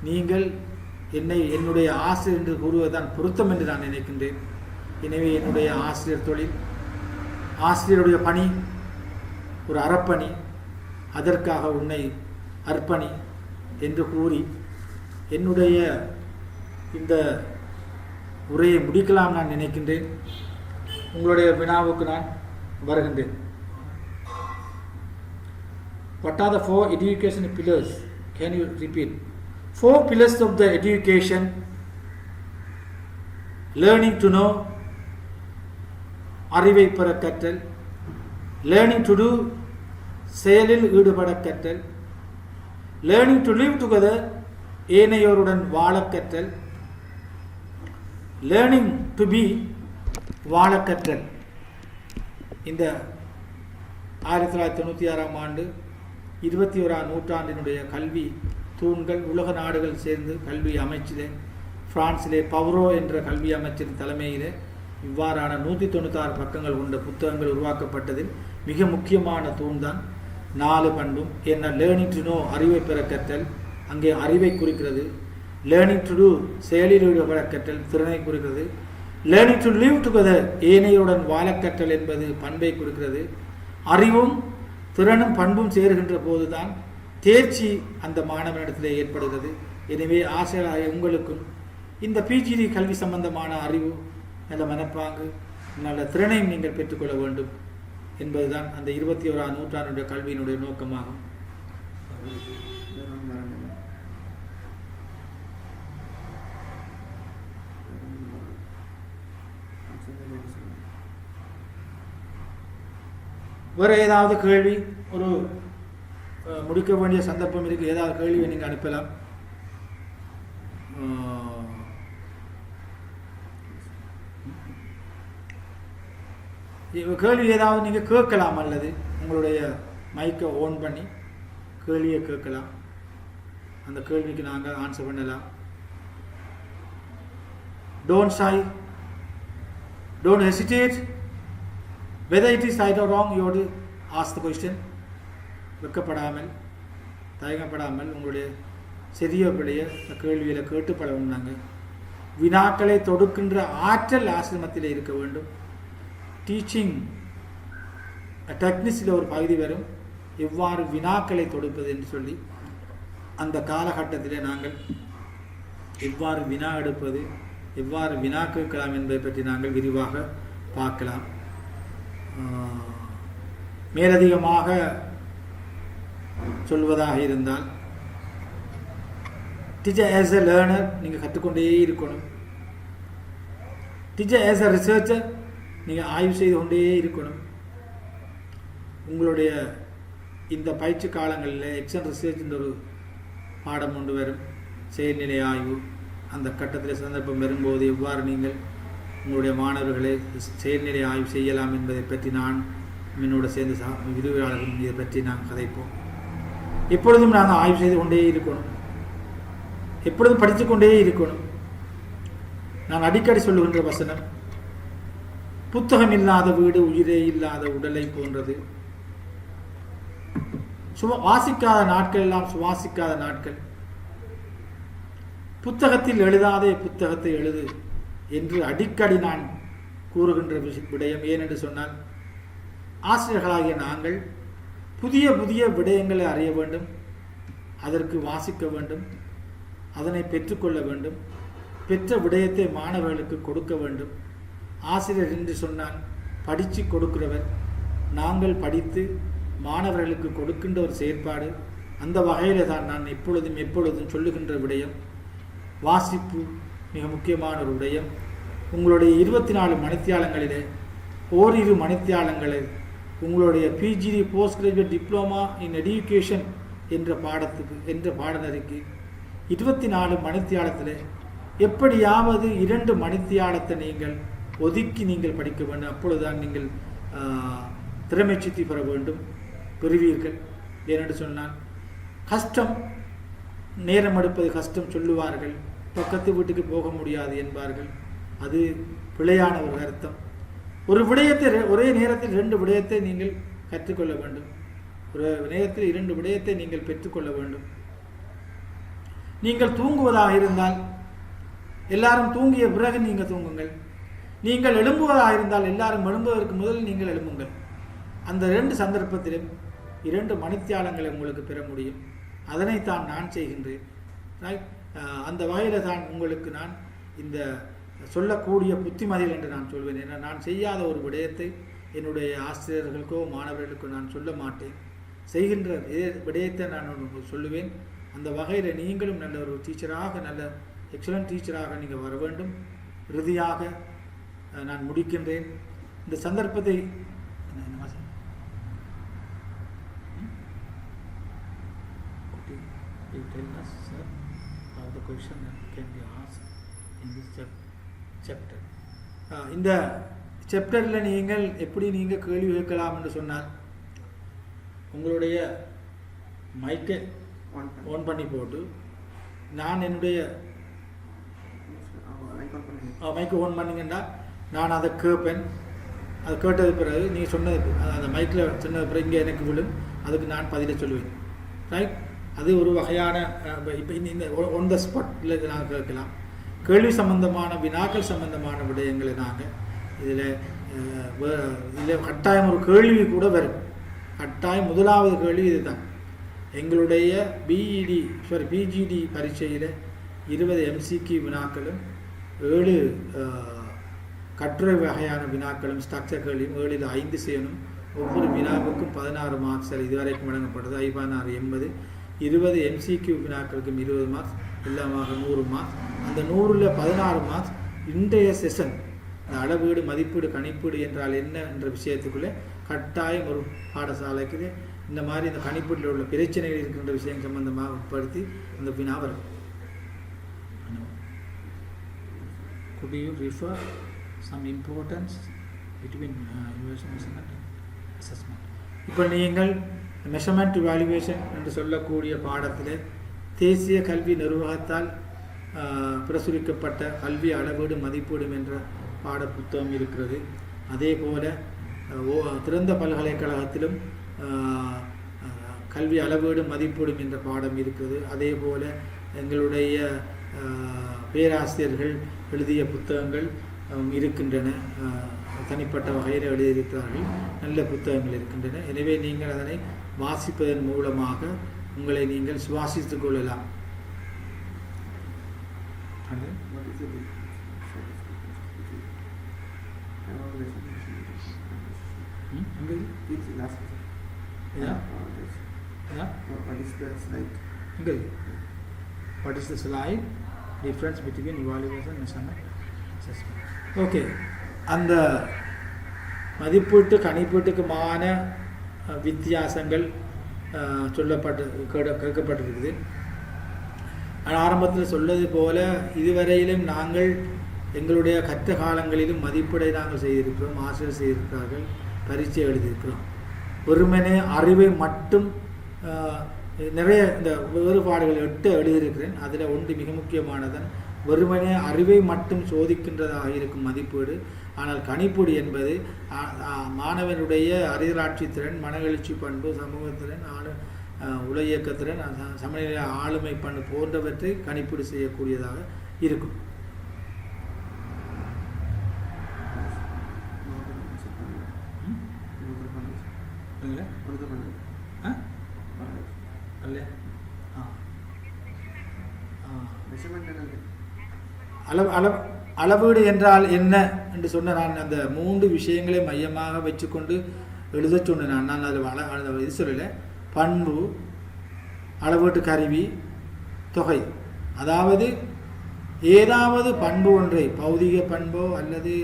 நீங்கள் என்னை என்னுடைய ஆசிரியர் என்று கூறுவதுதான் பொருத்தம் என்று நான் நினைக்கின்றேன். எனவே என்னுடைய ஆசிரியர் தொழில், ஆசிரியருடைய பணி ஒரு அறப்பணி, அதற்காக உன்னை அர்ப்பணி என்று கூறி என்னுடைய இந்த உரையை முடிக்கலாம் நான் நினைக்கின்றேன். உங்களுடைய வினாவுக்கு நான் வருகின்றேன். What are the 4 education pillars? Can you repeat? 4 pillars of the education: learning to know, அறிவை பெற கற்றல்; learning to do, செயலில் ஈடுபட கற்றல்; learning to live together, ஏனையோருடன் வாழ கற்றல்; learning to be, வாழ கற்றல். இந்த 1996ஆம் ஆண்டு 21ஆம் நூற்றாண்டினுடைய கல்வி தூண்கள் உலக நாடுகள் சேர்ந்து கல்வி அமைச்சிலே, பிரான்சிலே பவ்ரோ என்ற கல்வி அமைச்சரின் தலைமையிலே இவ்வாறான 196 பக்கங்கள் கொண்ட புத்தகங்கள் உருவாக்கப்பட்டதில் மிக முக்கியமான தூண் தான் 4 பண்பும். ஏன்னா லேர்னிங் டு நோ, அறிவை பெற கற்றல், அங்கே அறிவை குறிக்கிறது. லேர்னிங் டு டூ, செயலில் ஈடுபட கற்றல், திறனை குறிக்கிறது. லேர்னிங் டு லிவ் டுகெதர், ஏனையுடன் வாழ கற்றல் என்பது பண்பை குறிக்கிறது. அறிவும் திறனும் பண்பும் சேருகின்ற போதுதான் தேர்ச்சி அந்த மாணவனிடத்திலே ஏற்படுகிறது. எனவே ஆசிரியராக உங்களுக்கும் இந்த பிஜிடி கல்வி சம்பந்தமான அறிவு, நல்ல மனப்பாங்கு, நல்ல திறனையும் நீங்கள் பெற்றுக்கொள்ள வேண்டும் என்பதுதான் அந்த 21ஆம் நூற்றாண்டுடைய கல்வியினுடைய நோக்கமாகும். வேறு ஏதாவது கேள்வி? ஒரு முடிக்க வேண்டிய சந்தர்ப்பம் இருக்குது. ஏதாவது கேள்வியை நீங்கள் அனுப்பலாம். கேள்வி ஏதாவது நீங்கள் கேட்கலாம், அல்லது உங்களுடைய மைக்கை ஓன் பண்ணி கேள்வியை கேட்கலாம். அந்த கேள்விக்கு நாங்கள் ஆன்சர் பண்ணலாம். Don't shy, don't hesitate. Whether it is right or wrong, you have to ask the question. வெக்கப்படாமல், தயங்கப்படாமல் உங்களுடைய சிறிய பிள்ளைய கேள்வியில் கேட்டு பழகுனாங்க. வினாக்களை தொடுக்கின்ற ஆற்றல் ஆசிரமத்தில் இருக்க வேண்டும். டீச்சிங் டெக்னிக்ஸில் ஒரு பகுதி வரும், எவ்வாறு வினாக்களை தொடுப்பது என்று சொல்லி. அந்த காலகட்டத்திலே நாங்கள் எவ்வாறு வினா எடுப்பது, எவ்வாறு வினா கேட்கலாம் என்பதை பற்றி நாங்கள் விரிவாக பார்க்கலாம். மேலதிகமாக சொல்வதாக இருந்தால், டீச்சர் ஆஸ் எ லேர்னர் நீங்கள் கற்றுக்கொண்டே இருக்கணும். டீச்சர் ஆஸ் எ ரிசர்ச்சர் நீங்கள் ஆய்வு செய்து கொண்டே இருக்கணும். உங்களுடைய இந்த பயிற்சி காலங்களில் எக்ஸன் ரிசர்ச் என்ற ஒரு பாடம் கொண்டு வரும், செயல்நிலை ஆய்வு. அந்த கட்டத்தில் சந்தர்ப்பம் வரும்போது எவ்வாறு நீங்கள் உங்களுடைய மாணவர்களை செயல்நிலை ஆய்வு செய்யலாம் என்பதை பற்றி நான் என்னோட சேர்ந்து விரிவுரையாளர்கள் இதை பற்றி நாங்கள் கதைப்போம். எப்பொழுதும் நாங்கள் ஆய்வு செய்து கொண்டே இருக்கணும், எப்பொழுதும் படித்து கொண்டே இருக்கணும். நான் அடிக்கடி சொல்லுகின்ற வசனம், புத்தகம் இல்லாத வீடு உயிரே இல்லாத உடலை போன்றது. வாசிக்காத நாட்கள் எல்லாம் சுவாசிக்காத நாட்கள். புத்தகத்தில் எழுதாதே புத்தகத்தை எழுது என்று அடிக்கடி நான் கூறுகின்ற விடயம். ஏனென்று சொன்னால், ஆசிரியர்களாகிய நாங்கள் புதிய புதிய விடயங்களை அறிய வேண்டும், அதற்கு வாசிக்க வேண்டும், அதனை பெற்றுக்கொள்ள வேண்டும், பெற்ற விடயத்தை மாணவர்களுக்கு கொடுக்க வேண்டும். ஆசிரியர் என்று சொன்னால் படித்து கொடுக்கிறவர். நாங்கள் படித்து மாணவர்களுக்கு கொடுக்கின்ற ஒரு செயற்பாடு. அந்த வகையில் தான் நான் எப்பொழுதும் சொல்லுகின்ற விடயம், வாசிப்பு மிக முக்கியமான ஒரு விடயம். உங்களுடைய 24 மணித்தியாலங்களிலே ஓரிரு மணித்தியாலங்களை உங்களுடைய பிஜிடி போஸ்ட் கிராஜுவேட் டிப்ளமா இன் எடியூகேஷன் என்ற பாடநெறிக்கு 24 மணித்தியாலத்தில் எப்படியாவது 2 மணித்தியாலத்தை நீங்கள் ஒதுக்கி நீங்கள் படிக்க வேண்டும். அப்பொழுதுதான் நீங்கள் திறமை சித்தி பெற வேண்டும், பெறுவீர்கள். ஏனென்று சொன்னால், கஷ்டம், நேரம் எடுப்பது கஷ்டம் சொல்லுவார்கள், பக்கத்து வீட்டுக்கு போக முடியாது என்பார்கள். அது பிழையான ஒரு அர்த்தம். ஒரு விடயத்தை ஒரே நேரத்தில் 2 விடயத்தை நீங்கள் கற்றுக்கொள்ள வேண்டும். ஒரு நேரத்தில் 2 விடயத்தை நீங்கள் பெற்றுக்கொள்ள வேண்டும். நீங்கள் தூங்குவதாக இருந்தால் எல்லாரும் தூங்கிய பிறகு நீங்கள் தூங்குங்கள். நீங்கள் எழும்புவதாக இருந்தால் எல்லாரும் எழும்புவதற்கு முதல் நீங்கள் எழும்புங்கள். அந்த 2 சந்தர்ப்பத்திலும் 2 மணித்தியாலங்களை உங்களுக்கு பெற முடியும். அதனைத்தான் நான் செய்கின்றேன். அந்த வகையில் தான் உங்களுக்கு நான் இந்த சொல்லக்கூடிய புத்திமதிகள் என்று நான் சொல்வேன். ஏன்னா, நான் செய்யாத ஒரு விடயத்தை என்னுடைய ஆசிரியர்களுக்கோ மாணவர்களுக்கோ நான் சொல்ல மாட்டேன். செய்கின்ற விடயத்தை நான் சொல்லுவேன். அந்த வகையில் நீங்களும் நல்ல ஒரு டீச்சராக, நல்ல எக்ஸலண்ட் டீச்சராக நீங்கள் வர வேண்டும். இறுதியாக நான் முடிக்கின்றேன். இந்த சந்தர்ப்பத்தை இந்த சாப்டரில் நீங்கள் எப்படி நீங்கள் கேள்வி கேட்கலாம் என்று சொன்னால், உங்களுடைய மைக்கை ஆன் பண்ணி போட்டு நான் என்னுடைய மைக்கை ஆன் பண்ணிங்கன்னா நான் அதை கேட்பேன். அதை கேட்டது பிறகு நீங்கள் சொன்னது அந்த மைக்கில் சொன்னது பிறகு இங்கே எனக்கு விழும், அதுக்கு நான் பதிலை சொல்லுவேன். ரைட்? அது ஒரு வகையான இப்போ இந்த ஒன் த ஸ்பாட்டில் நாங்கள் கேட்கலாம். கேள்வி சம்பந்தமான வினாக்கள் சம்பந்தமான விடயங்களை நாங்கள் இதில் கட்டாயம் ஒரு கேள்வி கூட வரும். கட்டாயம் முதலாவது கேள்வி இதுதான். எங்களுடைய பிஜிடி பரீட்சையில் 20 MCQ வினாக்களும் 7 கட்டுரை வகையான வினாக்களும் ஸ்ட்ரக்சர் கேள்வியும் 7ல் 5 செய்யணும். ஒவ்வொரு வினாவுக்கும் 16 மார்க்ஸ் இதுவரைக்கும் வழங்கப்பட்டது. 56 80 20 MCQ வினாக்களுக்கும் 20 மார்க்ஸ், எல்லாமாக 100 மார்க்ஸ். அந்த 100ல் 16 மார்க்ஸ் இன்றைய செஷன், இந்த அளவீடு மதிப்பீடு கணிப்பீடு என்றால் என்ன என்ற விஷயத்துக்குள்ளே கட்டாயம் ஒரு பாடசாலைக்கு இந்த மாதிரி இந்த கணிப்பீட்டில் உள்ள பிரச்சனைகள் இருக்கின்ற விஷயம் சம்பந்தமாக உட்படுத்தி அந்த வினா வரும். Could you refer some importance between evaluation measurement and assessment? இப்போ நீங்கள் மெஷர்மெண்ட் இவாலுவேஷன் என்று சொல்லக்கூடிய பாடத்தில் தேசிய கல்வி நிர்வாகத்தால் பிரசுரிக்கப்பட்ட கல்வி அளவீடு மதிப்பீடும் என்ற பாட புத்தகம் இருக்கிறது. அதே போல திறந்த பல்கலைக்கழகத்திலும் கல்வி அளவீடு மதிப்பீடும் என்ற பாடம் இருக்கிறது. அதே போல எங்களுடைய பேராசிரியர்கள் எழுதிய புத்தகங்கள் இருக்கின்றன, தனிப்பட்ட வகையில் எழுதியிருக்கிறார்கள், நல்ல புத்தகங்கள் இருக்கின்றன. எனவே நீங்கள் அதனை வாசிப்பதன் மூலமாக உங்களை நீங்கள் சுவாசித்துக் கொள்ளலாம். Yeah. Yeah. What is the slide? Good. What is the slide? Difference between evaluation and measurement assessment. Okay. அந்த மதிப்பீட்டு கணிப்பீட்டுக்குமான வித்தியாசங்கள் கேட்கப்பட்டிருக்குது. ஆரம்பத்தில் சொல்லது போல இதுவரையிலும் நாங்கள் எங்களுடைய கற்ற காலங்களிலும் மதிப்பீடை நாங்கள் செய்திருக்கிறோம், ஆசிரியர் செய்திருக்கிறார்கள், பரீட்சை எழுதியிருக்கிறோம். வெறுமனே அறிவை மட்டும் நிறைய இந்த வேறுபாடுகள் 8 எழுதியிருக்கிறேன். அதில் ஒன்று மிக முக்கியமானதன் வெறுமனே அறிவை மட்டும் சோதிக்கின்றதாக இருக்கும் மதிப்பீடு. ஆனால் கணிப்பீடு என்பது மாணவனுடைய அறிதலாட்சி திறன், மனவெழுச்சி பண்பு, சமூகத்திறன், உல இயக்கத்திறன், சமநிலை ஆளுமை பண்பு போன்றவற்றை கணிப்பீடு செய்யக்கூடியதாக இருக்கும். அளவீடு என்றால் என்ன என்று சொன்ன நான் அந்த 3 விஷயங்களை மையமாக வச்சுக்கொண்டு எழுத சொன்னேன். நான் அதில் இது சொல்லலை. பண்பு, அளவீட்டு கருவி, தொகை. அதாவது ஏதாவது பண்பு ஒன்றை, பௌதிக பண்போ அல்லது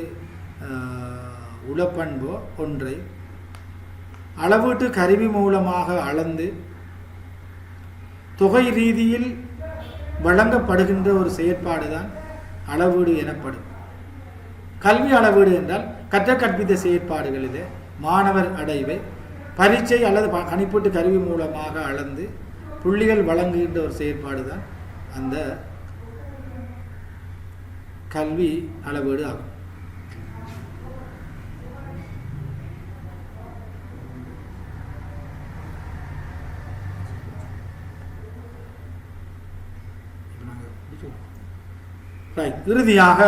உளப்பண்போ ஒன்றை அளவீட்டு கருவி மூலமாக அளந்து தொகை ரீதியில் வழங்கப்படுகின்ற ஒரு செயற்பாடு தான் அளவீடு எனப்படும். கல்வி அளவீடு என்றால் கற்ற கற்பித்த செயற்பாடுகளிலே மாணவர் அடைவை பரீட்சை அல்லது கணிப்பீட்டு கருவி மூலமாக அளந்து புள்ளிகள் வழங்குகின்ற ஒரு செயற்பாடு தான் அந்த கல்வி அளவீடு ஆகும். இறுதியாக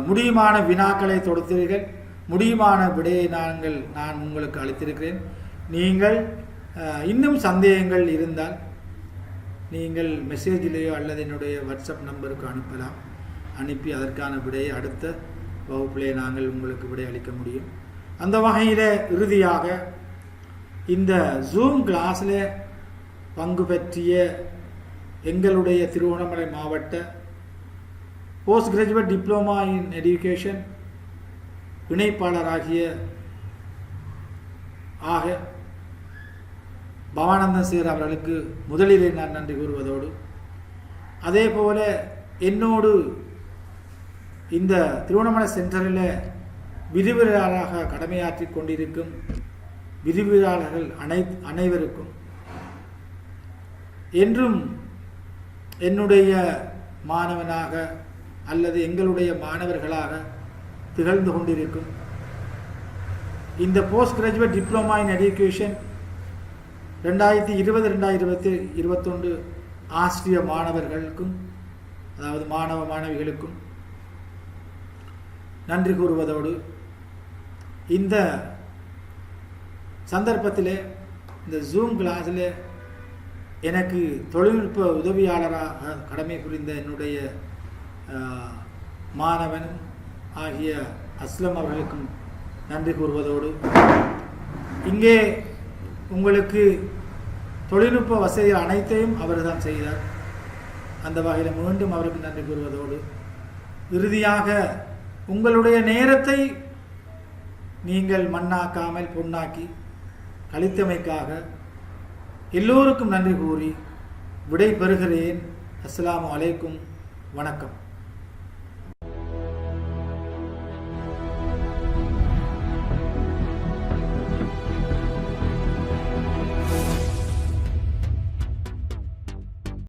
முடியுமான வினாக்களை தொடுத்தீர்கள். முடியுமான விடையை நான் உங்களுக்கு அளித்திருக்கிறேன். நீங்கள் இன்னும் சந்தேகங்கள் இருந்தால் நீங்கள் மெசேஜிலேயோ அல்லது என்னுடைய வாட்ஸ்அப் நம்பருக்கு அனுப்பலாம். அனுப்பி அதற்கான விடையை அடுத்த வகுப்பிலே நாங்கள் உங்களுக்கு விடை அளிக்க முடியும். அந்த வகையில் இறுதியாக இந்த ஜூம் கிளாஸில் பங்கு பற்றிய எங்களுடைய திருவண்ணாமலை மாவட்ட post graduate diploma in education இணைப்பாளராகிய பவானந்தன் சேர் அவர்களுக்கு முதலிலே நான் நன்றி கூறுவதோடு, அதே போல என்னோடு இந்த திருவண்ணாமலை சென்டரில் விரிவுரையாளராக கடமையாற்றி கொண்டிருக்கும் விரிவுரையாளர்கள் அனைவருக்கும் என்றும் என்னுடைய மாணவனாக அல்லது எங்களுடைய மாணவர்களாக திகழ்ந்து கொண்டிருக்கும் இந்த post graduate diploma in education 2020-2021 ஆசிரிய மாணவர்களுக்கும், அதாவது மாணவ மாணவிகளுக்கும் நன்றி கூறுவதோடு, இந்த சந்தர்ப்பத்திலே இந்த ஜூம் கிளாஸில் எனக்கு தொழில்நுட்ப உதவியாளராக கடமை புரிந்த என்னுடைய மாணவனும் ஆகிய அஸ்லம் அவர்களுக்கும் நன்றி கூறுவதோடு, இங்கே உங்களுக்கு தொழில்நுட்ப வசதிகள் அனைத்தையும் அவர் தான் செய்தார். அந்த வகையில் மீண்டும் அவருக்கு நன்றி கூறுவதோடு, இறுதியாக உங்களுடைய நேரத்தை நீங்கள் மண்ணாக்காமல் பொன்னாக்கி கழித்தமைக்காக எல்லோருக்கும் நன்றி கூறி விடை பெறுகிறேன். அஸ்ஸலாமு அலைக்கும். வணக்கம்.